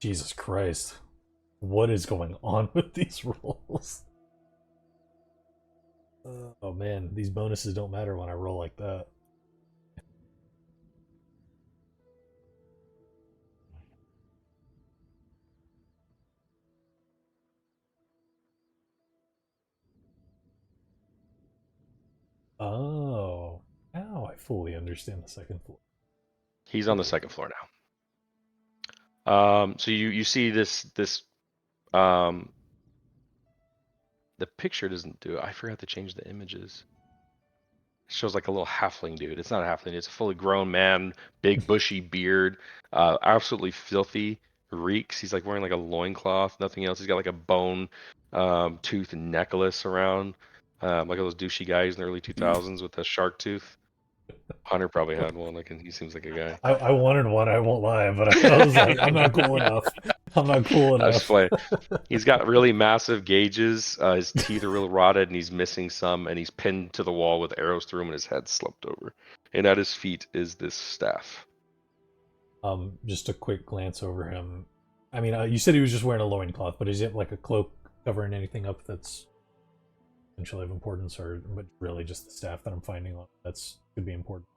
Speaker 2: Jesus Christ. What is going on with these rolls? Oh man, these bonuses don't matter when I roll like that. Oh, now I fully understand the second floor.
Speaker 1: He's on the second floor now. So you see this the picture doesn't do it. I forgot to change the images. It shows like a little halfling dude. It's not a halfling. It's a fully grown man, big bushy beard, absolutely filthy, reeks. He's like wearing like a loincloth, nothing else. He's got like a bone tooth necklace around, like those douchey guys in the early 2000s with a shark tooth. Hunter probably had one. Like, and he seems like a guy.
Speaker 2: I wanted one, I won't lie, but I was like, I'm not cool enough. I'm not cool
Speaker 1: I was
Speaker 2: enough.
Speaker 1: playing. He's got really massive gauges. His teeth are real rotted, and he's missing some. And he's pinned to the wall with arrows through him, and his head slumped over. And at his feet is this staff.
Speaker 2: Just a quick glance over him. I mean, you said he was just wearing a loincloth, but is it like a cloak covering anything up that's potentially of importance, or but really just the staff that I'm finding on that's could be important?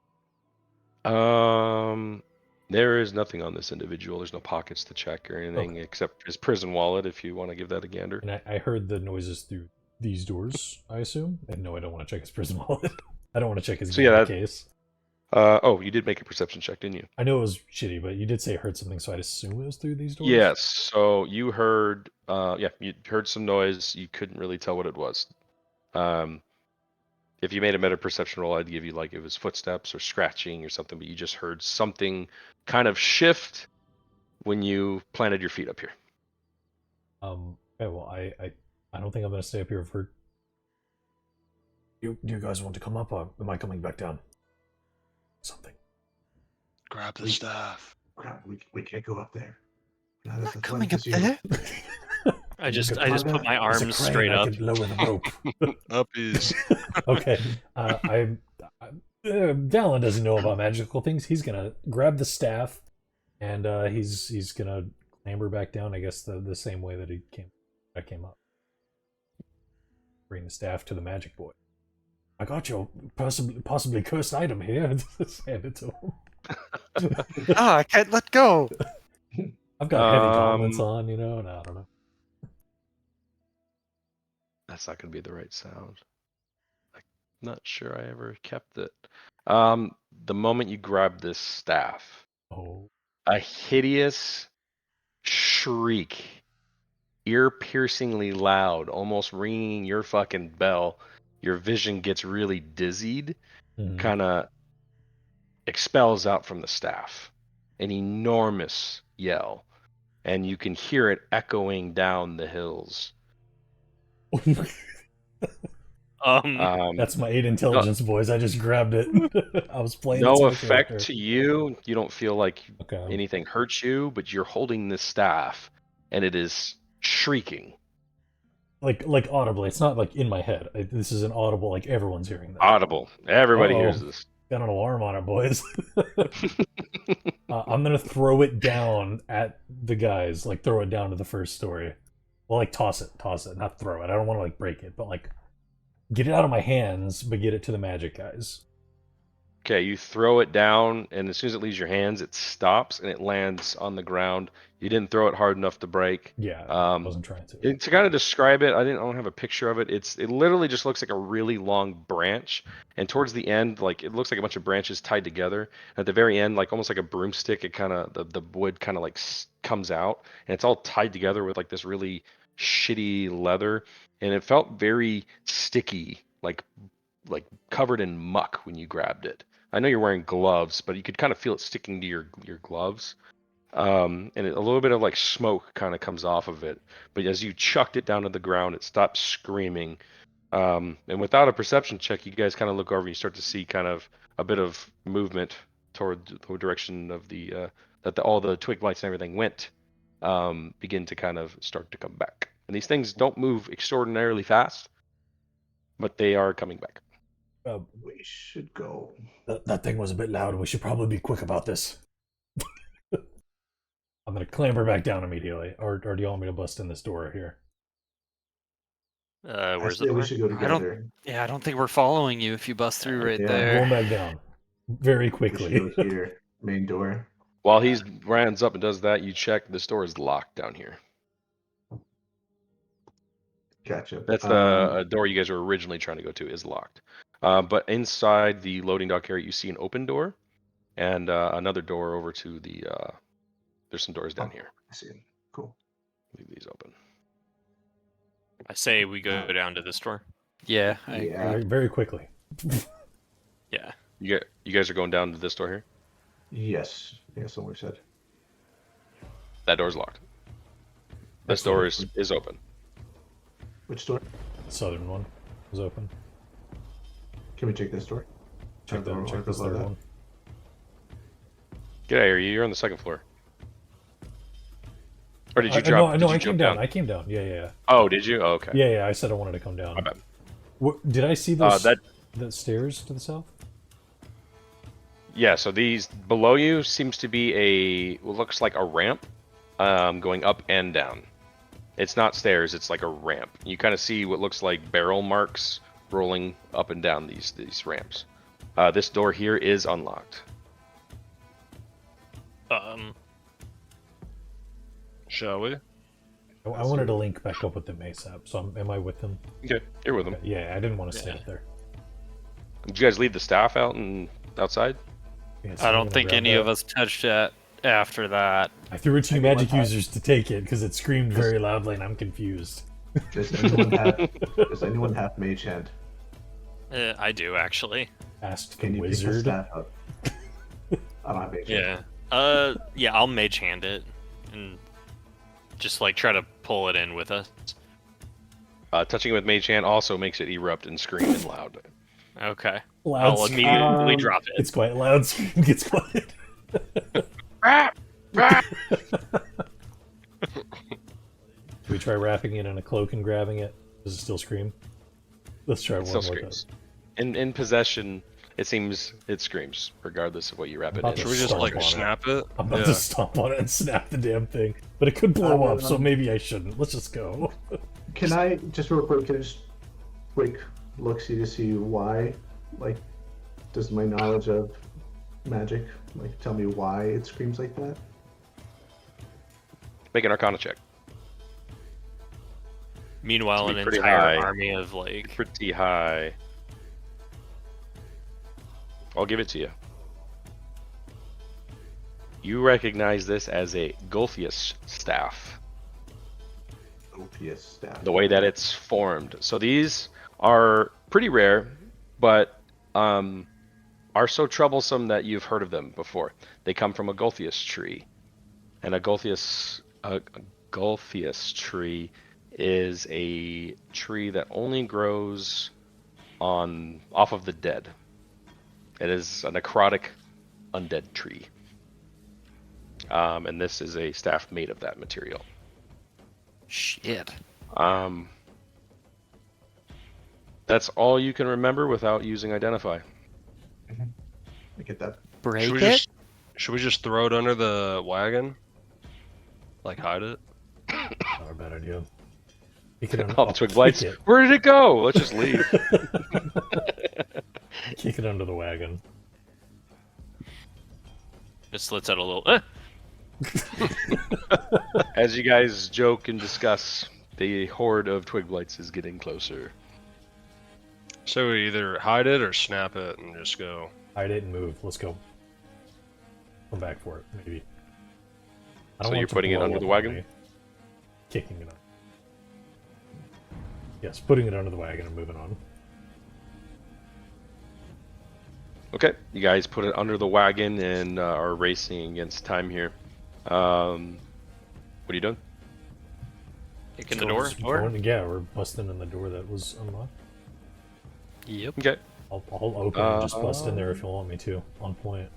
Speaker 1: There is nothing on this individual. There's no pockets to check or anything except his prison wallet. If you want to give that a gander.
Speaker 2: And I heard the noises through these doors, I assume. And no, I don't want to check his prison wallet. I don't want to check his case.
Speaker 1: Oh, you did make a perception check, didn't you?
Speaker 2: I know it was shitty, but you did say you heard something, so I'd assume it was through these doors.
Speaker 1: Yes. So you heard, you heard some noise. You couldn't really tell what it was. If you made a meta perception roll, I'd give you like it was footsteps or scratching or something, but you just heard something kind of shift when you planted your feet up here.
Speaker 2: Okay, well, I don't think I'm gonna stay up here for. Do you guys want to come up, or am I coming back down? Something.
Speaker 6: Grab the staff.
Speaker 5: Crap, we can't go up there. Not
Speaker 4: Not coming up there.
Speaker 3: I just
Speaker 5: There's
Speaker 3: put my
Speaker 2: There's a
Speaker 3: arms
Speaker 2: crane,
Speaker 3: straight
Speaker 2: I
Speaker 3: up.
Speaker 2: could lower the rope.
Speaker 6: Up is.
Speaker 2: Okay. Dallin doesn't know about magical things. He's gonna grab the staff, and he's gonna clamber back down. I guess the same way that he came up. Bring the staff to the magic boy. I got your possibly cursed item here. Just hand it to him.
Speaker 4: I can't let go.
Speaker 2: I've got heavy gauntlets on, and I don't know.
Speaker 1: That's not going to be the right sound. I'm not sure I ever kept it. The moment you grab this staff, a hideous shriek, ear-piercingly loud, almost ringing your fucking bell. Your vision gets really dizzied, kind of expels out from the staff. An enormous yell, and you can hear it echoing down the hills.
Speaker 2: That's my 8 intelligence, boys. I just grabbed it. I was playing.
Speaker 1: No effect to you. You don't feel like anything hurts you, but you're holding this staff, and it is shrieking.
Speaker 2: Like audibly. It's not like in my head. This is an audible. Like everyone's hearing that.
Speaker 1: Audible. Everybody hears this.
Speaker 2: Got an alarm on it, boys. I'm gonna throw it down at the guys. Like throw it down to the first story. Well, like toss it, not throw it. I don't want to like break it, but like get it out of my hands, but get it to the magic guys.
Speaker 1: Okay, you throw it down, and as soon as it leaves your hands, it stops and it lands on the ground. You didn't throw it hard enough to break.
Speaker 2: Yeah, I wasn't trying to.
Speaker 1: To kind of describe it, I don't have a picture of it. It literally just looks like a really long branch, and towards the end, like it looks like a bunch of branches tied together. At the very end, like almost like a broomstick, it kind of the wood kind of like comes out, and it's all tied together with like this really shitty leather, and it felt very sticky, like covered in muck when you grabbed it. I know you're wearing gloves, but you could kind of feel it sticking to your gloves. And a little bit of like smoke kind of comes off of it. But as you chucked it down to the ground, it stopped screaming. And without a perception check, you guys kind of look over and you start to see kind of a bit of movement toward the direction of all the twig lights and everything went, begin to kind of start to come back. And these things don't move extraordinarily fast, but they are coming back.
Speaker 5: We should go.
Speaker 2: That thing was a bit loud. We should probably be quick about this. I'm gonna clamber back down immediately, or do you want me to bust in this door here?
Speaker 3: Where's
Speaker 5: We
Speaker 3: the
Speaker 5: should go together.
Speaker 4: I don't think we're following you if you bust through right
Speaker 5: Yeah.
Speaker 2: I'm
Speaker 4: there.
Speaker 2: going back down very
Speaker 5: We
Speaker 2: quickly.
Speaker 5: should go here. Main door.
Speaker 1: While he runs up and does that, you check this door is locked down here.
Speaker 5: Gotcha.
Speaker 1: That's the door you guys were originally trying to go to is locked. But inside the loading dock area, you see an open door and another door over to the. There's some doors down here.
Speaker 5: I see. Cool.
Speaker 1: Leave these open.
Speaker 3: I say we go down to the store.
Speaker 4: Yeah,
Speaker 5: Yeah.
Speaker 2: Very quickly.
Speaker 3: Yeah.
Speaker 1: You guys are going down to this door here.
Speaker 5: Yes. Yeah, someone said.
Speaker 1: That door's locked. This door is open.
Speaker 5: Which door?
Speaker 2: The southern one was open.
Speaker 5: Can we check this door?
Speaker 2: Check
Speaker 5: the
Speaker 2: the third one.
Speaker 1: Get out of here. You're on the second floor. Or did you
Speaker 2: No,
Speaker 1: drop? Did you
Speaker 2: I
Speaker 1: jump
Speaker 2: came down.
Speaker 1: down?
Speaker 2: I came down. Yeah.
Speaker 1: Oh, did you? Oh, okay.
Speaker 2: Yeah. I said I wanted to come down.
Speaker 1: My bad.
Speaker 2: Did I see those
Speaker 1: That
Speaker 2: the stairs to the south?
Speaker 1: Yeah, so these below you seems to be what looks like a ramp, going up and down. It's not stairs; it's like a ramp. You kind of see what looks like barrel marks rolling up and down these ramps. This door here is unlocked.
Speaker 6: Shall we?
Speaker 2: I wanted to link back up with them ASAP. So am I with them?
Speaker 1: Okay, you're with them.
Speaker 2: Okay, yeah, I didn't want to stay up there.
Speaker 1: Did you guys leave the staff out and outside?
Speaker 2: Yeah, so
Speaker 4: I
Speaker 2: I'm
Speaker 4: don't
Speaker 2: gonna
Speaker 4: think
Speaker 2: grab
Speaker 4: any
Speaker 2: that.
Speaker 4: of us touched that after that.
Speaker 2: I threw it to you
Speaker 5: Anyone
Speaker 2: magic
Speaker 5: have-
Speaker 2: users to take it because it screamed very loudly and I'm confused.
Speaker 5: Does anyone have mage hand?
Speaker 3: I do actually.
Speaker 2: Asked the
Speaker 5: Can you pick the
Speaker 2: wizard.
Speaker 5: staff up? I don't have mage hand.
Speaker 3: Yeah. Yeah. I'll mage hand it and just like try to pull it in with us.
Speaker 1: Touching it with Mage Hand also makes it erupt and scream and loud.
Speaker 3: Okay.
Speaker 2: Loud
Speaker 3: I'll
Speaker 2: scream.
Speaker 3: immediately drop it.
Speaker 2: It's quite loud. Scream gets quiet. Do we try wrapping it in a cloak and grabbing it? Does it still scream? Let's try
Speaker 1: It
Speaker 2: one
Speaker 1: still
Speaker 2: more
Speaker 1: screams. In possession, it seems it screams regardless of what you wrap it
Speaker 2: About
Speaker 1: in.
Speaker 2: to
Speaker 6: Should we just
Speaker 2: Stomp
Speaker 6: like
Speaker 2: on it.
Speaker 6: snap it?
Speaker 2: I'm about
Speaker 6: Yeah.
Speaker 2: to stomp on it and snap the damn thing. But it could blow up, so maybe I shouldn't. Let's just go.
Speaker 5: Can I just real quick? Can I just quick look see to see why? Like, does my knowledge of magic like tell me why it screams like that?
Speaker 1: Make an Arcana check.
Speaker 3: Meanwhile,
Speaker 1: It's
Speaker 3: an
Speaker 1: pretty
Speaker 3: entire
Speaker 1: high.
Speaker 3: army of like
Speaker 1: Pretty high. I'll give it to you. You recognize this as a Gulfius staff.
Speaker 5: Ophius staff.
Speaker 1: The way that it's formed. So these are pretty rare, but are so troublesome that you've heard of them before. They come from a Gulfius tree, and a Gulfius tree is a tree that only grows off of the dead. It is a necrotic undead tree, and this is a staff made of that material.
Speaker 4: Shit.
Speaker 1: That's all you can remember without using identify.
Speaker 5: I get that.
Speaker 4: Break
Speaker 6: Should we
Speaker 4: it?
Speaker 6: just should we just throw it under the wagon? Like hide it?
Speaker 2: Not a bad idea. Kick it
Speaker 1: All the twig blights.
Speaker 2: Kick
Speaker 1: Where did it go? Let's just leave.
Speaker 2: kick it under the wagon.
Speaker 3: just lets out a little.
Speaker 1: As you guys joke and discuss, the horde of twig blights is getting closer.
Speaker 6: So we either hide it or snap it and just go.
Speaker 2: Hide it and move. Let's go. Come back for it, maybe. I
Speaker 1: So
Speaker 2: want
Speaker 1: you're
Speaker 2: it to
Speaker 1: putting it
Speaker 2: blow
Speaker 1: under
Speaker 2: up
Speaker 1: the
Speaker 2: on
Speaker 1: wagon?
Speaker 2: me. Kicking it on. Yes, putting it under the wagon and moving on.
Speaker 1: Okay, you guys put it under the wagon and are racing against time here. What are you doing?
Speaker 3: Kicking the door.
Speaker 2: Yeah, we're busting in the door that was unlocked.
Speaker 4: Yep.
Speaker 1: Okay.
Speaker 2: I'll open and just bust in there if you want me to. On point.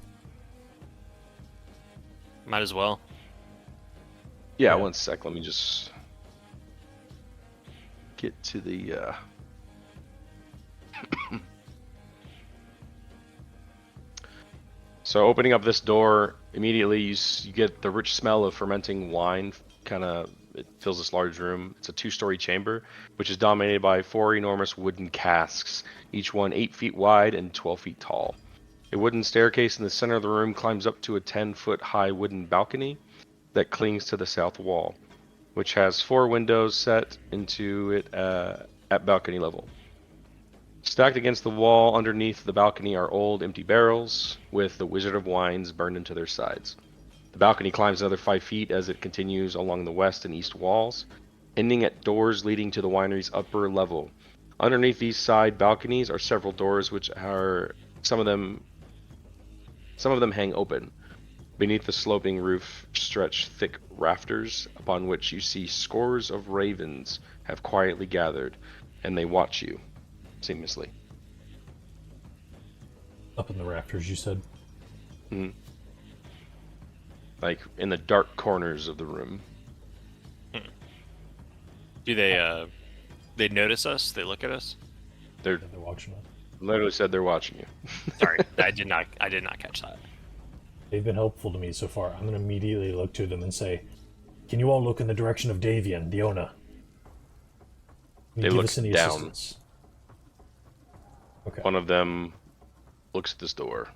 Speaker 3: Might as well.
Speaker 1: Yeah,
Speaker 2: Yeah.
Speaker 1: 1 sec. Let me just get to the. So opening up this door, immediately you get the rich smell of fermenting wine. It fills this large room. It's a 2-story chamber, which is dominated by 4 enormous wooden casks, each one 8 feet wide and 12 feet tall. A wooden staircase in the center of the room climbs up to a 10-foot high wooden balcony that clings to the south wall, which has 4 windows set into it at balcony level. Stacked against the wall underneath the balcony are old empty barrels with the Wizard of Wines burned into their sides. The balcony climbs another 5 feet as it continues along the west and east walls, ending at doors leading to the winery's upper level. Underneath these side balconies are several doors, which are some of them hang open. Beneath the sloping roof stretch thick rafters, upon which you see scores of ravens have quietly gathered, and they watch you seamlessly.
Speaker 2: Up in the rafters, you said?
Speaker 1: Like in the dark corners of the room.
Speaker 3: Do they notice us? They look at us?
Speaker 1: They're
Speaker 2: And they're watching us.
Speaker 1: literally said they're watching you.
Speaker 3: Sorry, I did not catch that.
Speaker 2: They've been helpful to me so far. I'm gonna immediately look to them and say, "Can you all look in the direction of Davian, the owner? Can you
Speaker 1: They
Speaker 2: give
Speaker 1: look
Speaker 2: us any
Speaker 1: down.
Speaker 2: assistance?" Okay,
Speaker 1: One of them looks at this door.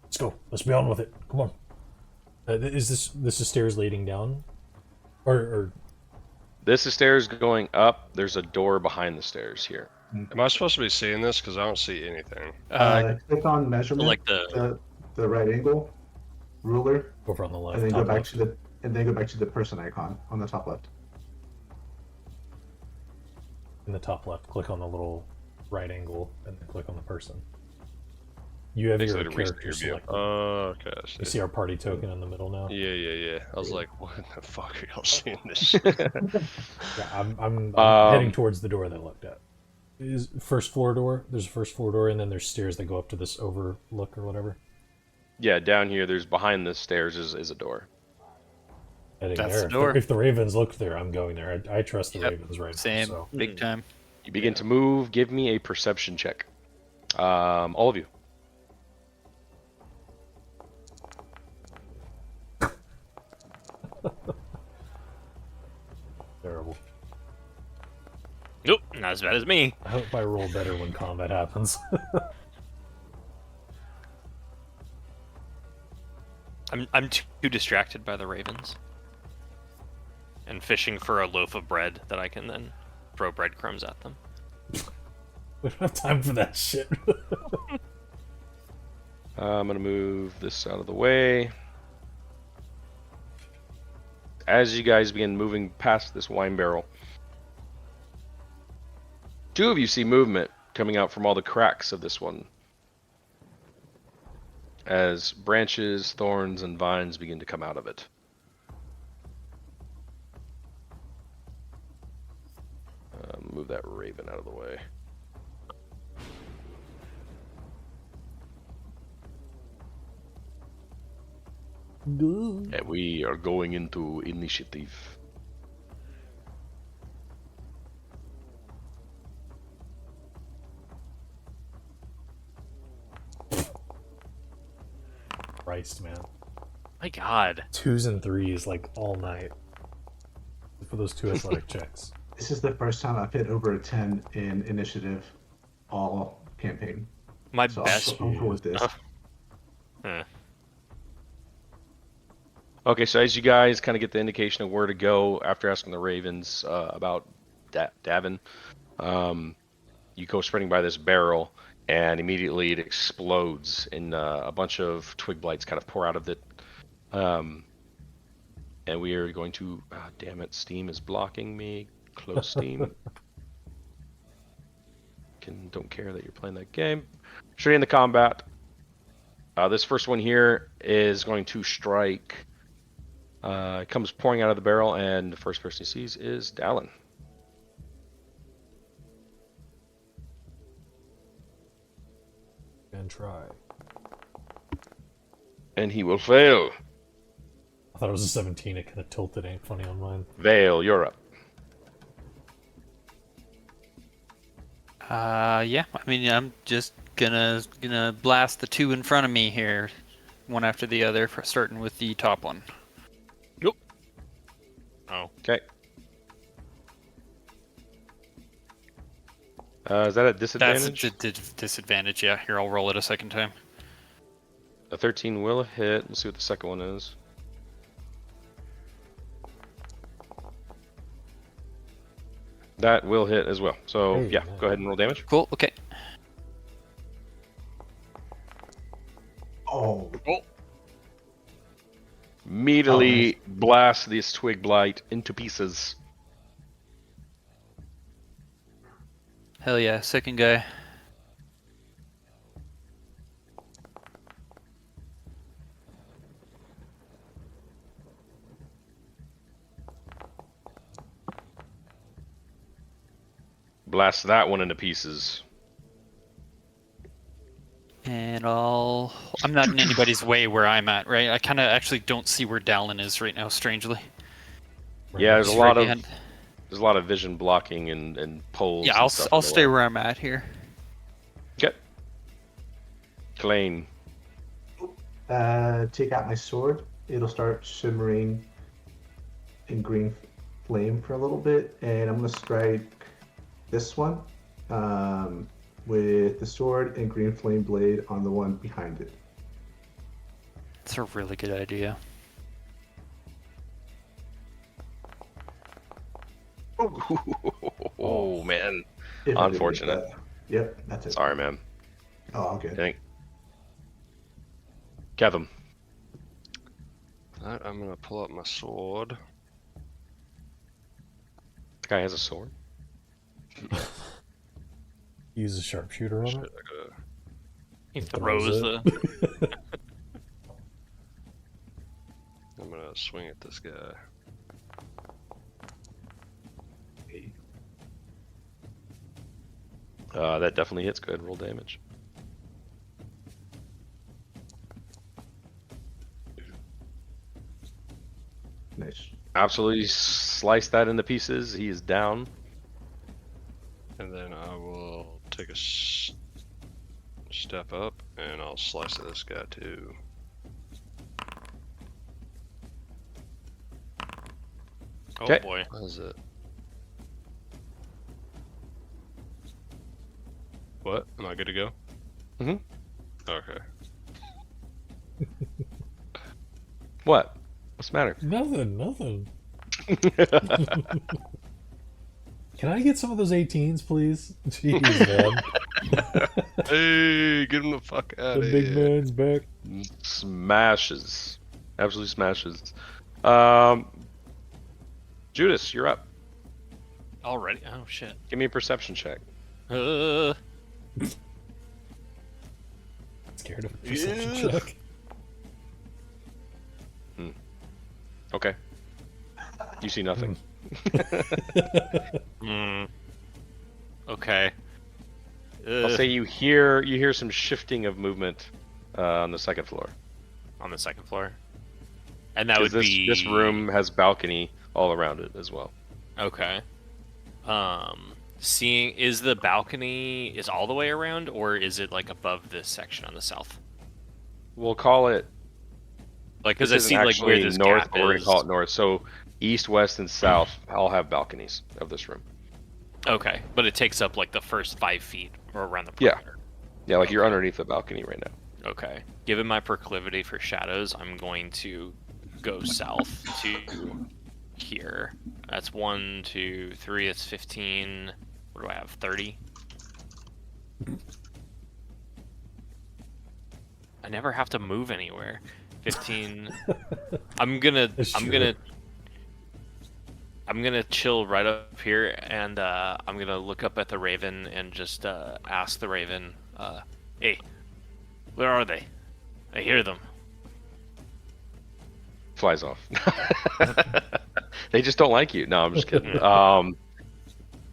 Speaker 2: let's go. Let's be on with it. Come on. Is this is stairs leading down, or
Speaker 1: This is stairs going up. There's a door behind the stairs here.
Speaker 6: Am I supposed to be seeing this? Because I don't see anything.
Speaker 5: Click on measurement,
Speaker 3: like the
Speaker 5: the right angle, ruler,
Speaker 2: over on the left?
Speaker 5: and then go
Speaker 2: top
Speaker 5: back
Speaker 2: left?
Speaker 5: to the person icon on the top left.
Speaker 2: In the top left, click on the little right angle, and then click on the person. You have
Speaker 1: Basically
Speaker 2: your
Speaker 1: to reset
Speaker 2: character
Speaker 1: your view.
Speaker 2: selected.
Speaker 6: Oh, okay. I
Speaker 2: You
Speaker 6: see.
Speaker 2: see our party token in the middle now.
Speaker 6: Yeah. I was like, what the fuck are y'all seeing this shit?
Speaker 2: Yeah, I'm
Speaker 1: Um,
Speaker 2: heading towards the door they looked at. Is first floor door? There's a first floor door, and then there's stairs that go up to this overlook or whatever.
Speaker 1: Yeah, down here, there's behind the stairs is a door.
Speaker 2: Heading
Speaker 4: That's
Speaker 2: there.
Speaker 4: the door.
Speaker 2: If the Ravens looked there, I'm going there. I trust the
Speaker 4: Yep,
Speaker 2: Ravens right
Speaker 4: Same,
Speaker 2: now. So.
Speaker 4: big time.
Speaker 1: You begin to move. Give me a perception check. All of you.
Speaker 2: Terrible.
Speaker 3: nope, not as bad as me.
Speaker 2: I hope I roll better when combat happens.
Speaker 3: I'm too distracted by the ravens and fishing for a loaf of bread that I can then throw breadcrumbs at them.
Speaker 2: We don't have time for that shit.
Speaker 1: I'm gonna move this out of the way. As you guys begin moving past this wine barrel, two of you see movement coming out from all the cracks of this one. As branches, thorns, and vines begin to come out of it. Move that raven out of the way. And we are going into initiative.
Speaker 2: Christ, man.
Speaker 3: My God.
Speaker 2: 2s and 3s like all night for those 2 athletic checks.
Speaker 5: This is the first time I've hit over a 10 in initiative all campaign.
Speaker 3: My
Speaker 5: So
Speaker 3: best.
Speaker 5: I'm cool with this.
Speaker 1: Okay, so as you guys kind of get the indication of where to go after asking the ravens about Davin, you go sprinting by this barrel, and immediately it explodes, and a bunch of twig blights kind of pour out of it. And we are going to... damn it, Steam is blocking me. Close Steam. Don't care that you're playing that game. Straight into combat. This first one here is going to strike... it comes pouring out of the barrel, and the first person he sees is Dallin.
Speaker 2: And try.
Speaker 1: And he will fail.
Speaker 2: I thought it was a 17. It kind of tilted. Ain't funny on mine.
Speaker 1: Vale, you're up.
Speaker 4: Yeah. I mean, I'm just gonna blast the 2 in front of me here, one after the other, starting with the top one.
Speaker 3: Oh.
Speaker 1: Okay. Is that a disadvantage?
Speaker 4: That's a disadvantage. Yeah. Here, I'll roll it a second time.
Speaker 1: A 13 will hit. Let's see what the second one is. That will hit as well. So,
Speaker 2: Hey,
Speaker 1: yeah,
Speaker 2: nice.
Speaker 1: go ahead and roll damage.
Speaker 4: Cool. Okay.
Speaker 5: Oh,
Speaker 1: Immediately blast this twig blight into pieces.
Speaker 4: Hell yeah. Second guy.
Speaker 1: Blast that one into pieces.
Speaker 4: And I'm not in anybody's way where I'm at, right? I kind of actually don't see where Dallin is right now, strangely.
Speaker 1: Yeah, there's a
Speaker 4: Just
Speaker 1: lot
Speaker 4: right
Speaker 1: of
Speaker 4: behind.
Speaker 1: vision blocking and poles.
Speaker 4: Yeah,
Speaker 1: and stuff
Speaker 4: I'll
Speaker 1: in the
Speaker 4: stay
Speaker 1: way.
Speaker 4: where I'm at here.
Speaker 1: Okay. Klein.
Speaker 5: Take out my sword. It'll start shimmering in green flame for a little bit, and I'm gonna strike this one with the sword and green flame blade on the one behind it.
Speaker 4: It's a really good idea.
Speaker 1: Oh man.
Speaker 5: If I didn't get
Speaker 1: Unfortunate.
Speaker 5: that. Yep, that's it.
Speaker 1: Sorry, man.
Speaker 5: Oh, okay.
Speaker 1: Dang. Kevin.
Speaker 6: Alright, I'm gonna pull up my sword.
Speaker 1: This guy has a sword.
Speaker 2: Use a sharpshooter on
Speaker 6: Shit,
Speaker 2: it.
Speaker 6: I gotta...
Speaker 3: He
Speaker 2: Throws
Speaker 3: throws
Speaker 2: it.
Speaker 3: the.
Speaker 6: I'm gonna swing at this guy.
Speaker 1: That definitely hits good. Roll damage.
Speaker 5: Nice.
Speaker 1: Absolutely slice that into pieces. He is down.
Speaker 6: And then I will take a step up and I'll slice at this guy too.
Speaker 3: Oh
Speaker 1: 'Kay.
Speaker 3: boy.
Speaker 6: What is it? What? Am I good to go?
Speaker 1: Mhm.
Speaker 6: Okay.
Speaker 1: What? What's the matter?
Speaker 2: Nothing. Can I get some of those 18s, please? Jeez, man.
Speaker 6: Hey, get him the fuck out
Speaker 2: The
Speaker 6: of
Speaker 2: big
Speaker 6: here.
Speaker 2: man's back.
Speaker 1: Smashes. Absolutely smashes. Judas, you're up.
Speaker 3: Already? Oh shit.
Speaker 1: Give me a perception check.
Speaker 2: Scared of a perception
Speaker 3: Yeah.
Speaker 2: check.
Speaker 1: Okay. You see nothing.
Speaker 3: Hmm. Okay.
Speaker 1: I'll say you hear some shifting of movement on the second floor.
Speaker 3: On the second floor. And that
Speaker 1: 'Cause
Speaker 3: would be
Speaker 1: this room has balcony all around it as well.
Speaker 3: Okay. Seeing is the balcony is all the way around, or is it like above this section on the south?
Speaker 1: We'll call it.
Speaker 3: Like,
Speaker 1: This
Speaker 3: because I
Speaker 1: isn't
Speaker 3: see like where
Speaker 1: actually
Speaker 3: this
Speaker 1: north,
Speaker 3: gap
Speaker 1: but we're gonna
Speaker 3: is.
Speaker 1: call it north. So east, west, and south all have balconies of this room.
Speaker 3: Okay, but it takes up like the first 5 feet or around the
Speaker 1: Yeah.
Speaker 3: perimeter.
Speaker 1: Yeah, like you're
Speaker 3: Okay.
Speaker 1: underneath the balcony right now.
Speaker 3: Okay. Given my proclivity for shadows, I'm going to go south to here. That's 1, 2, 3. It's 15. What do I have? 30. I never have to move anywhere. 15. I'm gonna chill right up here, and I'm gonna look up at the Raven and just ask the Raven, hey, where are they? I hear them.
Speaker 1: Flies off. They just don't like you. No, I'm just kidding.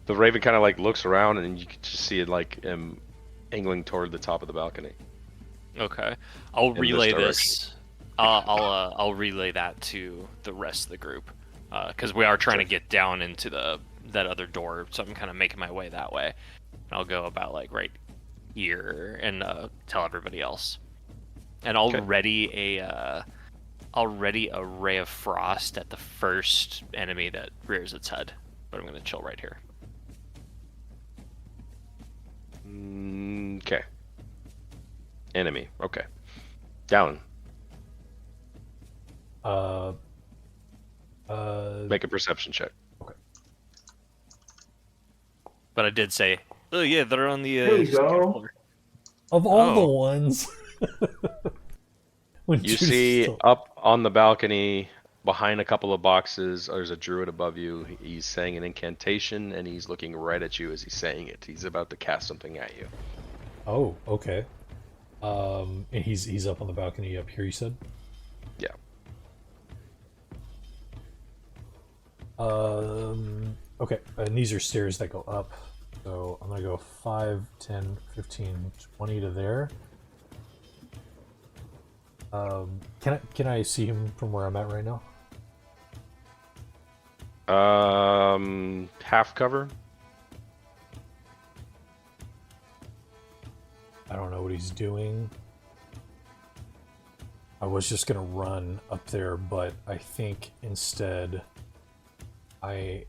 Speaker 1: The Raven kind of like looks around, and you can just see it like him angling toward the top of the balcony.
Speaker 3: Okay, I'll
Speaker 1: this
Speaker 3: relay
Speaker 1: direction.
Speaker 3: this. I'll relay that to the rest of the group, because we are trying to get down into that other door. So I'm kind of making my way that way. And I'll go about like right here and tell everybody else. And I'll
Speaker 1: Okay.
Speaker 3: ready a ray of frost at the first enemy that rears its head. But I'm gonna chill right here.
Speaker 1: Okay. Enemy. Okay. Down. Make a perception check.
Speaker 3: But I did say, oh yeah, they're on the
Speaker 5: There you
Speaker 3: second
Speaker 5: go.
Speaker 3: floor.
Speaker 2: Of all the
Speaker 3: Oh.
Speaker 2: ones. When
Speaker 1: You
Speaker 2: Judas
Speaker 1: see
Speaker 2: still-
Speaker 1: up on the balcony, behind a couple of boxes, there's a druid above you. He's saying an incantation, and he's looking right at you as he's saying it. He's about to cast something at you.
Speaker 2: Oh, okay. And he's up on the balcony up here, you said?
Speaker 1: Yeah.
Speaker 2: Okay, and these are stairs that go up. So I'm gonna go 5, 10, 15, 20 to there. Can I see him from where I'm at right now?
Speaker 1: Half cover.
Speaker 2: I don't know what he's doing. I was just gonna run up there, but I think instead I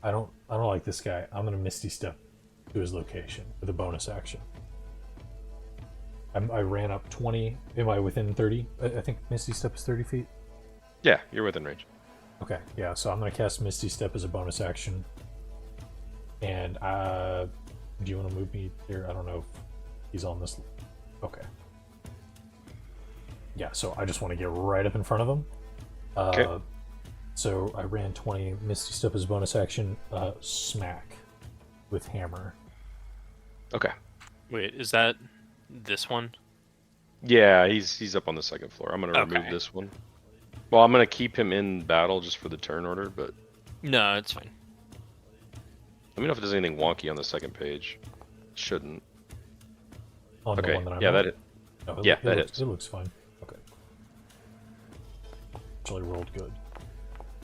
Speaker 2: don't like this guy. I'm gonna Misty Step to his location with a bonus action. I ran up 20. Am I within 30? I think Misty Step is 30 feet.
Speaker 1: Yeah, you're within range.
Speaker 2: Okay, yeah, so I'm gonna cast Misty Step as a bonus action. And do you want to move me here? I don't know if he's on this. Okay. Yeah, so I just want to get right up in front of him.
Speaker 1: Okay.
Speaker 2: So I ran 20, Misty Step as a bonus action, smack with hammer.
Speaker 1: Okay.
Speaker 3: Wait, is that this one?
Speaker 1: Yeah, he's up on the second floor. I'm gonna remove
Speaker 3: Okay.
Speaker 1: this one. Well, I'm gonna keep him in battle just for the turn order, but
Speaker 3: No, it's fine.
Speaker 1: let me know if there's anything wonky on the second page. Shouldn't.
Speaker 2: On the
Speaker 1: Okay.
Speaker 2: one that I'm
Speaker 1: Yeah,
Speaker 2: on?
Speaker 1: that it.
Speaker 2: No,
Speaker 1: yeah, that
Speaker 2: looks,
Speaker 1: hits.
Speaker 2: it looks fine. Okay. Actually rolled good.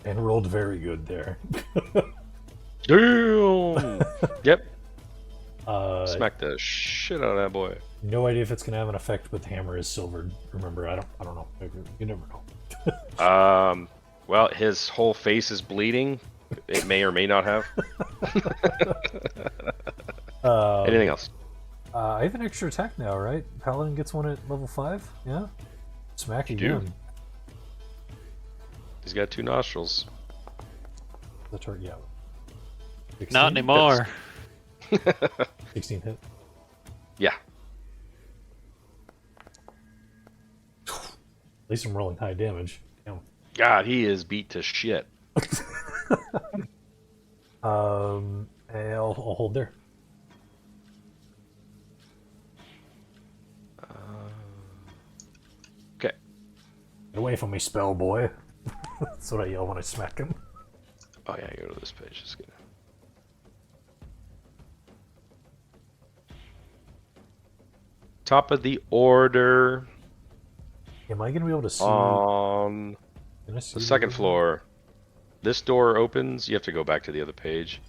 Speaker 2: And rolled very good there.
Speaker 1: Damn. Yep.
Speaker 2: Smack.
Speaker 1: Smack the shit out of that boy.
Speaker 2: No idea if it's gonna have an effect, but the hammer is silvered. Remember, I don't know. You never know.
Speaker 1: Well, his whole face is bleeding. It may or may not have. Anything else?
Speaker 2: I have an extra attack now, right? Paladin gets one at level 5. Yeah. Smack
Speaker 1: You do.
Speaker 2: again.
Speaker 1: He's got 2 nostrils.
Speaker 2: That's right. Yeah. 16?
Speaker 4: Not anymore.
Speaker 2: 16 hit.
Speaker 1: Yeah.
Speaker 2: At least I'm rolling high damage. Damn.
Speaker 1: God, he is beat to shit.
Speaker 2: I'll hold there.
Speaker 1: Okay.
Speaker 2: Get away from me, spell boy. That's what I yell when I smack him.
Speaker 1: Oh yeah, go to this page. Just kidding. Top of the order
Speaker 2: Am I gonna be able to see?
Speaker 1: on
Speaker 2: Can I see
Speaker 1: the second
Speaker 2: door?
Speaker 1: floor. This door opens. You have to go back to the other page.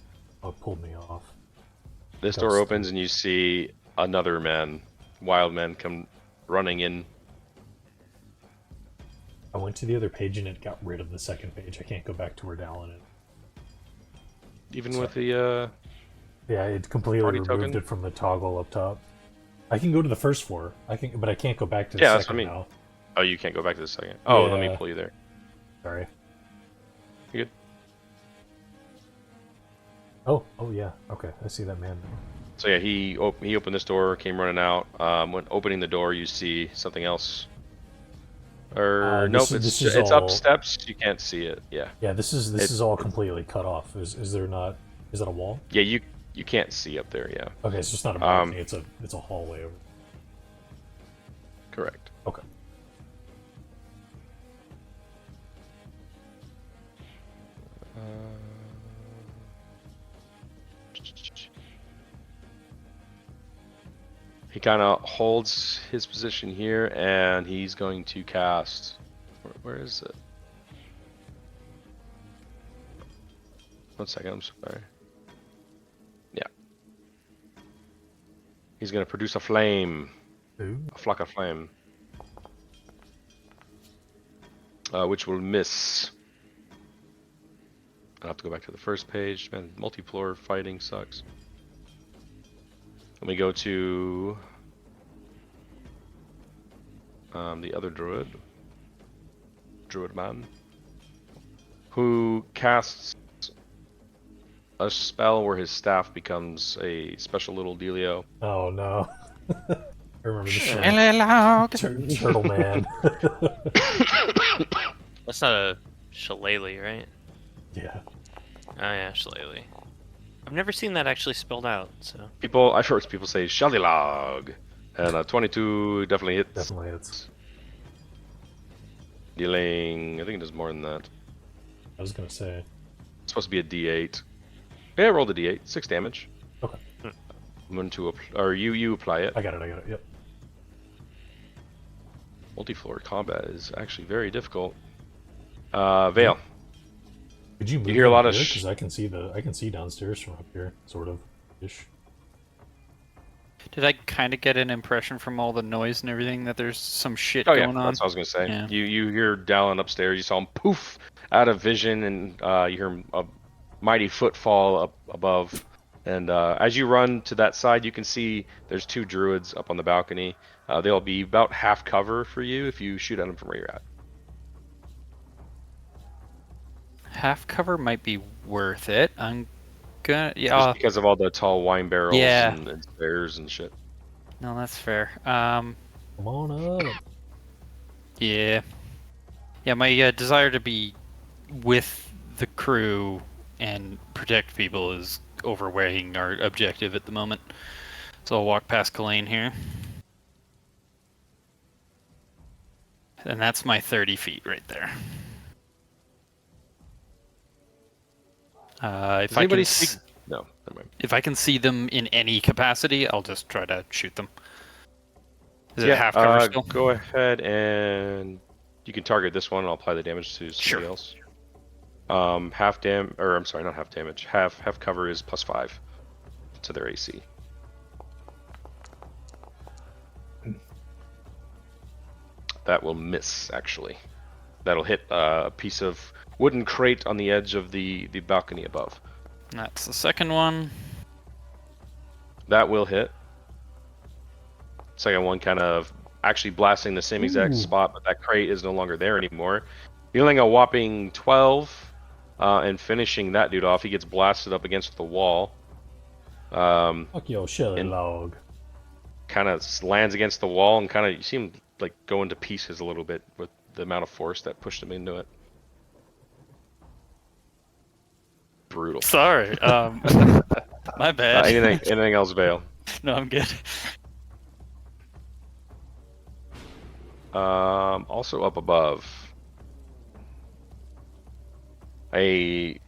Speaker 2: Oh, it pulled me off.
Speaker 1: This
Speaker 2: That's
Speaker 1: door opens and you see another man, wild man, come running in.
Speaker 2: I went to the other page and it got rid of the second page. I can't go back to where Dallin is.
Speaker 1: Even with the
Speaker 2: Yeah, it completely
Speaker 1: Party
Speaker 2: removed
Speaker 1: token?
Speaker 2: it from the toggle up top. I can go to the first floor. But I can't go back to the
Speaker 1: Yeah, that's
Speaker 2: second
Speaker 1: what I mean.
Speaker 2: now.
Speaker 1: Oh, you can't go back to the second. Oh, let me
Speaker 2: Yeah.
Speaker 1: pull you there.
Speaker 2: Sorry.
Speaker 1: You good?
Speaker 2: Oh, yeah. Okay, I see that man now.
Speaker 1: So yeah, he opened this door, came running out. When opening the door, you see something else. Or nope,
Speaker 2: this is
Speaker 1: it's
Speaker 2: all-
Speaker 1: up steps. You can't see it. Yeah,
Speaker 2: Yeah, this is all completely cut off. Is there not? Is that a wall?
Speaker 1: yeah. You can't see up there. Yeah,
Speaker 2: Okay, it's just not a balcony. It's a hallway over.
Speaker 1: correct.
Speaker 2: Okay.
Speaker 1: He kind of holds his position here, and he's going to cast. Where is it? 1 second. I'm sorry. Yeah. He's going to produce a flame,
Speaker 2: Ooh.
Speaker 1: a flock of flame, which will miss. I'll have to go back to the first page. Man, multi-floor fighting sucks. Let me go to the other druid man, who casts a spell where his staff becomes a special little dealio.
Speaker 2: Oh no. I remember this one.
Speaker 4: Hello.
Speaker 2: Turtle man.
Speaker 3: That's not a shillelagh, right?
Speaker 2: Yeah.
Speaker 3: Oh yeah, shillelagh. I've never seen that actually spelled out, so.
Speaker 1: I've heard people say Shalilag, and 22 definitely hits.
Speaker 2: Definitely it's.
Speaker 1: Dealing, I think it does more than that.
Speaker 2: I was gonna say.
Speaker 1: It's supposed to be a D8. Yeah, roll the D8, 6 damage.
Speaker 2: Okay.
Speaker 1: I'm going to you apply it.
Speaker 2: I got it. Yep.
Speaker 1: Multi-floor combat is actually very difficult. Veil.
Speaker 2: Could you move
Speaker 1: hear a
Speaker 2: them
Speaker 1: lot of
Speaker 2: here? Because I can see downstairs from up here, sort of ish.
Speaker 4: Did I kind of get an impression from all the noise and everything that there's some shit
Speaker 1: Oh yeah,
Speaker 4: going on?
Speaker 1: that's what I was gonna say.
Speaker 4: Yeah.
Speaker 1: You hear Dallin upstairs. You saw him poof out of vision, and you hear a mighty footfall up above. And as you run to that side, you can see there's 2 druids up on the balcony. They'll be about half cover for you if you shoot at them from where you're at.
Speaker 4: Half cover might be worth it. I'm gonna.
Speaker 1: Just
Speaker 4: Yeah.
Speaker 1: because of all the tall wine barrels
Speaker 4: Yeah.
Speaker 1: and stairs and shit.
Speaker 4: No, that's fair.
Speaker 2: Come on up.
Speaker 4: Yeah. Yeah, my desire to be with the crew and protect people is overweighing our objective at the moment. So I'll walk past Kalain here. And that's my 30 feet right there.
Speaker 1: Does anybody speak? No, never mind.
Speaker 4: If I can see them in any capacity, I'll just try to shoot them. Is it
Speaker 1: Yeah,
Speaker 4: half cover still?
Speaker 1: go ahead and you can target this one and I'll apply the damage to somebody
Speaker 4: Sure.
Speaker 1: else. I'm sorry, not half damage. Half cover is +5 to their AC. That will miss, actually. That'll hit a piece of wooden crate on the edge of the balcony above.
Speaker 4: That's the second one.
Speaker 1: That will hit. Second one kind of actually blasting the same exact
Speaker 2: Ooh.
Speaker 1: spot, but that crate is no longer there anymore. Dealing a whopping 12 and finishing that dude off. He gets blasted up against the wall.
Speaker 2: Fuck your Shelly
Speaker 1: and-
Speaker 2: log.
Speaker 1: Kind of lands against the wall and kind of, you see him like go into pieces a little bit with the amount of force that pushed him into it. Brutal.
Speaker 4: Sorry. My bad.
Speaker 1: Anything else, Vale?
Speaker 4: No, I'm good.
Speaker 1: Also up above, a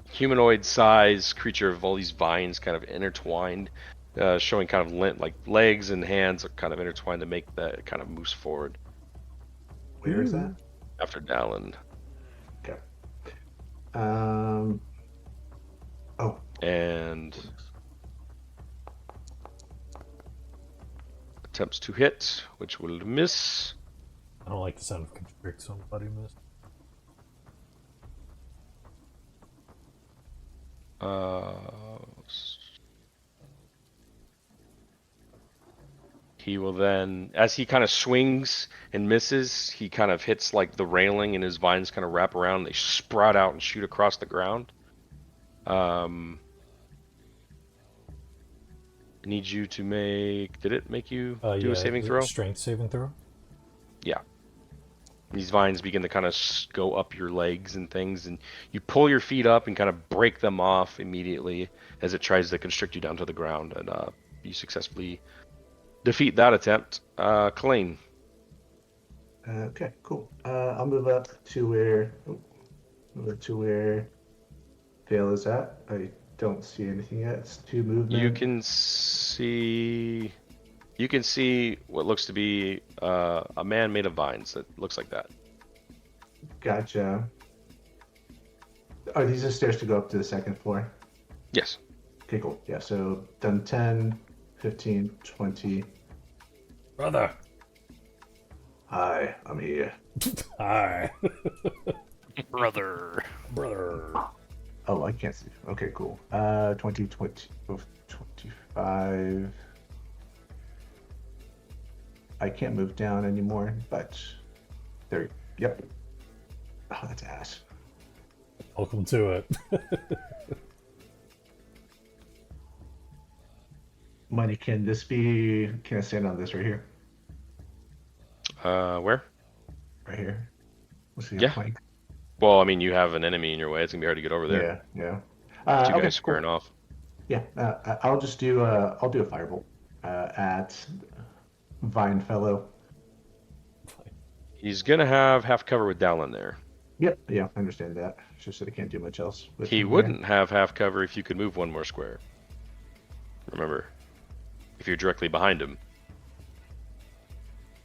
Speaker 1: humanoid-sized creature of all these vines kind of intertwined, showing kind of like legs and hands are kind of intertwined to make that kind of moose forward.
Speaker 5: Where is that?
Speaker 1: After Dallin.
Speaker 5: Okay. Oh.
Speaker 1: And attempts to hit, which will miss.
Speaker 2: I don't like the sound of constrict somebody missed.
Speaker 1: He will then, as he kind of swings and misses, he kind of hits like the railing and his vines kind of wrap around and they sprout out and shoot across the ground. Need you to make, did it make you do a saving throw?
Speaker 2: Strength saving throw?
Speaker 1: Yeah. These vines begin to kind of go up your legs and things, and you pull your feet up and kind of break them off immediately as it tries to constrict you down to the ground, and you successfully defeat that attempt. Kalain.
Speaker 5: Okay, cool. I'll move up to where Vale is at. I don't see anything yet. It's 2 movement.
Speaker 1: You can see what looks to be a man made of vines that looks like that.
Speaker 5: Gotcha. Are these the stairs to go up to the 2nd floor?
Speaker 1: Yes.
Speaker 5: Okay, cool. Yeah, so done 10, 15, 20.
Speaker 2: Brother!
Speaker 5: Hi, I'm here.
Speaker 2: Hi.
Speaker 4: Brother.
Speaker 2: Brother.
Speaker 5: Oh, I can't see. Okay, cool. 20, 25. I can't move down anymore, but there. Yep. Oh, that's ass.
Speaker 2: Welcome to it.
Speaker 5: Money, can this be? Can I stand on this right here?
Speaker 1: Where?
Speaker 5: Right here. Let's see.
Speaker 1: Yeah.
Speaker 5: Plank.
Speaker 1: Well, I mean, you have an enemy in your way. It's gonna be hard to get over there.
Speaker 5: Yeah.
Speaker 1: Two
Speaker 5: Okay,
Speaker 1: guys squaring
Speaker 5: cool.
Speaker 1: off.
Speaker 5: Yeah. I'll just do. I'll do a firebolt at Vine Fellow.
Speaker 1: He's gonna have half cover with Dallin there.
Speaker 5: Yep. Yeah, I understand that. It's just that I can't do much else. With
Speaker 1: He
Speaker 5: him here.
Speaker 1: wouldn't have half cover if you could move one more square. Remember, if you're directly behind him,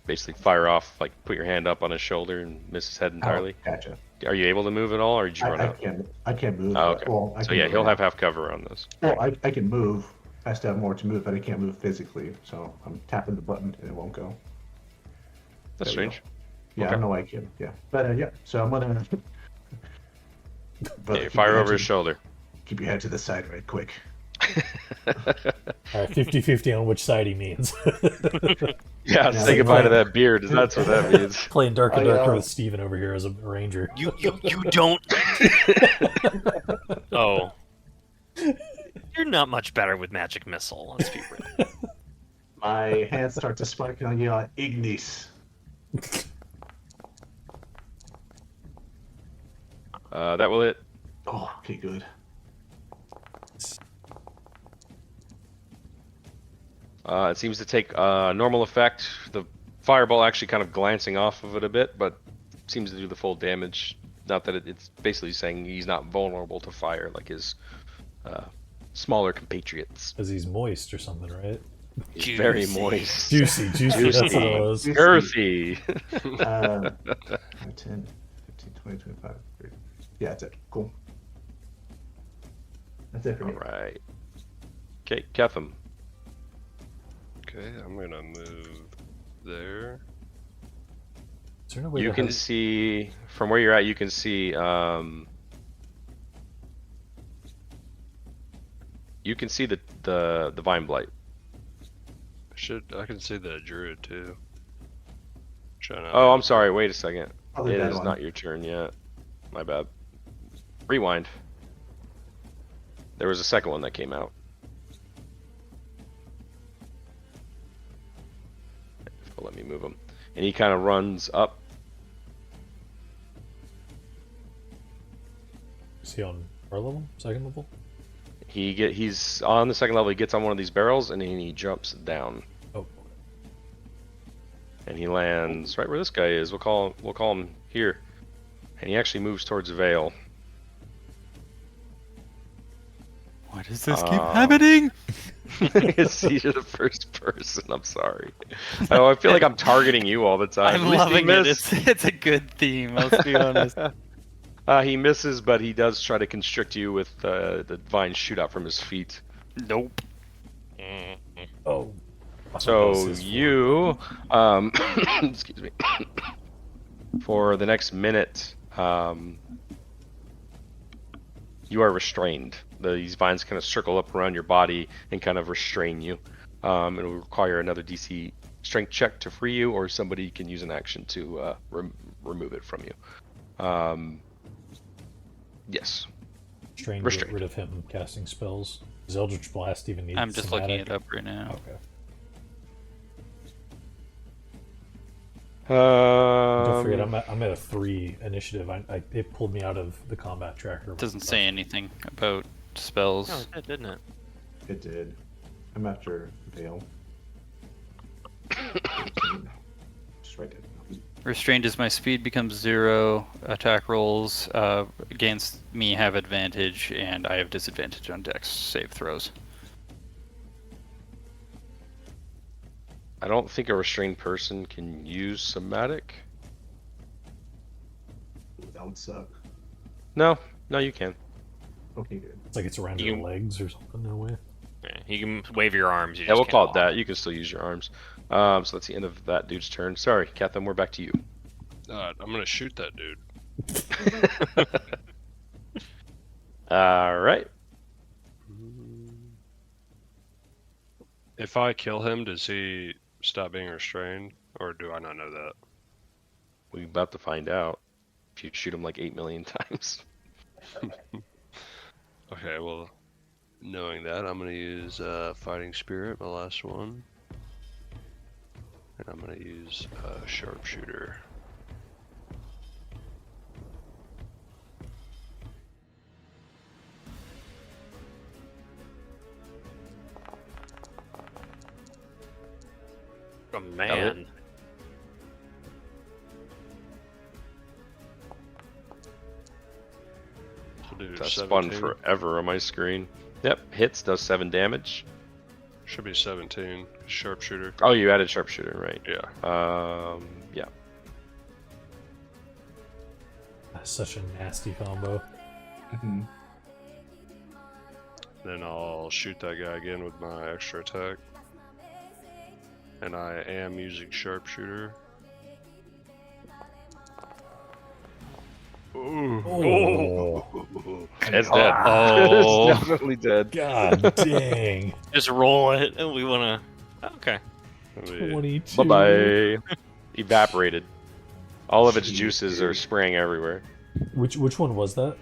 Speaker 1: basically fire off, like put your hand up on his shoulder and miss his head entirely.
Speaker 5: Oh, gotcha.
Speaker 1: Are you able to move at all, or did you run
Speaker 5: I
Speaker 1: out?
Speaker 5: can't move.
Speaker 1: Oh,
Speaker 5: but-
Speaker 1: okay.
Speaker 5: Well, I
Speaker 1: So
Speaker 5: can
Speaker 1: yeah,
Speaker 5: move
Speaker 1: he'll
Speaker 5: around.
Speaker 1: have half cover on this.
Speaker 5: Well, I can move. I still have more to move, but I can't move physically. So I'm tapping the button and it won't go.
Speaker 1: That's
Speaker 5: There we
Speaker 1: strange.
Speaker 5: go. Yeah, I
Speaker 1: Okay.
Speaker 5: don't know why I can. Yeah, but yeah. So I'm gonna. Brother,
Speaker 1: Yeah,
Speaker 5: keep
Speaker 1: fire
Speaker 5: your head
Speaker 1: over
Speaker 5: to
Speaker 1: his
Speaker 5: the-
Speaker 1: shoulder.
Speaker 5: Keep your head to the side right quick.
Speaker 2: All right, 50-50 on which side he means.
Speaker 1: Yeah,
Speaker 5: Yeah,
Speaker 1: say
Speaker 5: like
Speaker 1: goodbye to
Speaker 2: playing-
Speaker 1: that beard. That's what that means.
Speaker 2: Playing Dark and
Speaker 5: I,
Speaker 2: Darker with Steven over here as a ranger.
Speaker 3: You don't. Oh. You're not much better with magic missile. Let's be real.
Speaker 5: My hands start to spark on you on Ignis.
Speaker 1: That will hit.
Speaker 5: Oh, okay, good.
Speaker 1: It seems to take normal effect. The fireball actually kind of glancing off of it a bit, but seems to do the full damage. Not that it's basically saying he's not vulnerable to fire like his smaller compatriots.
Speaker 2: Because he's moist or something, right?
Speaker 1: He's very
Speaker 3: Juicy.
Speaker 1: moist.
Speaker 2: Juicy, that's what it was.
Speaker 5: Juicy.
Speaker 1: Girthy.
Speaker 5: 10, 15, 20, 25, 30. Yeah, that's it. Cool. That's it for
Speaker 1: All
Speaker 5: me.
Speaker 1: right. Okay, Ketham.
Speaker 6: Okay, I'm gonna move there.
Speaker 2: Is there no way
Speaker 1: You
Speaker 2: to
Speaker 1: can
Speaker 2: hurt-
Speaker 1: see from where you're at. You can see. You can see the vine blight.
Speaker 6: I can see the druid too.
Speaker 1: Oh, I'm sorry. Wait a second.
Speaker 5: Probably
Speaker 1: It
Speaker 5: that
Speaker 1: is
Speaker 5: one.
Speaker 1: not your turn yet. My bad. Rewind. There was a second one that came out. Let me move him. And he kind of runs up.
Speaker 2: Is he on our level? Second level?
Speaker 1: He's on the second level. He gets on one of these barrels and then he jumps down.
Speaker 2: Oh.
Speaker 1: And he lands right where this guy is. We'll call him here. And he actually moves towards Vale.
Speaker 4: Why does this keep
Speaker 1: Um,
Speaker 4: happening?
Speaker 1: See, you're the first person. I'm sorry. I feel like I'm targeting you all the time.
Speaker 4: I'm
Speaker 1: At least he
Speaker 4: loving it.
Speaker 1: missed.
Speaker 4: It's a good theme. Let's be honest.
Speaker 1: He misses, but he does try to constrict you with the vines shoot out from his feet.
Speaker 4: Nope.
Speaker 2: Oh. I thought that was
Speaker 1: So
Speaker 2: his
Speaker 1: you, excuse me, for the next minute, you are restrained. These vines kind of circle up around your body and kind of restrain you. It will require another DC strength check to free you, or somebody can use an action to remove it from you. Yes.
Speaker 2: Trying to get
Speaker 1: Restrained.
Speaker 2: rid of him casting spells. Does Eldritch Blast even need
Speaker 4: I'm just looking
Speaker 2: somatic?
Speaker 4: it up right now.
Speaker 2: Okay. Don't forget, I'm at a 3 initiative. It pulled me out of the combat tracker.
Speaker 4: It doesn't say anything about spells.
Speaker 3: Oh, it did, didn't it?
Speaker 5: It did. I'm after Vale. Just right there.
Speaker 4: Restrained as my speed becomes 0. Attack rolls against me have advantage, and I have disadvantage on Dex save throws.
Speaker 1: I don't think a restrained person can use somatic.
Speaker 5: Ooh, that would suck.
Speaker 1: No, you can.
Speaker 5: Okay, good.
Speaker 2: It's like it's around
Speaker 3: You-
Speaker 2: your legs or something in a way.
Speaker 3: Yeah, you can wave your arms. You
Speaker 1: Yeah,
Speaker 3: just
Speaker 1: we'll
Speaker 3: can't
Speaker 1: call it
Speaker 3: walk.
Speaker 1: that. You can still use your arms. So that's the end of that dude's turn. Sorry, Catherine, we're back to you.
Speaker 6: I'm gonna shoot that dude.
Speaker 1: All right.
Speaker 6: If I kill him, does he stop being restrained, or do I not know that?
Speaker 1: We're about to find out. If you shoot him like 8 million times.
Speaker 6: Okay, well, knowing that, I'm gonna use Fighting Spirit, my last one, and I'm gonna use Sharpshooter.
Speaker 3: Oh, man.
Speaker 6: So do
Speaker 1: That's
Speaker 6: 17.
Speaker 1: spun forever on my screen. Yep, hits, does 7 damage.
Speaker 6: Should be 17. Sharpshooter.
Speaker 1: Oh, you added sharpshooter, right?
Speaker 6: Yeah.
Speaker 1: Yeah.
Speaker 2: That's such a nasty combo.
Speaker 5: Mm-hmm.
Speaker 6: Then I'll shoot that guy again with my extra attack. And I am using sharpshooter. Ooh.
Speaker 2: Oh,
Speaker 1: It's dead.
Speaker 3: Oh.
Speaker 1: It's definitely dead.
Speaker 2: god dang.
Speaker 3: Just roll it, and we wanna. Okay.
Speaker 6: Let me-
Speaker 2: 22.
Speaker 1: Bye bye. Evaporated. All of its
Speaker 5: Jeez,
Speaker 1: juices
Speaker 5: dude.
Speaker 1: are spraying everywhere.
Speaker 2: Which one was that?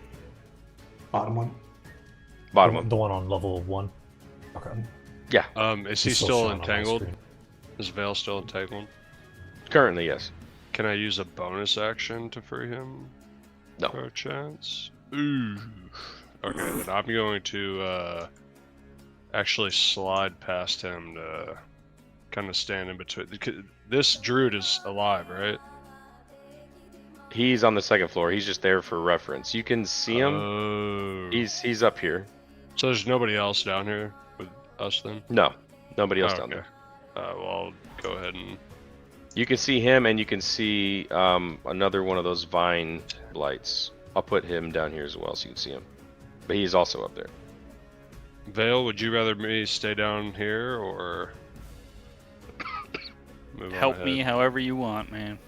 Speaker 5: Bottom one.
Speaker 1: Bottom
Speaker 2: the,
Speaker 1: one.
Speaker 2: the one on level 1? Okay.
Speaker 6: Is he
Speaker 2: It's
Speaker 6: still
Speaker 2: showing on my
Speaker 6: entangled?
Speaker 2: screen.
Speaker 6: Is Vale still entangled?
Speaker 1: Currently, yes.
Speaker 6: Can I use a bonus action to free him?
Speaker 1: No.
Speaker 6: For a chance? Ooh. Okay, then I'm going to actually slide past him to kind of stand in between. This druid is alive, right?
Speaker 1: He's on the second floor. He's just there for reference. You can see him.
Speaker 6: Oh.
Speaker 1: He's up here.
Speaker 6: So there's nobody else down here with us then?
Speaker 1: No, nobody else
Speaker 6: Oh,
Speaker 1: down there.
Speaker 6: Well, I'll go ahead and...
Speaker 1: You can see him, and you can see another one of those vine blights. I'll put him down here as well, so you can see him. But he's also up there.
Speaker 6: Vale, would you rather me stay down here or move on
Speaker 4: Help me
Speaker 6: ahead?
Speaker 4: however you want, man.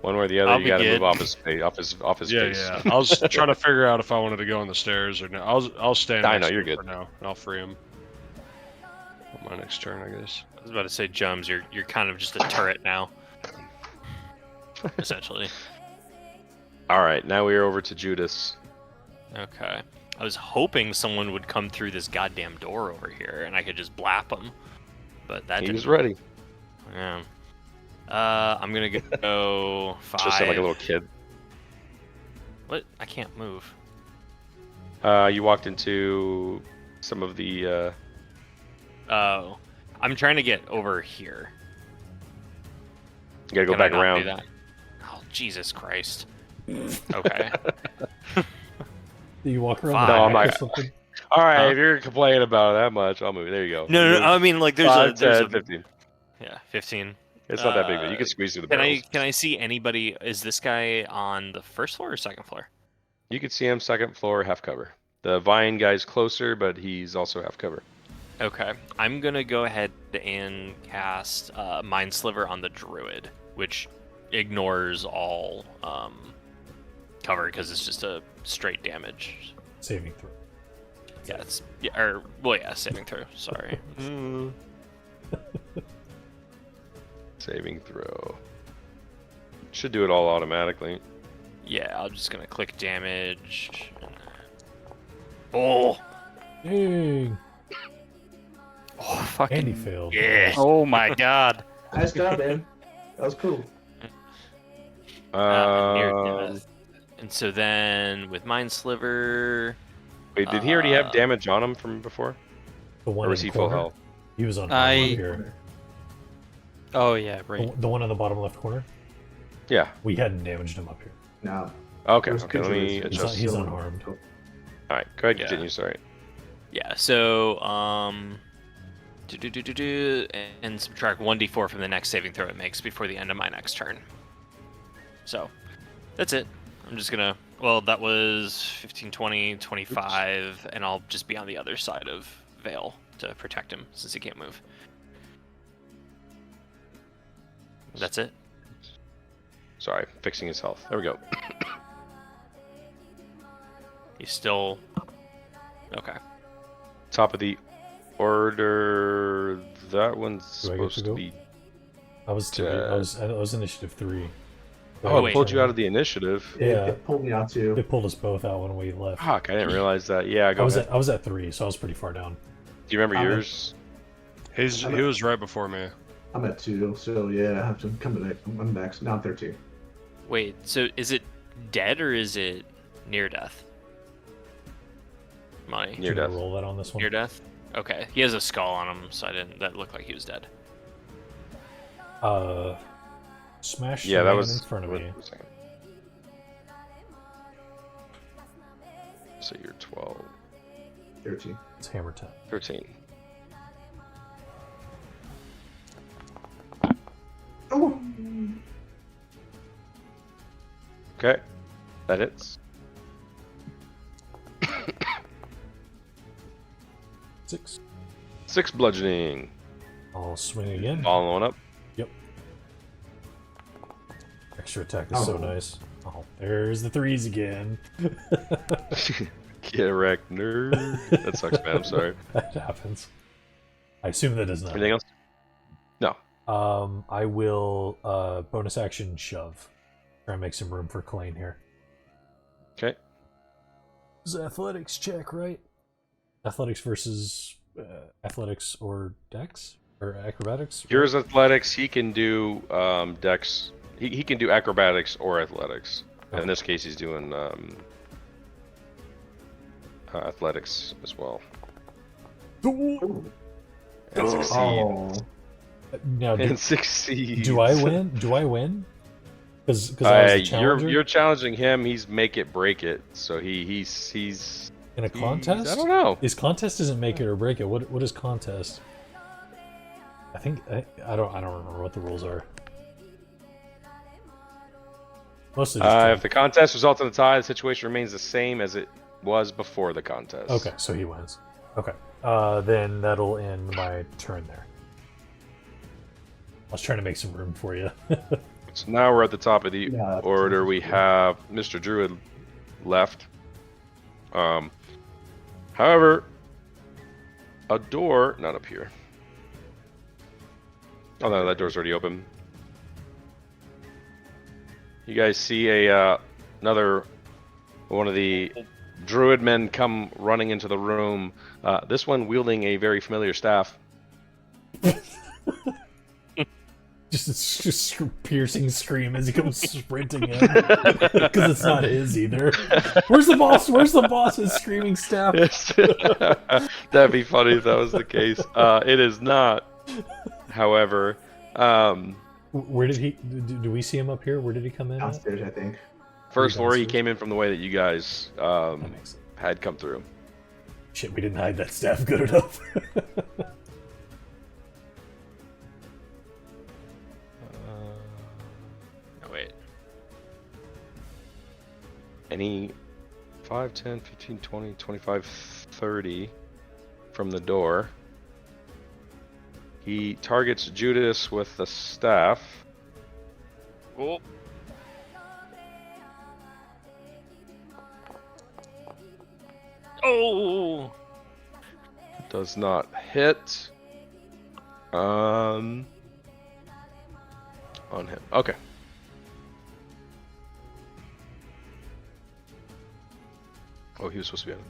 Speaker 1: One way or the other,
Speaker 4: I'll
Speaker 1: you
Speaker 4: be
Speaker 1: got to
Speaker 4: good.
Speaker 1: move off his face. Off his
Speaker 6: Yeah,
Speaker 1: face.
Speaker 6: yeah. I was trying to figure out if I wanted to go on the stairs or not. I'll stand.
Speaker 1: I
Speaker 6: next
Speaker 1: know,
Speaker 6: to
Speaker 1: you're
Speaker 6: him
Speaker 1: good.
Speaker 6: for now. And I'll free him on my next turn, I guess.
Speaker 3: I was about to say, Jums, you're kind of just a turret now. Essentially.
Speaker 1: All right, now we are over to Judas.
Speaker 3: Okay. I was hoping someone would come through this goddamn door over here, and I could just blap them. But that
Speaker 1: He
Speaker 3: didn't.
Speaker 1: was ready.
Speaker 3: Yeah. I'm gonna go 5.
Speaker 1: Just sound like a little kid.
Speaker 3: What? I can't move.
Speaker 1: You walked into some of the.
Speaker 3: Oh. I'm trying to get over here.
Speaker 1: You gotta go
Speaker 3: Can I
Speaker 1: back
Speaker 3: not do
Speaker 1: around.
Speaker 3: that? Oh, Jesus Christ. Okay.
Speaker 2: Do you walk around
Speaker 3: Fine.
Speaker 2: the
Speaker 3: No,
Speaker 1: I'm
Speaker 2: back or
Speaker 1: not-
Speaker 2: something?
Speaker 1: All right,
Speaker 3: Huh?
Speaker 1: if you're complaining about it that much, I'll move. There you go.
Speaker 3: No,
Speaker 1: You move
Speaker 3: I mean, like, there's
Speaker 1: 5,
Speaker 3: there's
Speaker 1: 10,
Speaker 3: a
Speaker 1: 15.
Speaker 3: yeah, 15.
Speaker 1: It's not that big, but you can squeeze through the
Speaker 3: Can
Speaker 1: barrels.
Speaker 3: Can I see anybody? Is this guy on the first floor or second floor?
Speaker 1: You can see him second floor, half cover. The vine guy's closer, but he's also half cover.
Speaker 3: Okay, I'm gonna go ahead and cast Mind Sliver on the druid, which ignores all cover because it's just a straight damage.
Speaker 2: Saving throw.
Speaker 3: Yeah, saving throw. Sorry.
Speaker 1: Saving throw. Should do it all automatically.
Speaker 3: Yeah, I'm just gonna click damage. Oh,
Speaker 2: Dang.
Speaker 4: Oh,
Speaker 2: And
Speaker 4: fucking.
Speaker 2: he failed.
Speaker 3: yeah.
Speaker 4: Oh my god.
Speaker 5: Nice job, man. That was cool.
Speaker 3: Near
Speaker 1: Um,
Speaker 3: death. And so then with Mind Sliver,
Speaker 1: wait, did he already have damage on him from before?
Speaker 2: The one
Speaker 1: Or was
Speaker 2: in
Speaker 1: he
Speaker 2: the
Speaker 1: full
Speaker 2: corner.
Speaker 1: health?
Speaker 2: He was on
Speaker 4: I-
Speaker 2: here.
Speaker 4: Oh yeah, right.
Speaker 2: The one in the bottom left corner.
Speaker 1: Yeah.
Speaker 2: We hadn't damaged him up here.
Speaker 5: No.
Speaker 1: Okay,
Speaker 5: There's
Speaker 1: okay, let me
Speaker 5: two
Speaker 1: adjust.
Speaker 2: He's unharmed.
Speaker 1: Alright, go ahead,
Speaker 3: Yeah.
Speaker 1: continue, sorry.
Speaker 3: yeah. So and subtract 1d4 from the next saving throw it makes before the end of my next turn. So that's it. I'm just gonna. Well, that was 15, 20, 25, and I'll just be on the other side of Vale to protect him since he can't move. That's it.
Speaker 1: Sorry, fixing his health. There we go.
Speaker 3: He's still okay.
Speaker 1: Top of the order. That one's
Speaker 2: Do I get to
Speaker 1: supposed to
Speaker 2: go?
Speaker 1: be.
Speaker 2: I was initiative 3.
Speaker 1: Oh,
Speaker 3: wait.
Speaker 1: it pulled you out of the initiative.
Speaker 2: Yeah.
Speaker 5: It pulled me out too.
Speaker 2: It pulled us both out when we left.
Speaker 1: Fuck, I didn't realize that. Yeah,
Speaker 2: I
Speaker 1: go
Speaker 2: was
Speaker 1: ahead.
Speaker 2: at 3, so I was pretty far down.
Speaker 1: Do you remember
Speaker 5: I'm
Speaker 1: yours?
Speaker 6: He was right before me.
Speaker 5: I'm at 2, so yeah, I have to come back. I'm back. Now I'm 13.
Speaker 3: Wait, so is it dead or is it near death? Money.
Speaker 1: Near
Speaker 2: Should I
Speaker 1: death.
Speaker 2: roll that on this one?
Speaker 3: Near death? Okay. He has a skull on him, so I didn't. That looked like he was dead.
Speaker 2: Smash
Speaker 1: Yeah,
Speaker 2: the
Speaker 1: that
Speaker 2: man
Speaker 1: was.
Speaker 2: in front of
Speaker 1: wait
Speaker 2: me.
Speaker 1: a second. So you're 12,
Speaker 5: 13.
Speaker 2: It's hammer 10.
Speaker 1: 13.
Speaker 5: Oh!
Speaker 1: Okay. That hits.
Speaker 2: 6.
Speaker 1: 6 bludgeoning.
Speaker 2: I'll swing again.
Speaker 1: Following up.
Speaker 2: Yep. Extra attack is so nice. Oh, there's the 3s again.
Speaker 1: Get wrecked, nerd. That sucks, man. I'm sorry.
Speaker 2: That happens. I assume that does not.
Speaker 1: Anything else? No.
Speaker 2: I will bonus action shove. Try and make some room for Kalane here.
Speaker 1: Okay.
Speaker 2: It's an athletics check, right? Athletics versus athletics or dex? Or acrobatics?
Speaker 1: Yours athletics. He can do dex. He can do acrobatics or athletics.
Speaker 2: Okay.
Speaker 1: In this case, he's doing athletics as well. And succeeds.
Speaker 5: Oh,
Speaker 2: Now,
Speaker 1: And succeeds.
Speaker 2: do I win? Do I win? Because I was the challenger?
Speaker 1: You're challenging him. He's make it break it. So he's
Speaker 2: in a contest?
Speaker 1: I don't know.
Speaker 2: Is contest isn't make it or break it. What is contest? I think I don't remember what the rules are. Mostly just
Speaker 1: If the contest results in a tie, the situation remains the same as it was before the contest.
Speaker 2: okay, so he wins. Okay, then that'll end my turn there. I was trying to make some room for you.
Speaker 1: So now we're at the top of the
Speaker 5: Yeah, that's
Speaker 1: order. We have Mr. Druid left. However, a door, not up here. Oh no, that door's already open. You guys see another one of the druid men come running into the room. This one wielding a very familiar staff.
Speaker 2: just a piercing scream as he comes sprinting in because it's not his either. Where's the boss? Where's the boss's screaming staff?
Speaker 1: That'd be funny if that was the case. It is not. However,
Speaker 2: Where did he? Do we see him up here? Where did he come in? At?
Speaker 5: downstairs, I think.
Speaker 1: first floor, he
Speaker 2: downstairs?
Speaker 1: came in from the way that you guys
Speaker 2: That makes sense.
Speaker 1: had come through.
Speaker 2: Shit, we didn't hide that staff good enough.
Speaker 3: Oh, wait.
Speaker 1: Any 5, 10, 15, 20, 25, 30 from the door. He targets Judas with the staff.
Speaker 3: Oh. Oh.
Speaker 1: Does not hit. On him. Okay. Oh, he was supposed to be on it.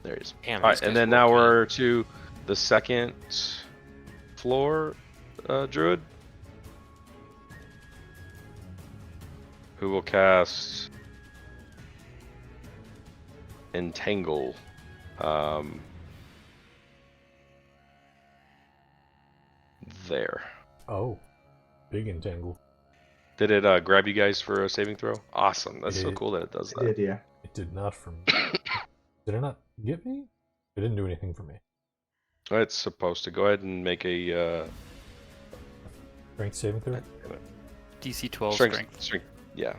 Speaker 1: There he is.
Speaker 3: Damn,
Speaker 1: All
Speaker 3: these
Speaker 1: right, and
Speaker 3: guys
Speaker 1: then now
Speaker 3: work, man.
Speaker 1: we're to the second floor druid, who will cast Entangle. There.
Speaker 2: Oh, big entangle.
Speaker 1: Did it grab you guys for a saving throw? Awesome. That's
Speaker 2: It
Speaker 1: so
Speaker 2: did.
Speaker 1: cool that it does
Speaker 5: It
Speaker 1: that.
Speaker 5: did, yeah.
Speaker 2: It did not from. Did it not get me? It didn't do anything for me.
Speaker 1: It's supposed to. Go ahead and make a
Speaker 2: Strength saving throw.
Speaker 4: DC 12
Speaker 1: strength.
Speaker 4: strength.
Speaker 1: Yeah.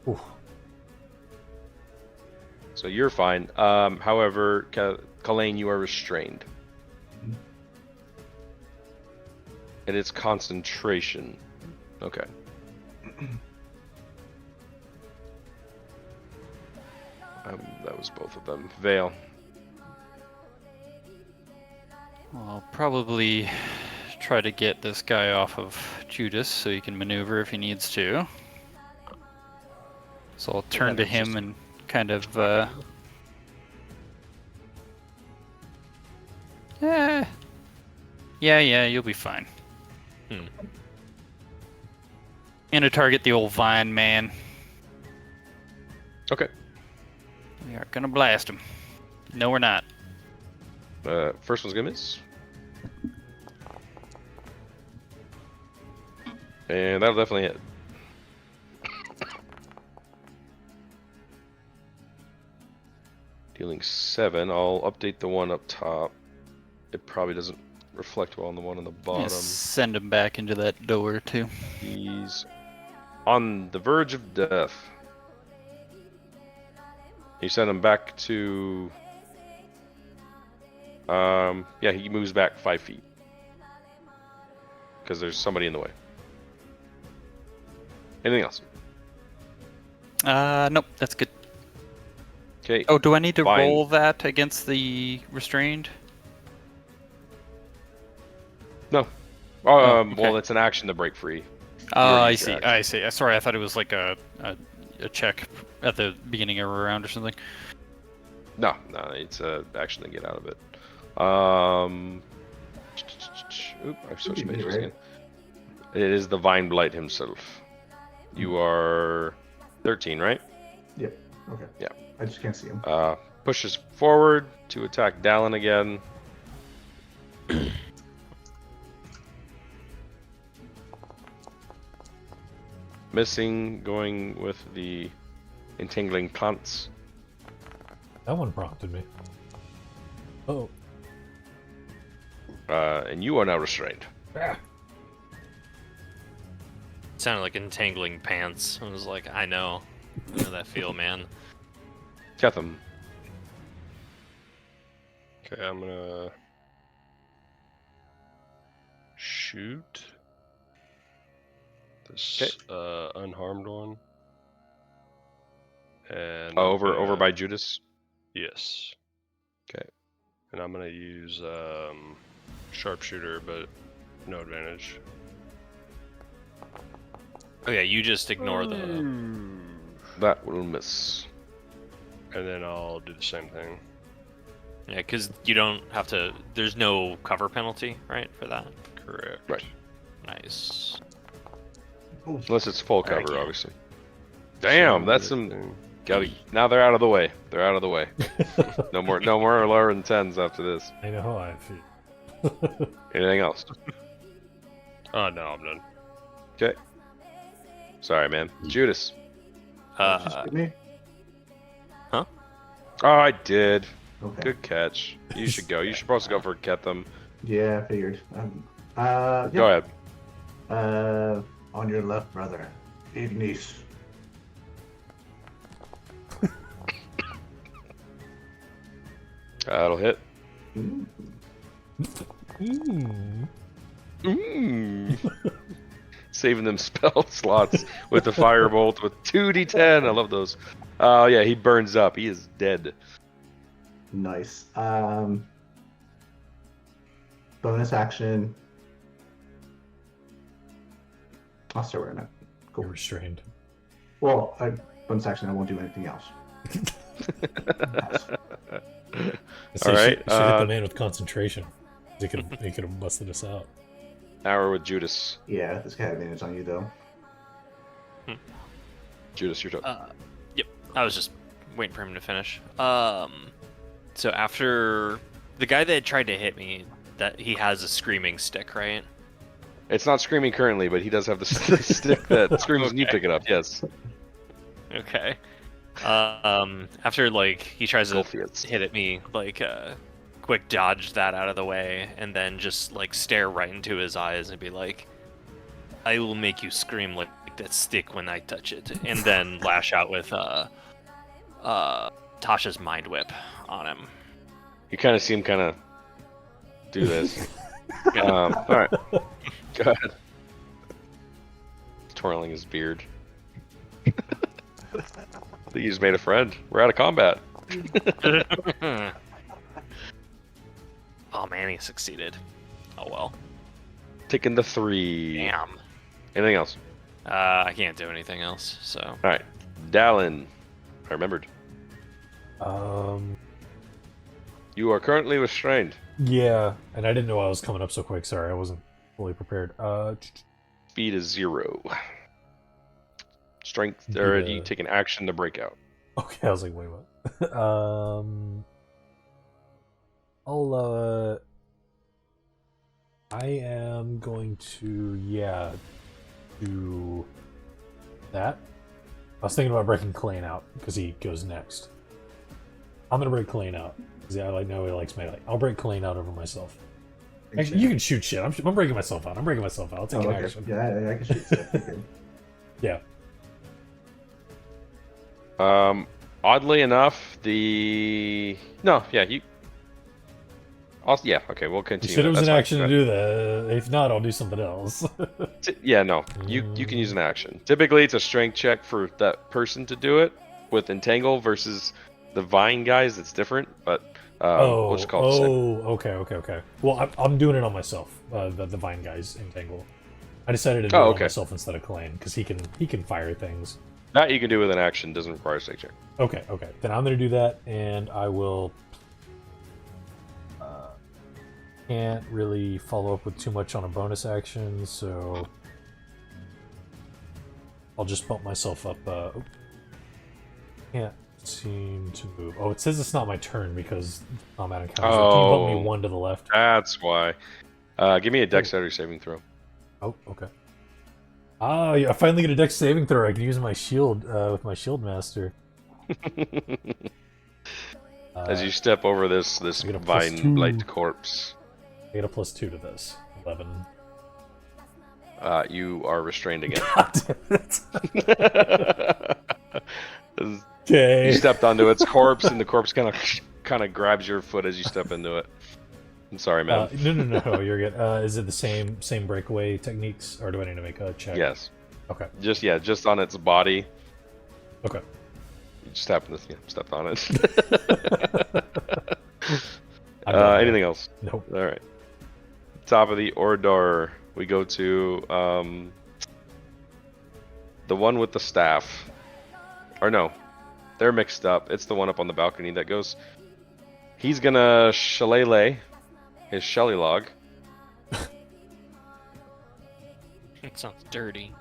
Speaker 2: Ooh.
Speaker 1: So you're fine. However, Kalane, you are restrained. And it's concentration. Okay. That was both of them. Vale.
Speaker 4: I'll probably try to get this guy off of Judas so he can maneuver if he needs to. So I'll turn to him and kind of yeah, you'll be fine. Gonna target the old vine man.
Speaker 1: Okay.
Speaker 4: We are gonna blast him. No, we're not.
Speaker 1: First one's gonna miss. And that'll definitely hit. Dealing 7. I'll update the one up top. it probably doesn't reflect well on the one on the
Speaker 4: Yeah,
Speaker 1: bottom.
Speaker 4: send him back into that door too.
Speaker 1: He's on the verge of death. You send him back to. Yeah, he moves back 5 feet because there's somebody in the way. Anything else?
Speaker 4: Nope, that's good.
Speaker 1: Okay.
Speaker 4: Oh, do I need to
Speaker 1: Fine.
Speaker 4: roll that against the restrained?
Speaker 1: No.
Speaker 4: okay.
Speaker 1: Well, it's an action to break free.
Speaker 4: Oh,
Speaker 1: already
Speaker 4: I
Speaker 1: used your
Speaker 4: see. I see. Sorry, I thought it was like a check at the beginning of a round or something.
Speaker 1: No, it's an action to get out of it. Oop, I've switched
Speaker 5: Should be me,
Speaker 1: pages
Speaker 5: right?
Speaker 1: again. It is the Vine Blight himself. You are 13, right?
Speaker 5: Yep. Okay.
Speaker 1: Yeah.
Speaker 5: I just can't see him.
Speaker 1: Pushes forward to attack Dallin again. Missing, going with the entangling plants.
Speaker 2: That one prompted me. Oh.
Speaker 1: And you are now restrained.
Speaker 2: Ah.
Speaker 3: Sounded like entangling pants. I was like, I know that feel, man.
Speaker 1: Ketham.
Speaker 6: Okay, I'm gonna shoot this unharmed one. And I'm
Speaker 1: Over
Speaker 6: gonna-
Speaker 1: by Judas.
Speaker 6: Yes.
Speaker 1: Okay.
Speaker 6: And I'm gonna use sharpshooter, but no advantage.
Speaker 3: Oh yeah, you just ignore the.
Speaker 1: That will miss.
Speaker 6: And then I'll do the same thing.
Speaker 3: Yeah, because you don't have to. There's no cover penalty, right, for that.
Speaker 6: Correct.
Speaker 1: Right.
Speaker 3: Nice.
Speaker 1: Unless it's full
Speaker 3: Alright,
Speaker 1: cover,
Speaker 3: yeah.
Speaker 1: obviously. Damn, that's some. Now they're out of the way. They're out of the way. No more lower than 10s after this.
Speaker 2: I know how I feel.
Speaker 1: Anything else?
Speaker 6: Oh no, I'm done.
Speaker 1: Okay. Sorry, man. Judas.
Speaker 5: Just hit me?
Speaker 1: Oh, I did.
Speaker 5: Okay.
Speaker 1: Good catch. You should go. You should supposed to go for Ketham.
Speaker 5: Yeah, I figured. Yeah.
Speaker 1: Go ahead.
Speaker 5: On your left, brother. Ignis.
Speaker 1: That'll hit.
Speaker 5: Mm.
Speaker 1: Saving them spell slots with the firebolt with 2d10. I love those. Oh, yeah, he burns up. He is dead.
Speaker 5: Nice. Bonus action. I'll start wearing it.
Speaker 2: You're
Speaker 5: Cool.
Speaker 2: restrained.
Speaker 5: Well, bonus action, I won't do anything else. Pass.
Speaker 2: So
Speaker 1: All
Speaker 2: you
Speaker 1: right,
Speaker 2: should hit the man with concentration. He could have busted us out.
Speaker 1: Hour with Judas.
Speaker 5: Yeah, this guy had advantage on you, though.
Speaker 1: Judas, your turn.
Speaker 3: Yep. I was just waiting for him to finish. So after the guy that tried to hit me, that he has a screaming stick, right?
Speaker 1: It's not screaming currently, but he does have the stick that screams when you pick it up. Yes.
Speaker 3: Okay. After like he tries to
Speaker 1: Golfius.
Speaker 3: hit at me, like quick dodge that out of the way, and then just like stare right into his eyes and be like, "I will make you scream like that stick when I touch it," and then lash out with Tasha's mind whip on him.
Speaker 1: You kind of see him kind of do this. All right. Go ahead. Twirling his beard. I think he just made a friend. We're out of combat.
Speaker 3: Oh man, he succeeded. Oh well.
Speaker 1: Taking the 3.
Speaker 3: Damn.
Speaker 1: Anything else?
Speaker 3: I can't do anything else, so.
Speaker 1: All right. Dallin. I remembered. You are currently restrained.
Speaker 2: Yeah, and I didn't know I was coming up so quick. Sorry, I wasn't fully prepared.
Speaker 1: Speed is 0. Strength, or do you
Speaker 2: Yeah.
Speaker 1: take an action to break out?
Speaker 2: Okay, I was like, wait, what? I am going to, do that. I was thinking about breaking Clayne out because he goes next. I'm gonna break Kalane out. 'Cause I know he likes melee. I'll break Kalane out over myself. Actually, you can shoot shit. I'm breaking myself out. I'll take an
Speaker 5: okay.
Speaker 2: action.
Speaker 5: Yeah, I can shoot stuff. You're good.
Speaker 2: Yeah.
Speaker 1: Oddly enough, okay, we'll
Speaker 2: You
Speaker 1: continue.
Speaker 2: said it was
Speaker 1: That's
Speaker 2: an
Speaker 1: fine.
Speaker 2: action to do that. If not, I'll do something else.
Speaker 1: Yeah, no, you can use an action. Typically, it's a strength check for that person to do it with entangle versus the vine guys. It's different, but we'll just call it
Speaker 2: okay. Well, I'm doing it on myself. The vine guys entangle. I decided to do it on
Speaker 1: okay.
Speaker 2: myself instead of Kalane because he can fire things.
Speaker 1: That you can do with an action. Doesn't require a strength check.
Speaker 2: Okay. Then I'm gonna do that, and I will. Can't really follow up with too much on a bonus action, so I'll just bump myself up. Can't seem to move. Oh, it says it's not my turn because combat encounters. Can you bump me one to the left?
Speaker 1: That's why. Give me a dexterity saving throw.
Speaker 2: Oh, okay. Ah, yeah, I finally get a dex saving throw. I can use my shield with my shield master.
Speaker 1: As you step over this
Speaker 2: I get a plus
Speaker 1: vine blight
Speaker 2: 2.
Speaker 1: corpse,
Speaker 2: I get a +2 to this. 11.
Speaker 1: you are restrained again.
Speaker 2: God damn it. Okay.
Speaker 1: You stepped onto its corpse, and the corpse kind of grabs your foot as you step into it. I'm sorry, man.
Speaker 2: No, you're good. Is it the same breakaway techniques, or do I need to make a check?
Speaker 1: Yes.
Speaker 2: Okay.
Speaker 1: Just on its body.
Speaker 2: Okay.
Speaker 1: You just stepped on it. Anything else?
Speaker 2: Nope.
Speaker 1: All right. Top of the Ordor, we go to the one with the staff. Or no, they're mixed up. It's the one up on the balcony that goes. He's gonna shillelagh his shelly log.
Speaker 3: It sounds dirty.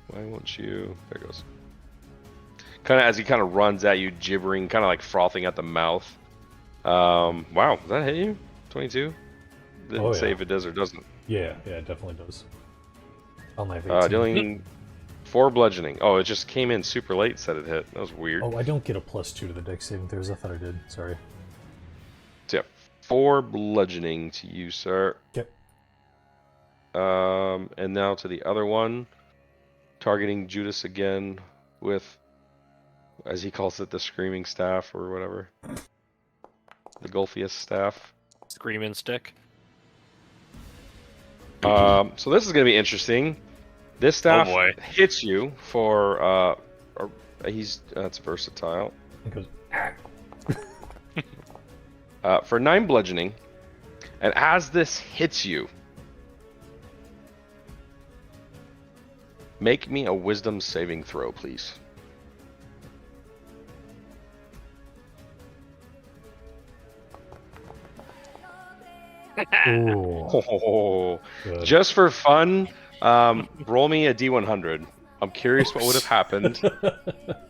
Speaker 1: Why won't you? There it goes. Kind of as he kind of runs at you, gibbering, kind of like frothing at the mouth. Wow, does that hit you? 22? Didn't say if it does or doesn't.
Speaker 2: Yeah, it definitely does. On my 18.
Speaker 1: Dealing 4 bludgeoning. Oh, it just came in super late, said it hit. That was weird.
Speaker 2: Oh, I don't get a +2 to the dex saving throws. I thought I did. Sorry.
Speaker 1: So yeah, 4 bludgeoning to you, sir.
Speaker 2: Yep.
Speaker 1: And now to the other one, targeting Judas again with, as he calls it, the screaming staff or whatever. The Golfius staff.
Speaker 3: Screaming stick.
Speaker 1: So this is going to be interesting. This staff
Speaker 3: boy.
Speaker 1: hits you for that's versatile.
Speaker 2: It goes.
Speaker 1: For 9 bludgeoning, and as this hits you, make me a wisdom saving throw, please.
Speaker 2: Ooh.
Speaker 1: Oh,
Speaker 2: Good.
Speaker 1: just for fun, roll me a D100. I'm curious what would have happened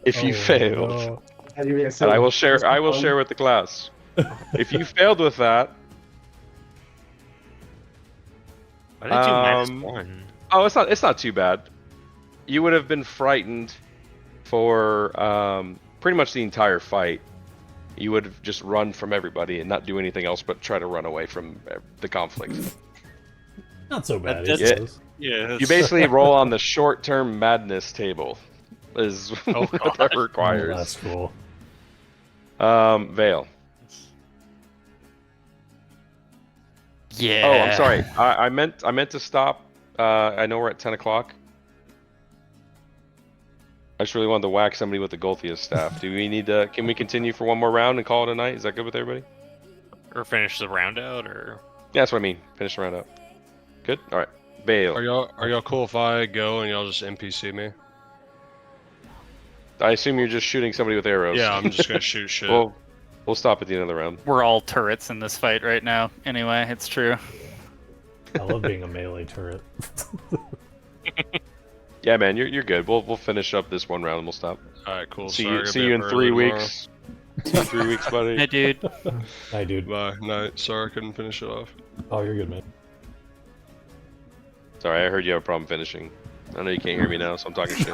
Speaker 1: if you failed.
Speaker 2: No.
Speaker 1: And I will share. I will share with the class. If you failed with that,
Speaker 3: Why did you -1?
Speaker 1: oh, it's not too bad. You would have been frightened for pretty much the entire fight. You would have just run from everybody and not do anything else but try to run away from the conflict.
Speaker 2: Not so bad.
Speaker 3: That's-
Speaker 2: I suppose.
Speaker 3: Yeah.
Speaker 1: You basically roll on the short-term madness table, is what that
Speaker 2: Oh,
Speaker 1: requires.
Speaker 2: that's cool.
Speaker 1: Vale.
Speaker 4: Yeah.
Speaker 1: Oh, I'm sorry. I meant to stop. I know we're at 10 o'clock. I just really wanted to whack somebody with the Golthius staff. Do we need to? Can we continue for one more round and call it a night? Is that good with everybody?
Speaker 3: Or finish the round out, or
Speaker 1: Yeah, that's what I mean. Finish the round up. Good. All right. Bale.
Speaker 6: Are y'all cool if I go and y'all just NPC me?
Speaker 1: I assume you're just shooting somebody with arrows.
Speaker 6: Yeah, I'm just gonna shoot shit.
Speaker 1: We'll stop at the end of the round.
Speaker 7: We're all turrets in this fight right now. Anyway, it's true.
Speaker 2: I love being a melee turret.
Speaker 1: Yeah, man, you're good. We'll finish up this one round and we'll stop.
Speaker 6: All right, cool.
Speaker 1: See
Speaker 6: Sorry,
Speaker 1: you
Speaker 6: I
Speaker 1: see
Speaker 6: got
Speaker 1: you in
Speaker 6: up
Speaker 1: 3
Speaker 6: early
Speaker 1: weeks. 3 weeks, buddy.
Speaker 7: Hey, dude.
Speaker 2: Hi, dude.
Speaker 6: tomorrow. Bye. Night. Sorry, I couldn't finish it off.
Speaker 2: Oh, you're good, man.
Speaker 1: Sorry, I heard you have a problem finishing. I know you can't hear me now, so I'm talking shit.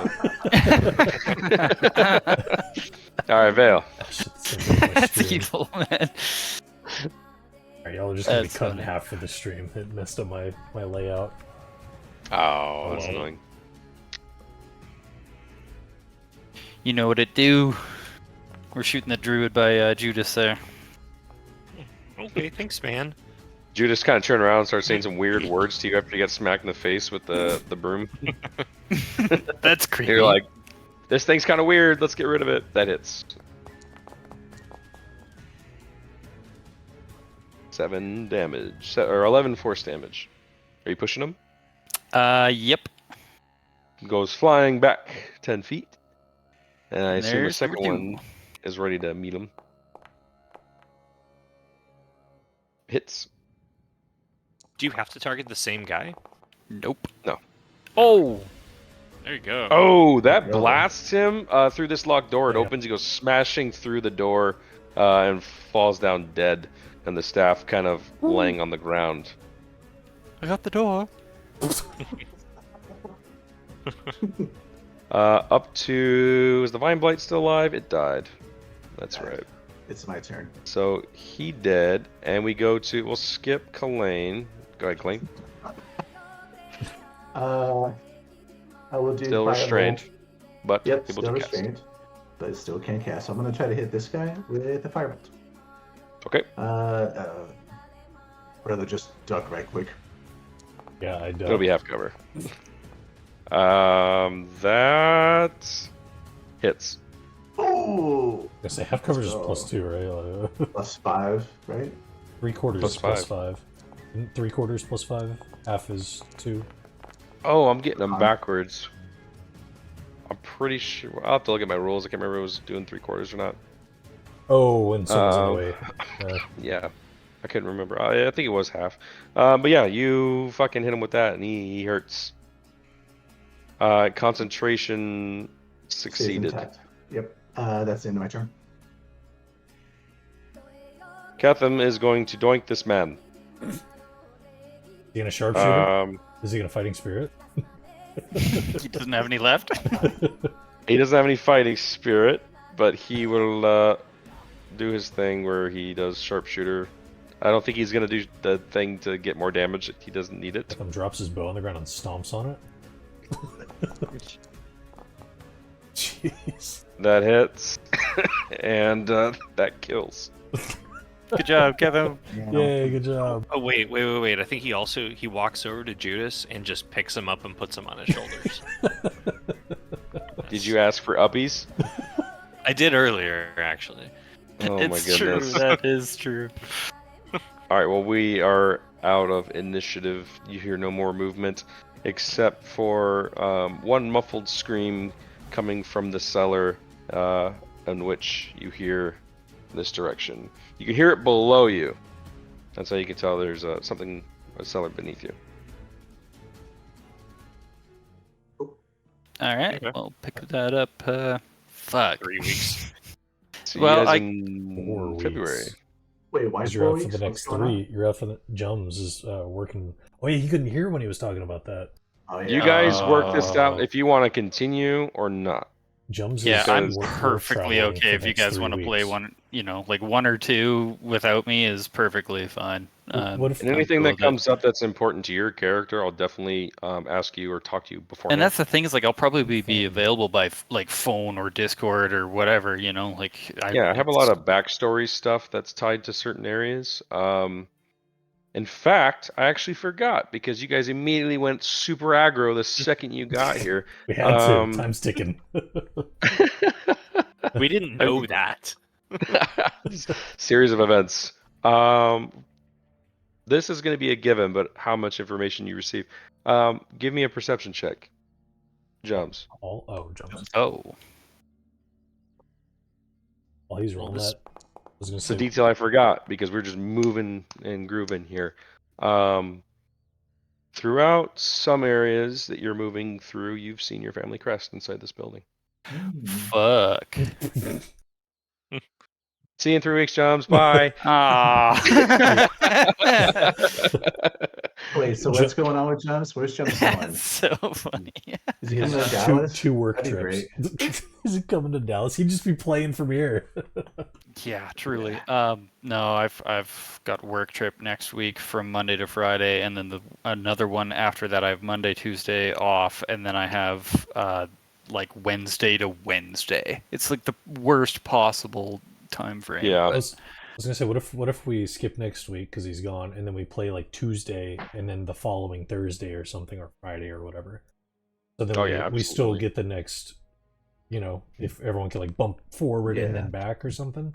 Speaker 1: All right, Vale.
Speaker 2: Shit, this thing's up my
Speaker 7: That's
Speaker 2: stream.
Speaker 7: evil, man.
Speaker 2: Alright, y'all are just gonna be
Speaker 7: That's
Speaker 2: cut in
Speaker 7: funny.
Speaker 2: half for the stream. It messed up my layout.
Speaker 1: Oh, that's
Speaker 2: well.
Speaker 1: annoying.
Speaker 7: You know what it do? We're shooting the druid by Judas there.
Speaker 3: Okay, thanks, man.
Speaker 1: Judas kind of turned around and started saying some weird words to you after you got smacked in the face with the broom.
Speaker 7: That's creepy.
Speaker 1: You're like, this thing's kind of weird. Let's get rid of it. That hits. 7 damage, or 11 force damage. Are you pushing him?
Speaker 7: Yep.
Speaker 1: Goes flying back 10 feet. And I
Speaker 7: And
Speaker 1: assume the
Speaker 7: there's
Speaker 1: second
Speaker 7: number
Speaker 1: one is ready to meet him. Hits.
Speaker 3: Do you have to target the same guy?
Speaker 7: Nope.
Speaker 1: No.
Speaker 7: Oh!
Speaker 3: There you go.
Speaker 1: Oh, that
Speaker 5: Go.
Speaker 1: blasts him through this locked door. It
Speaker 2: Damn.
Speaker 1: opens. He goes smashing through the door and falls down dead. And the staff kind of laying on the ground.
Speaker 7: I got the door.
Speaker 1: Up to... Is the Vine Blight still alive? It died. That's
Speaker 5: Died.
Speaker 1: right.
Speaker 5: It's my turn.
Speaker 1: So he dead. And we go to... We'll skip Kalain. Go ahead, Kalain.
Speaker 5: I will do
Speaker 1: Still
Speaker 5: Firebolt.
Speaker 1: restrained. But
Speaker 5: Yep,
Speaker 1: able
Speaker 5: still
Speaker 1: to cast.
Speaker 5: restrained, but still can't cast. So I'm gonna try to hit this guy with the firebolt.
Speaker 1: Okay.
Speaker 5: Rather just duck right quick.
Speaker 2: Yeah, I
Speaker 1: It'll
Speaker 2: don't.
Speaker 1: be half cover. That hits.
Speaker 5: Oh,
Speaker 2: I say half coverage is
Speaker 5: go.
Speaker 2: +2, right?
Speaker 5: +5, right?
Speaker 2: 3/4 is
Speaker 1: +5.
Speaker 2: +5. Isn't 3/4 +5. Half is 2.
Speaker 1: Oh, I'm getting them backwards. I'm pretty sure. I'll have to look at my rules. I can't remember if it was doing 3/4 or not.
Speaker 2: Oh, and so was anyway.
Speaker 1: Yeah, I couldn't remember. I think it was half. But yeah, you fucking hit him with that, and he hurts. Concentration
Speaker 5: Stays
Speaker 1: succeeded.
Speaker 5: intact. Yep. That's the end of my turn.
Speaker 1: Ketham is going to doink this man.
Speaker 2: Is he gonna sharpshooter? Is he gonna fighting spirit?
Speaker 7: He doesn't have any left.
Speaker 1: He doesn't have any fighting spirit, but he will do his thing where he does sharpshooter. I don't think he's gonna do the thing to get more damage. He doesn't need it.
Speaker 2: Drops his bow on the ground and stomps on it. Jeez.
Speaker 1: That hits, and that kills.
Speaker 7: Good job, Kevin.
Speaker 2: Yay, good job.
Speaker 3: Oh wait. I think he walks over to Judas and just picks him up and puts him on his shoulders.
Speaker 1: Did you ask for uppies?
Speaker 3: I did earlier, actually.
Speaker 1: Oh my
Speaker 7: It's true.
Speaker 1: goodness.
Speaker 7: That is true.
Speaker 1: All right, well, we are out of initiative. You hear no more movement, except for one muffled scream coming from the cellar, in which you hear this direction. You can hear it below you. That's how you can tell there's a cellar beneath you.
Speaker 7: All right,
Speaker 3: Okay.
Speaker 7: we'll pick that up. Fuck.
Speaker 3: 3 weeks.
Speaker 1: See
Speaker 7: Well,
Speaker 1: you guys
Speaker 7: I-
Speaker 1: in
Speaker 2: 4
Speaker 1: February.
Speaker 2: weeks.
Speaker 5: Wait, why
Speaker 2: Because
Speaker 5: 4
Speaker 2: you're out
Speaker 5: weeks?
Speaker 2: for the
Speaker 5: What's
Speaker 2: next
Speaker 5: going on?
Speaker 2: 3. You're out for the Jums is working. Oh yeah, he couldn't hear when he was talking about that.
Speaker 5: Oh, yeah.
Speaker 1: You guys work this out
Speaker 7: Oh.
Speaker 1: if you want to continue or not.
Speaker 2: Jums
Speaker 7: Yeah,
Speaker 2: is
Speaker 7: I'm
Speaker 1: Because-
Speaker 2: work
Speaker 7: perfectly
Speaker 2: traveling
Speaker 7: okay
Speaker 2: for
Speaker 7: if
Speaker 2: the
Speaker 7: you
Speaker 2: next
Speaker 7: guys
Speaker 2: 3
Speaker 7: want to play
Speaker 2: weeks.
Speaker 7: one, like 1 or 2 without me is perfectly fine.
Speaker 2: What if
Speaker 1: And anything that comes up that's important to your character, I'll definitely ask you or talk to you beforehand.
Speaker 7: And that's the thing is, like, I'll probably be
Speaker 2: Phone.
Speaker 7: available by like phone or Discord or whatever, Like,
Speaker 1: Yeah, I have a lot of backstory stuff that's tied to certain areas. In fact, I actually forgot because you guys immediately went super aggro the second you got here.
Speaker 2: We had to. Time's ticking.
Speaker 3: We didn't know that.
Speaker 1: Series of events. This is going to be a given, but how much information you receive. Give me a perception check. Jumps.
Speaker 2: Jums.
Speaker 7: Oh,
Speaker 2: While he's rolling
Speaker 3: this-
Speaker 2: that, I was gonna
Speaker 1: It's a
Speaker 2: say
Speaker 1: detail I forgot because we're just moving and grooving here. Throughout some areas that you're moving through, you've seen your family crest inside this building.
Speaker 7: fuck.
Speaker 1: See you in 3 weeks, Jums. Bye.
Speaker 7: Ah.
Speaker 5: Wait, so what's going on with Jumps? Where's Jumps going?
Speaker 7: That's so funny.
Speaker 5: Is he coming to
Speaker 2: Two
Speaker 5: Dallas?
Speaker 2: work
Speaker 5: That'd be
Speaker 2: trips.
Speaker 5: great.
Speaker 2: Is he coming to Dallas? He'd just be playing from here.
Speaker 7: Yeah, truly. No, I've got a work trip next week from Monday to Friday, and then another one after that. I have Monday, Tuesday off, and then I have like Wednesday to Wednesday. It's like the worst possible time frame.
Speaker 1: Yeah.
Speaker 2: I was gonna say, what if we skip next week because he's gone, and then we play like Tuesday, and then the following Thursday or something, or Friday or whatever. So then we still
Speaker 1: absolutely.
Speaker 2: get the next, if everyone can like bump forward and
Speaker 5: Yeah.
Speaker 2: then back or something.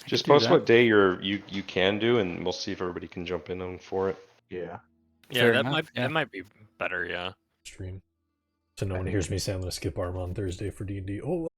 Speaker 1: Just
Speaker 7: do
Speaker 1: post
Speaker 7: that.
Speaker 1: what day you can do, and we'll see if everybody can jump in on for it.
Speaker 5: Yeah.
Speaker 3: Yeah,
Speaker 7: Fair
Speaker 3: that
Speaker 7: enough,
Speaker 3: might
Speaker 7: yeah.
Speaker 3: that might be better. Yeah.
Speaker 2: Stream. So no one hears me say I'm gonna skip Arma on Thursday for D&D. Oh,